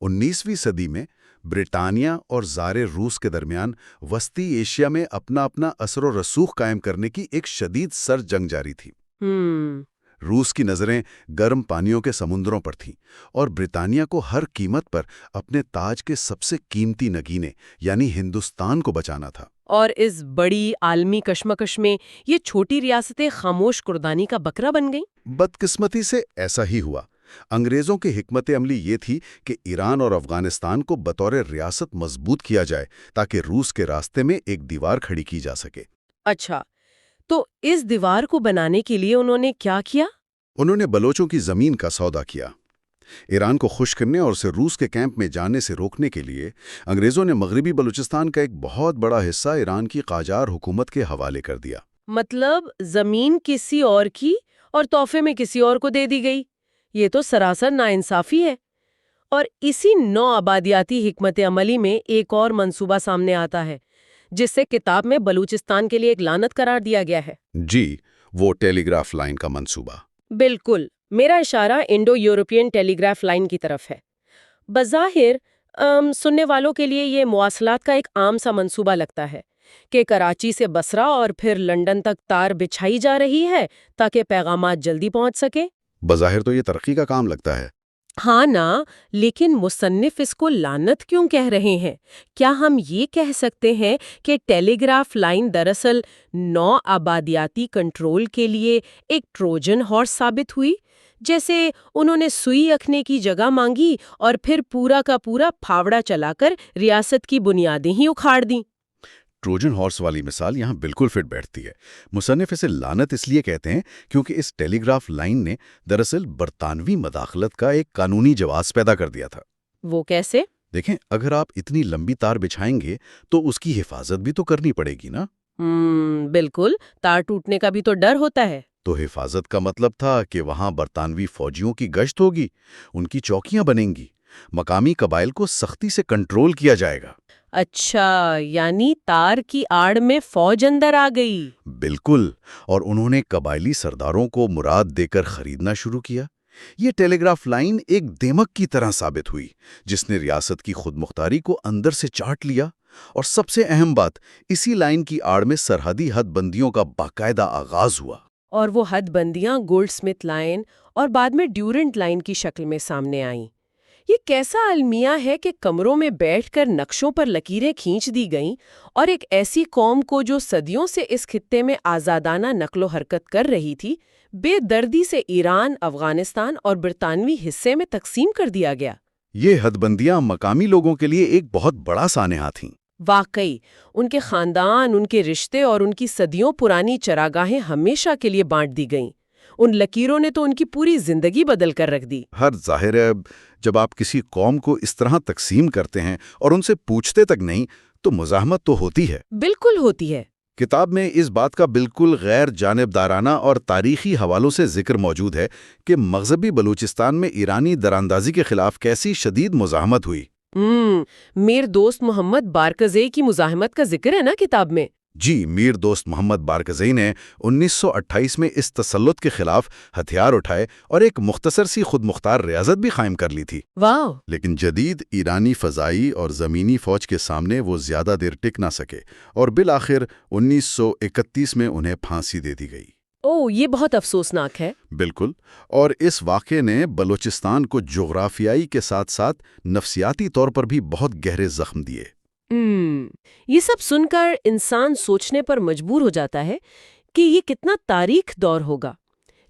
19ویں صدی میں برطانیہ اور زار روس کے درمیان وسطی ایشیا میں اپنا اثر و رسوخ قائم کرنے کی ایک شدید سر جنگ جاری تھی۔ روس کی نظریں گرم پانیوں کے سمندروں پر تھیں اور برطانیہ کو ہر قیمت پر اپنے تاج کے سب سے قیمتی نگینے یعنی ہندوستان کو بچانا تھا۔ اور اس بڑی عالمی کشمکش میں یہ چھوٹی ریاستیں خاموش قربانی کا بکرا بن گئیں۔ بدقسمتی سے ایسا ہی ہوا۔ انگریزوں کی حکمت عملی یہ تھی کہ ایران اور افغانستان کو بطور ریاست مضبوط کیا جائے تاکہ روس کے راستے میں ایک دیوار کھڑی کی جا سکے۔ اچھا، تو اس دیوار کو بنانے کے لیے انہوں نے کیا کیا؟ انہوں نے بلوچوں کی زمین کا سودا کیا۔ ایران کو خوش کرنے اور اسے روس کے کیمپ میں جانے سے روکنے کے لیے انگریزوں نے مغربی بلوچستان کا ایک بہت بڑا حصہ ایران کی قاجار حکومت کے حوالے کر دیا۔ مطلب زمین کسی اور کی اور تحفے میں کسی اور کو دے دی گئی۔ یہ تو سراسر ناانصافی ہے۔ اور اسی نو آبادیاتی حکمت عملی میں ایک اور منصوبہ سامنے آتا ہے جس سے کتاب میں بلوچستان کے لیے ایک لعنت قرار دیا گیا ہے۔ جی، وہ ٹیلی گراف لائن کا منصوبہ۔ بالکل، میرا اشارہ انڈو یورپین ٹیلی گراف لائن کی طرف ہے۔ بظاہر سننے والوں کے لیے یہ مواصلات کا ایک عام سا منصوبہ لگتا ہے کہ کراچی سے بصرہ اور پھر لنڈن تک تار بچھائی جا رہی ہے تاکہ پیغامات جلدی پہنچ سکے۔ بظاہر تو یہ ترقی کا کام لگتا ہے۔ ہاں نا، لیکن مصنف اس کو لعنت کیوں کہہ رہے ہیں؟ کیا ہم یہ کہہ سکتے ہیں کہ ٹیلی گراف لائن دراصل نو آبادیاتی کنٹرول کے لیے ایک ٹروجن ہارس ثابت ہوئی؟ جیسے انہوں نے سوئی رکھنے کی جگہ مانگی اور پھر پورا کا پورا پھاوڑا چلا کر ریاست کی بنیادیں ہی اکھاڑ دیں۔ ٹروجن ہارس والی مثال یہاں بالکل فٹ بیٹھتی ہے۔ مصنف اسے لعنت اس لیے کہتے ہیں کیونکہ اس ٹیلی گراف لائن نے دراصل برطانوی مداخلت کا ایک قانونی جواز پیدا کر دیا تھا۔ وہ کیسے؟ دیکھیں، اگر آپ اتنی لمبی تار بچھائیں گے تو اس کی حفاظت بھی تو کرنی پڑے گی نا۔ بالکل، تار ٹوٹنے کا بھی تو ڈر ہوتا ہے۔ تو حفاظت کا مطلب تھا کہ وہاں برطانوی فوجیوں کی گشت ہوگی، ان کی چوکیاں بنیں گی، مقامی قبائل کو سختی سے کنٹرول کیا جائے گا۔ اچھا، یعنی تار کی آڑ میں فوج اندر آ گئی۔ بالکل، اور انہوں نے قبائلی سرداروں کو مراد دے کر خریدنا شروع کیا۔ یہ ٹیلی گراف لائن ایک دیمک کی طرح ثابت ہوئی جس نے ریاست کی خود مختاری کو اندر سے چاٹ لیا۔ اور سب سے اہم بات، اسی لائن کی آڑ میں سرحدی حد بندیوں کا باقاعدہ آغاز ہوا۔ اور وہ حد بندیاں گولڈ سمتھ لائن اور بعد میں ڈیورنٹ لائن کی شکل میں سامنے آئیں۔ یہ کیسا المیہ ہے کہ کمروں میں بیٹھ کر نقشوں پر لکیریں کھینچ دی گئیں اور ایک ایسی قوم کو جو صدیوں سے اس خطے میں آزادانہ نقل و حرکت کر رہی تھی، بے دردی سے ایران، افغانستان اور برطانوی حصے میں تقسیم کر دیا گیا۔ یہ حد بندیاں مقامی لوگوں کے لیے ایک بہت بڑا سانحہ تھیں۔ واقعی، ان کے خاندان، ان کے رشتے اور ان کی صدیوں پرانی چراگاہیں ہمیشہ کے لیے بانٹ دی گئیں۔ ان لکیروں نے تو ان کی پوری زندگی بدل کر رکھ دی۔ ہر ظاہر ہے، جب آپ کسی قوم کو اس طرح تقسیم کرتے ہیں اور ان سے پوچھتے تک نہیں تو مزاحمت تو ہوتی ہے۔ بالکل ہوتی ہے۔ کتاب میں اس بات کا بالکل غیر جانبدارانہ اور تاریخی حوالوں سے ذکر موجود ہے کہ مغربی بلوچستان میں ایرانی دراندازی کے خلاف کیسی شدید مزاحمت ہوئی۔ میر دوست محمد بارکزئی کی مزاحمت کا ذکر ہے نا کتاب میں۔ جی، میر دوست محمد بارکزئی نے 1928 میں اس تسلط کے خلاف ہتھیار اٹھائے اور ایک مختصر سی خود مختار ریاست بھی قائم کر لی تھی۔ واو! لیکن جدید ایرانی فضائی اور زمینی فوج کے سامنے وہ زیادہ دیر ٹک نہ سکے اور بالآخر 1931 میں انہیں پھانسی دے دی گئی۔ یہ بہت افسوسناک ہے۔ بالکل، اور اس واقعے نے بلوچستان کو جغرافیائی کے ساتھ ساتھ نفسیاتی طور پر بھی بہت گہرے زخم دیے۔ یہ سب سن کر انسان سوچنے پر مجبور ہو جاتا ہے کہ یہ کتنا تاریخ دور ہوگا،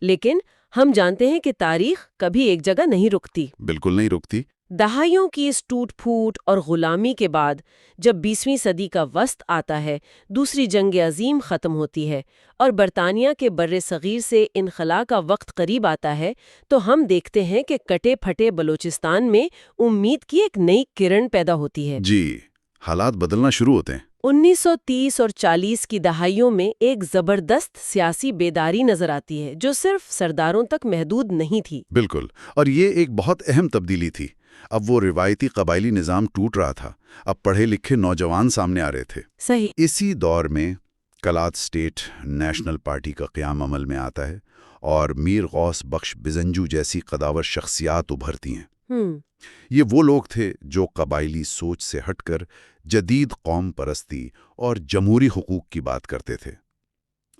لیکن ہم جانتے ہیں کہ تاریخ کبھی ایک جگہ نہیں رکتی۔ بالکل نہیں رکتی۔ دہائیوں کی اس ٹوٹ پھوٹ اور غلامی کے بعد جب 20ویں صدی کا وسط آتا ہے، دوسری جنگ عظیم ختم ہوتی ہے اور برطانیہ کے بر صغیر سے انخلا کا وقت قریب آتا ہے، تو ہم دیکھتے ہیں کہ کٹے پھٹے بلوچستان میں امید کی ایک نئی کرن پیدا ہوتی ہے۔ جی، حالات بدلنا شروع ہوتے ہیں۔ 1930 اور 40 کی دہائیوں میں ایک زبردست سیاسی بیداری نظر آتی ہے جو صرف سرداروں تک محدود نہیں تھی۔ بالکل، اور یہ ایک بہت اہم تبدیلی تھی۔ اب وہ روایتی قبائلی نظام ٹوٹ رہا تھا، اب پڑھے لکھے نوجوان سامنے آ رہے تھے۔ صحیح۔ اسی دور میں کلات اسٹیٹ نیشنل پارٹی کا قیام عمل میں آتا ہے اور میر غوث بخش بزنجو جیسی قداور شخصیات ابھرتی ہیں۔ یہ وہ لوگ تھے جو قبائلی سوچ سے ہٹ کر جدید قوم پرستی اور جمہوری حقوق کی بات کرتے تھے۔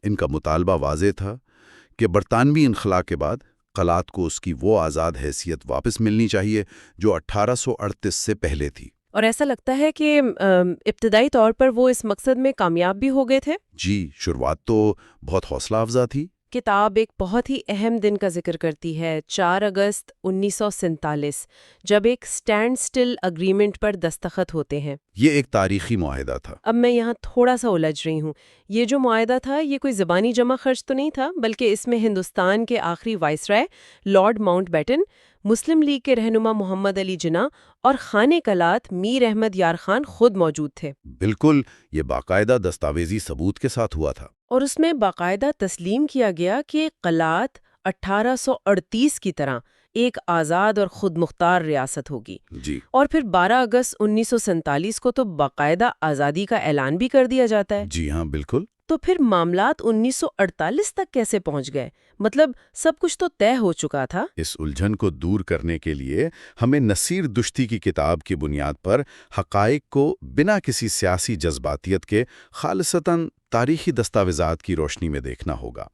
ان کا مطالبہ واضح تھا کہ برطانوی انخلا کے بعد قلات کو اس کی وہ آزاد حیثیت واپس ملنی چاہیے جو 1838 سے پہلے تھی۔ اور ایسا لگتا ہے کہ ابتدائی طور پر وہ اس مقصد میں کامیاب بھی ہو گئے تھے۔ جی، شروعات تو بہت حوصلہ افزا تھی۔ کتاب ایک بہت ہی اہم دن کا ذکر کرتی ہے، 4 اگست 1947، جب ایک اسٹینڈ سٹل اگریمنٹ پر دستخط ہوتے ہیں۔ یہ ایک تاریخی معاہدہ تھا۔ اب میں یہاں تھوڑا سا الجھ رہی ہوں۔ یہ جو معاہدہ تھا یہ کوئی زبانی جمع خرچ تو نہیں تھا، بلکہ اس میں ہندوستان کے آخری وائسرائے لارڈ ماؤنٹ بیٹن، مسلم لیگ کے رہنما محمد علی جناح اور خانِ کلات میر احمد یار خان خود موجود تھے۔ بالکل، یہ باقاعدہ دستاویزی ثبوت کے ساتھ ہوا تھا۔ اور اس میں باقاعدہ تسلیم کیا گیا کہ قلات 1838 کی طرح ایک آزاد اور خود مختار ریاست ہوگی۔ جی، اور پھر 12 اگست 1947 کو تو باقاعدہ آزادی کا اعلان بھی کر دیا جاتا ہے۔ جی ہاں، بالکل۔ تو پھر معاملات 1948 تک کیسے پہنچ گئے؟ مطلب سب کچھ تو طے ہو چکا تھا۔ اس الجھن کو دور کرنے کے لیے ہمیں نصیر دشتی کی کتاب کی بنیاد پر حقائق کو بنا کسی سیاسی جذباتیت کے خالصتاً تاریخی دستاویزات کی روشنی میں دیکھنا ہوگا۔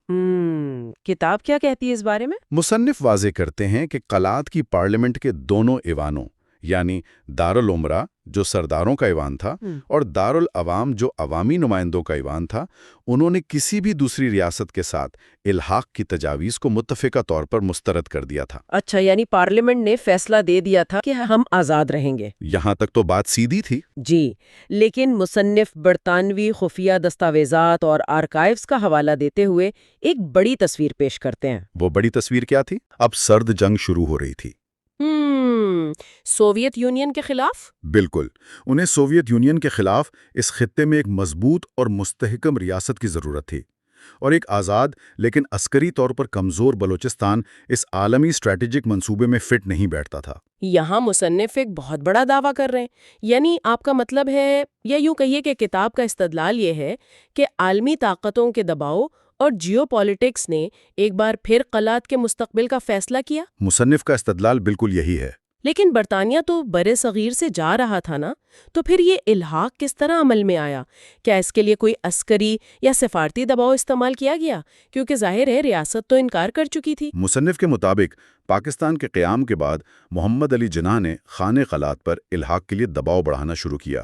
کتاب کیا کہتی ہے اس بارے میں؟ مصنف واضح کرتے ہیں کہ قلات کی پارلیمنٹ کے دونوں ایوانوں، یعنی دارالعمرہ جو سرداروں کا ایوان تھا اور دارالعوام جو عوامی نمائندوں کا ایوان تھا، انہوں نے کسی بھی دوسری ریاست کے ساتھ الحاق کی تجاویز کو متفقہ طور پر مسترد کر دیا تھا۔ اچھا، یعنی پارلیمنٹ نے فیصلہ دے دیا تھا کہ ہم آزاد رہیں گے۔ یہاں تک تو بات سیدھی تھی۔ جی، لیکن مصنف برطانوی خفیہ دستاویزات اور آرکائیوز کا حوالہ دیتے ہوئے ایک بڑی تصویر پیش کرتے ہیں۔ وہ بڑی تصویر کیا تھی؟ اب سرد جنگ شروع ہو رہی تھی۔ سوویت یونین کے خلاف؟ بالکل، انہیں سوویت یونین کے خلاف اس خطے میں ایک مضبوط اور مستحکم ریاست کی ضرورت تھی، اور ایک آزاد لیکن عسکری طور پر کمزور بلوچستان اس عالمی اسٹریٹجک منصوبے میں فٹ نہیں بیٹھتا تھا۔ یہاں مصنف ایک بہت بڑا دعویٰ کر رہے ہیں، یعنی آپ کا مطلب ہے، یا یوں کہیے کہ کتاب کا استدلال یہ ہے کہ عالمی طاقتوں کے دباؤ اور جیو پالیٹکس نے ایک بار پھر قلات کے مستقبل کا فیصلہ کیا۔ مصنف کا استدلال بالکل یہی ہے۔ لیکن برطانیہ تو بر صغیر سے جا رہا تھا نا، تو پھر یہ الحاق کس طرح عمل میں آیا؟ کیا اس کے لیے کوئی عسکری یا سفارتی دباؤ استعمال کیا گیا؟ کیونکہ ظاہر ہے ریاست تو انکار کر چکی تھی۔ مصنف کے مطابق پاکستان کے قیام کے بعد محمد علی جناح نے خانِ قلات پر الحاق کے لیے دباؤ بڑھانا شروع کیا۔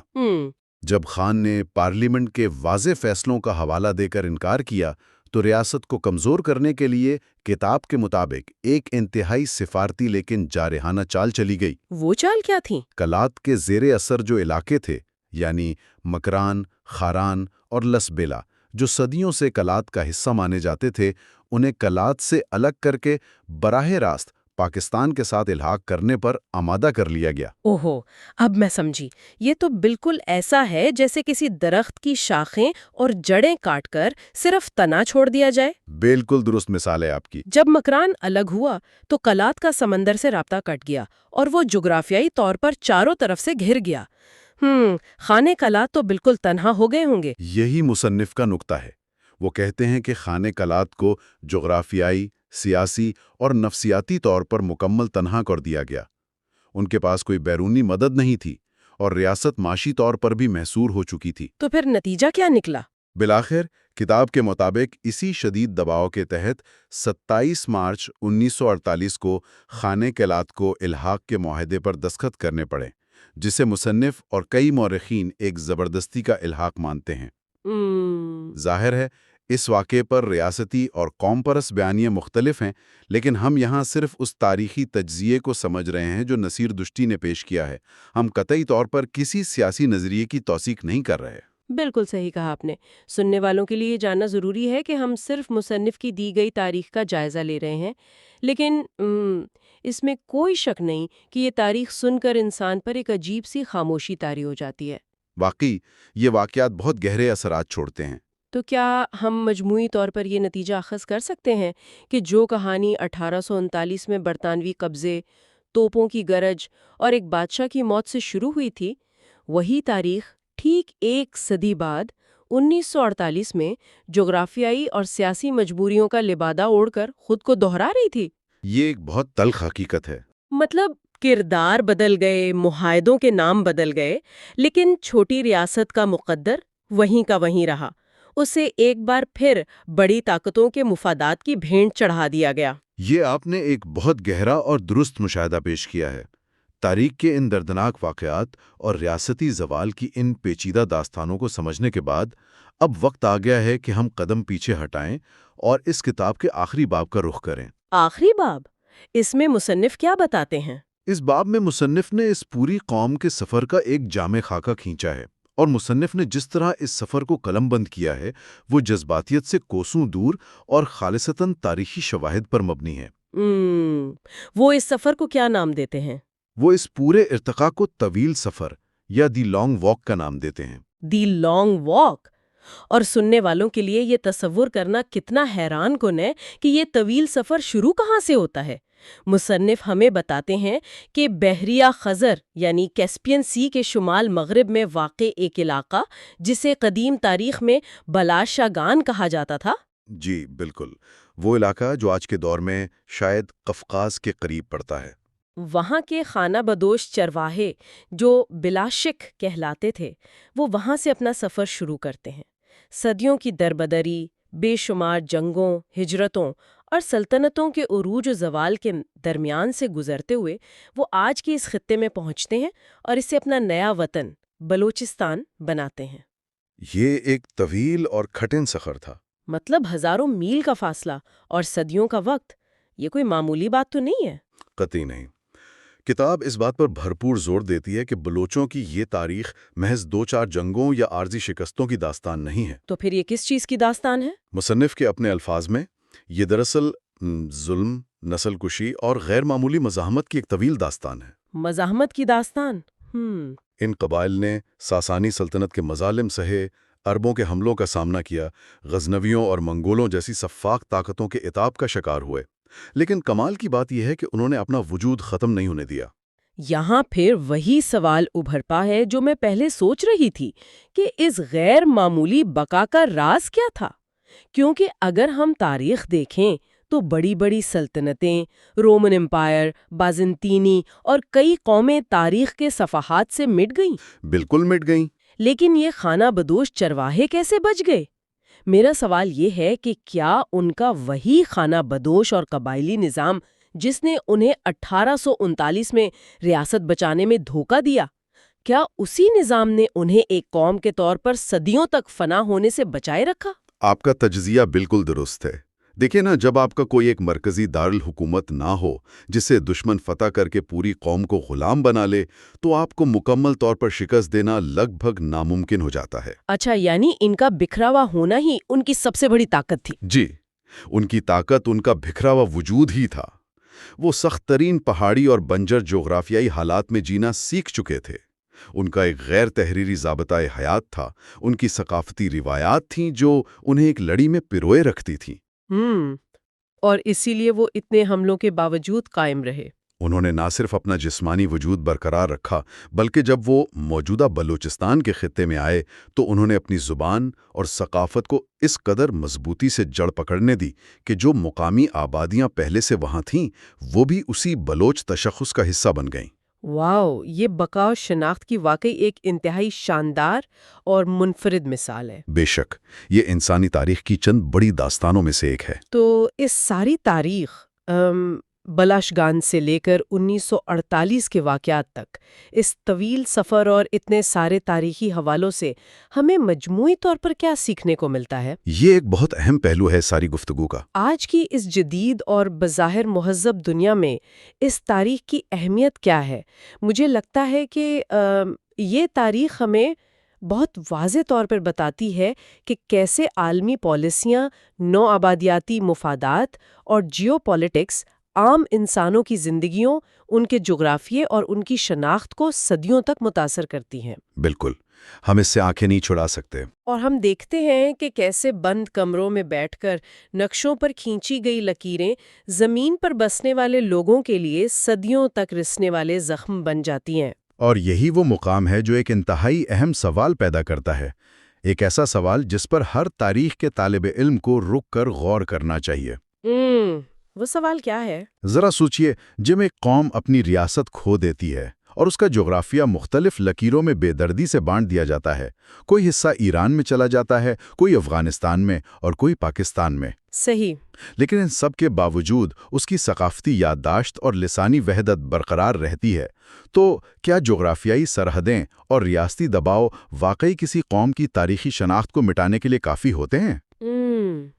جب خان نے پارلیمنٹ کے واضح فیصلوں کا حوالہ دے کر انکار کیا تو ریاست کو کمزور کرنے کے لیے کتاب کے مطابق ایک انتہائی سفارتی لیکن جارحانہ چال چلی گئی۔ وہ چال کیا تھی؟ قلات کے زیر اثر جو علاقے تھے، یعنی مکران، خاران اور لسبیلا، جو صدیوں سے قلات کا حصہ مانے جاتے تھے، انہیں قلات سے الگ کر کے براہ راست پاکستان کے ساتھ الحاق کرنے پر آمادہ کر لیا گیا۔ اوہو، اب میں سمجھی۔ یہ تو بالکل ایسا ہے جیسے کسی درخت کی شاخیں اور جڑیں کاٹ کر صرف تنا چھوڑ دیا جائے۔ بالکل درست مثال ہے آپ کی۔ جب مکران الگ ہوا تو قلات کا سمندر سے رابطہ کٹ گیا اور وہ جغرافیائی طور پر چاروں طرف سے گھر گیا۔ خانہ کلات تو بالکل تنہا ہو گئے ہوں گے۔ یہی مصنف کا نکتہ ہے۔ وہ کہتے ہیں کہ خانہ کلات کو جغرافیائی، سیاسی اور نفسیاتی طور پر مکمل تنہا کر دیا گیا۔ ان کے پاس کوئی بیرونی مدد نہیں تھی اور ریاست معاشی طور پر بھی محصور ہو چکی تھی۔ تو پھر نتیجہ کیا نکلا؟ بالآخر کتاب کے مطابق اسی شدید دباؤ کے تحت 27 مارچ 1948 کو خانہ کلات کو الحاق کے معاہدے پر دستخط کرنے پڑے، جسے مصنف اور کئی مورخین ایک زبردستی کا الحاق مانتے ہیں۔ ظاہر ہے اس واقعے پر ریاستی اور قوم پرست بیانیے مختلف ہیں، لیکن ہم یہاں صرف اس تاریخی تجزیے کو سمجھ رہے ہیں جو نصیر دشتی نے پیش کیا ہے۔ ہم قطعی طور پر کسی سیاسی نظریے کی توثیق نہیں کر رہے۔ بالکل صحیح کہا آپ نے۔ سننے والوں کے لیے یہ جاننا ضروری ہے کہ ہم صرف مصنف کی دی گئی تاریخ کا جائزہ لے رہے ہیں، لیکن اس میں کوئی شک نہیں کہ یہ تاریخ سن کر انسان پر ایک عجیب سی خاموشی طاری ہو جاتی ہے۔ واقعی یہ واقعات بہت گہرے اثرات چھوڑتے ہیں۔ تو کیا ہم مجموعی طور پر یہ نتیجہ اخذ کر سکتے ہیں کہ جو کہانی 1839 میں برطانوی قبضے، توپوں کی گرج اور ایک بادشاہ کی موت سے شروع ہوئی تھی، وہی تاریخ ٹھیک ایک صدی بعد 1948 میں جغرافیائی اور سیاسی مجبوریوں کا لبادہ اوڑھ کر خود کو دہرا رہی تھی؟ یہ ایک بہت تلخ حقیقت ہے۔ مطلب کردار بدل گئے، معاہدوں کے نام بدل گئے، لیکن چھوٹی ریاست کا مقدر وہیں کا وہیں رہا۔ اسے ایک بار پھر بڑی طاقتوں کے مفادات کی بھینٹ چڑھا دیا گیا۔ یہ آپ نے ایک بہت گہرا اور درست مشاہدہ پیش کیا ہے۔ تاریخ کے ان دردناک واقعات اور ریاستی زوال کی ان پیچیدہ داستانوں کو سمجھنے کے بعد اب وقت آ گیا ہے کہ ہم قدم پیچھے ہٹائیں اور اس کتاب کے آخری باب کا رخ کریں۔ آخری باب؟ اس میں مصنف کیا بتاتے ہیں؟ اس باب میں مصنف نے اس پوری قوم کے سفر کا ایک جامع خاکہ کھینچا ہے، اور مصنف نے جس طرح اس سفر کو قلم بند کیا ہے وہ جذباتیت سے کوسوں دور اور خالصتاً تاریخی شواہد پر مبنی ہے۔ وہ اس سفر کو کیا نام دیتے ہیں؟ وہ اس پورے ارتقاء کو طویل سفر یا دی لانگ واک کا نام دیتے ہیں۔ The long walk? اور سننے والوں کے لیے یہ تصور کرنا کتنا حیران کن ہے کہ یہ طویل سفر شروع کہاں سے ہوتا ہے۔ مصنف ہمیں بتاتے ہیں کہ بحریہ خزر یعنی کیسپین سی کے شمال مغرب میں واقع ایک علاقہ جسے قدیم تاریخ میں بلاشاگان کہا جاتا تھا۔ جی بالکل، وہ علاقہ جو آج کے دور میں شاید قفقاز کے قریب پڑتا ہے۔ وہاں کے خانہ بدوش چرواہے جو بلاشک کہلاتے تھے، وہ وہاں سے اپنا سفر شروع کرتے ہیں۔ صدیوں کی دربدری، بے شمار جنگوں، ہجرتوں اور سلطنتوں کے عروج و زوال کے درمیان سے گزرتے ہوئے وہ آج کے اس خطے میں پہنچتے ہیں اور اسے اپنا نیا وطن بلوچستان بناتے ہیں۔ یہ ایک طویل اور کٹھن سفر تھا۔ مطلب ہزاروں میل کا فاصلہ اور صدیوں کا وقت، یہ کوئی معمولی بات تو نہیں ہے۔ قطعی نہیں۔ کتاب اس بات پر بھرپور زور دیتی ہے کہ بلوچوں کی یہ تاریخ محض 2-4 جنگوں یا عارضی شکستوں کی داستان نہیں ہے۔ تو پھر یہ کس چیز کی داستان ہے؟ مصنف کے اپنے الفاظ میں یہ دراصل ظلم، نسل کشی اور غیر معمولی مزاحمت کی ایک طویل داستان ہے۔ مزاحمت کی داستان؟ ان قبائل نے ساسانی سلطنت کے مظالم سہے، عربوں کے حملوں کا سامنا کیا، غزنویوں اور منگولوں جیسی سفاک طاقتوں کے عتاب کا شکار ہوئے، لیکن کمال کی بات یہ ہے کہ انہوں نے اپنا وجود ختم نہیں ہونے دیا۔ یہاں پھر وہی سوال ابھرتا ہے جو میں پہلے سوچ رہی تھی کہ اس غیر معمولی بقا کا راز کیا تھا، کیونکہ اگر ہم تاریخ دیکھیں تو بڑی بڑی سلطنتیں، رومن امپائر، بازنطینی اور کئی قومیں تاریخ کے صفحات سے مٹ گئیں۔ بالکل مٹ گئیں۔ لیکن یہ خانہ بدوش چرواہے کیسے بچ گئے؟ میرا سوال یہ ہے کہ کیا ان کا وہی خانہ بدوش اور قبائلی نظام جس نے انہیں 1839 میں ریاست بچانے میں دھوکہ دیا، کیا اسی نظام نے انہیں ایک قوم کے طور پر صدیوں تک فنا ہونے سے بچائے رکھا؟ آپ کا تجزیہ بالکل درست ہے۔ دیکھیں نا، جب آپ کا کوئی ایک مرکزی دارالحکومت نہ ہو جسے دشمن فتح کر کے پوری قوم کو غلام بنا لے، تو آپ کو مکمل طور پر شکست دینا لگ بھگ ناممکن ہو جاتا ہے۔ اچھا، یعنی ان کا بکھرا ہوا ہونا ہی ان کی سب سے بڑی طاقت تھی؟ جی، ان کی طاقت ان کا بکھرا ہوا وجود ہی تھا۔ وہ سخت ترین پہاڑی اور بنجر جغرافیائی حالات میں جینا سیکھ چکے تھے۔ ان کا ایک غیر تحریری ضابطۂ حیات تھا، ان کی ثقافتی روایات تھیں جو انہیں ایک لڑی میں پروئے رکھتی تھیں۔ اور اسی لیے وہ اتنے حملوں کے باوجود قائم رہے۔ انہوں نے نہ صرف اپنا جسمانی وجود برقرار رکھا بلکہ جب وہ موجودہ بلوچستان کے خطے میں آئے تو انہوں نے اپنی زبان اور ثقافت کو اس قدر مضبوطی سے جڑ پکڑنے دی کہ جو مقامی آبادیاں پہلے سے وہاں تھیں وہ بھی اسی بلوچ تشخص کا حصہ بن گئیں۔ واو، یہ بقا و شناخت کی واقعی ایک انتہائی شاندار اور منفرد مثال ہے۔ بے شک یہ انسانی تاریخ کی چند بڑی داستانوں میں سے ایک ہے۔ تو اس ساری تاریخ بلاشگان سے لے کر 1948 کے واقعات تک، اس طویل سفر اور اتنے سارے تاریخی حوالوں سے ہمیں مجموعی طور پر کیا سیکھنے کو ملتا ہے؟ یہ ایک بہت اہم پہلو ہے ساری گفتگو کا۔ آج کی اس جدید اور بظاہر مہذب دنیا میں اس تاریخ کی اہمیت کیا ہے؟ مجھے لگتا ہے کہ یہ تاریخ ہمیں بہت واضح طور پر بتاتی ہے کہ کیسے عالمی پالیسیاں، نو آبادیاتی مفادات اور جیو پولیٹکس عام انسانوں کی زندگیوں، ان کے جغرافیے اور ان کی شناخت کو صدیوں تک متاثر کرتی ہیں۔ بالکل، ہم اس سے آنکھیں نہیں چھڑا سکتے۔ اور ہم دیکھتے ہیں کہ کیسے بند کمروں میں بیٹھ کر نقشوں پر کھینچی گئی لکیریں زمین پر بسنے والے لوگوں کے لیے صدیوں تک رسنے والے زخم بن جاتی ہیں۔ اور یہی وہ مقام ہے جو ایک انتہائی اہم سوال پیدا کرتا ہے، ایک ایسا سوال جس پر ہر تاریخ کے طالب علم کو رک کر غور کرنا چاہیے۔ وہ سوال کیا ہے؟ ذرا سوچئے، جب ایک قوم اپنی ریاست کھو دیتی ہے اور اس کا جغرافیہ مختلف لکیروں میں بے دردی سے بانٹ دیا جاتا ہے، کوئی حصہ ایران میں چلا جاتا ہے، کوئی افغانستان میں اور کوئی پاکستان میں۔ صحیح۔ لیکن ان سب کے باوجود اس کی ثقافتی یادداشت اور لسانی وحدت برقرار رہتی ہے، تو کیا جغرافیائی سرحدیں اور ریاستی دباؤ واقعی کسی قوم کی تاریخی شناخت کو مٹانے کے لیے کافی ہوتے ہیں؟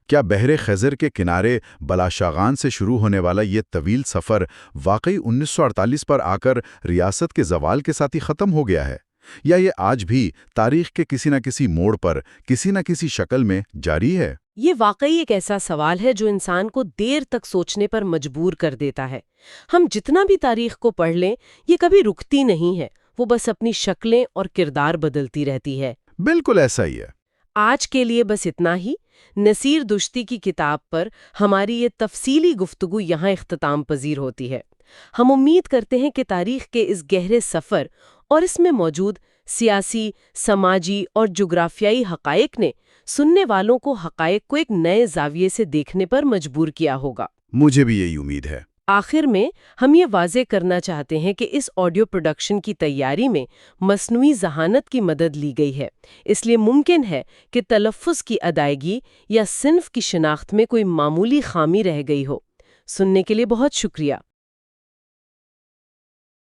کیا بحر خزر کے کنارے بلاشاغان سے شروع ہونے والا یہ طویل سفر واقعی 1948 پر آ کر ریاست کے زوال کے ساتھ ہی ختم ہو گیا ہے، یا یہ آج بھی تاریخ کے کسی نہ کسی موڑ پر کسی نہ کسی شکل میں جاری ہے؟ یہ واقعی ایک ایسا سوال ہے جو انسان کو دیر تک سوچنے پر مجبور کر دیتا ہے۔ ہم جتنا بھی تاریخ کو پڑھ لیں، یہ کبھی رکتی نہیں ہے، وہ بس اپنی شکلیں اور کردار بدلتی رہتی ہے۔ بالکل ایسا ہی ہے۔ آج کے لیے بس اتنا ہی۔ نصیر دشتی کی کتاب پر ہماری یہ تفصیلی گفتگو یہاں اختتام پذیر ہوتی ہے۔ ہم امید کرتے ہیں کہ تاریخ کے اس گہرے سفر اور اس میں موجود سیاسی، سماجی اور جغرافیائی حقائق نے سننے والوں کو حقائق کو ایک نئے زاویے سے دیکھنے پر مجبور کیا ہوگا۔ مجھے بھی یہی امید ہے۔ آخر میں ہم یہ واضح کرنا چاہتے ہیں کہ اس آڈیو پروڈکشن کی تیاری میں مصنوعی ذہانت کی مدد لی گئی ہے، اس لیے ممکن ہے کہ تلفظ کی ادائیگی یا صنف کی شناخت میں کوئی معمولی خامی رہ گئی ہو۔ سننے کے لیے بہت شکریہ۔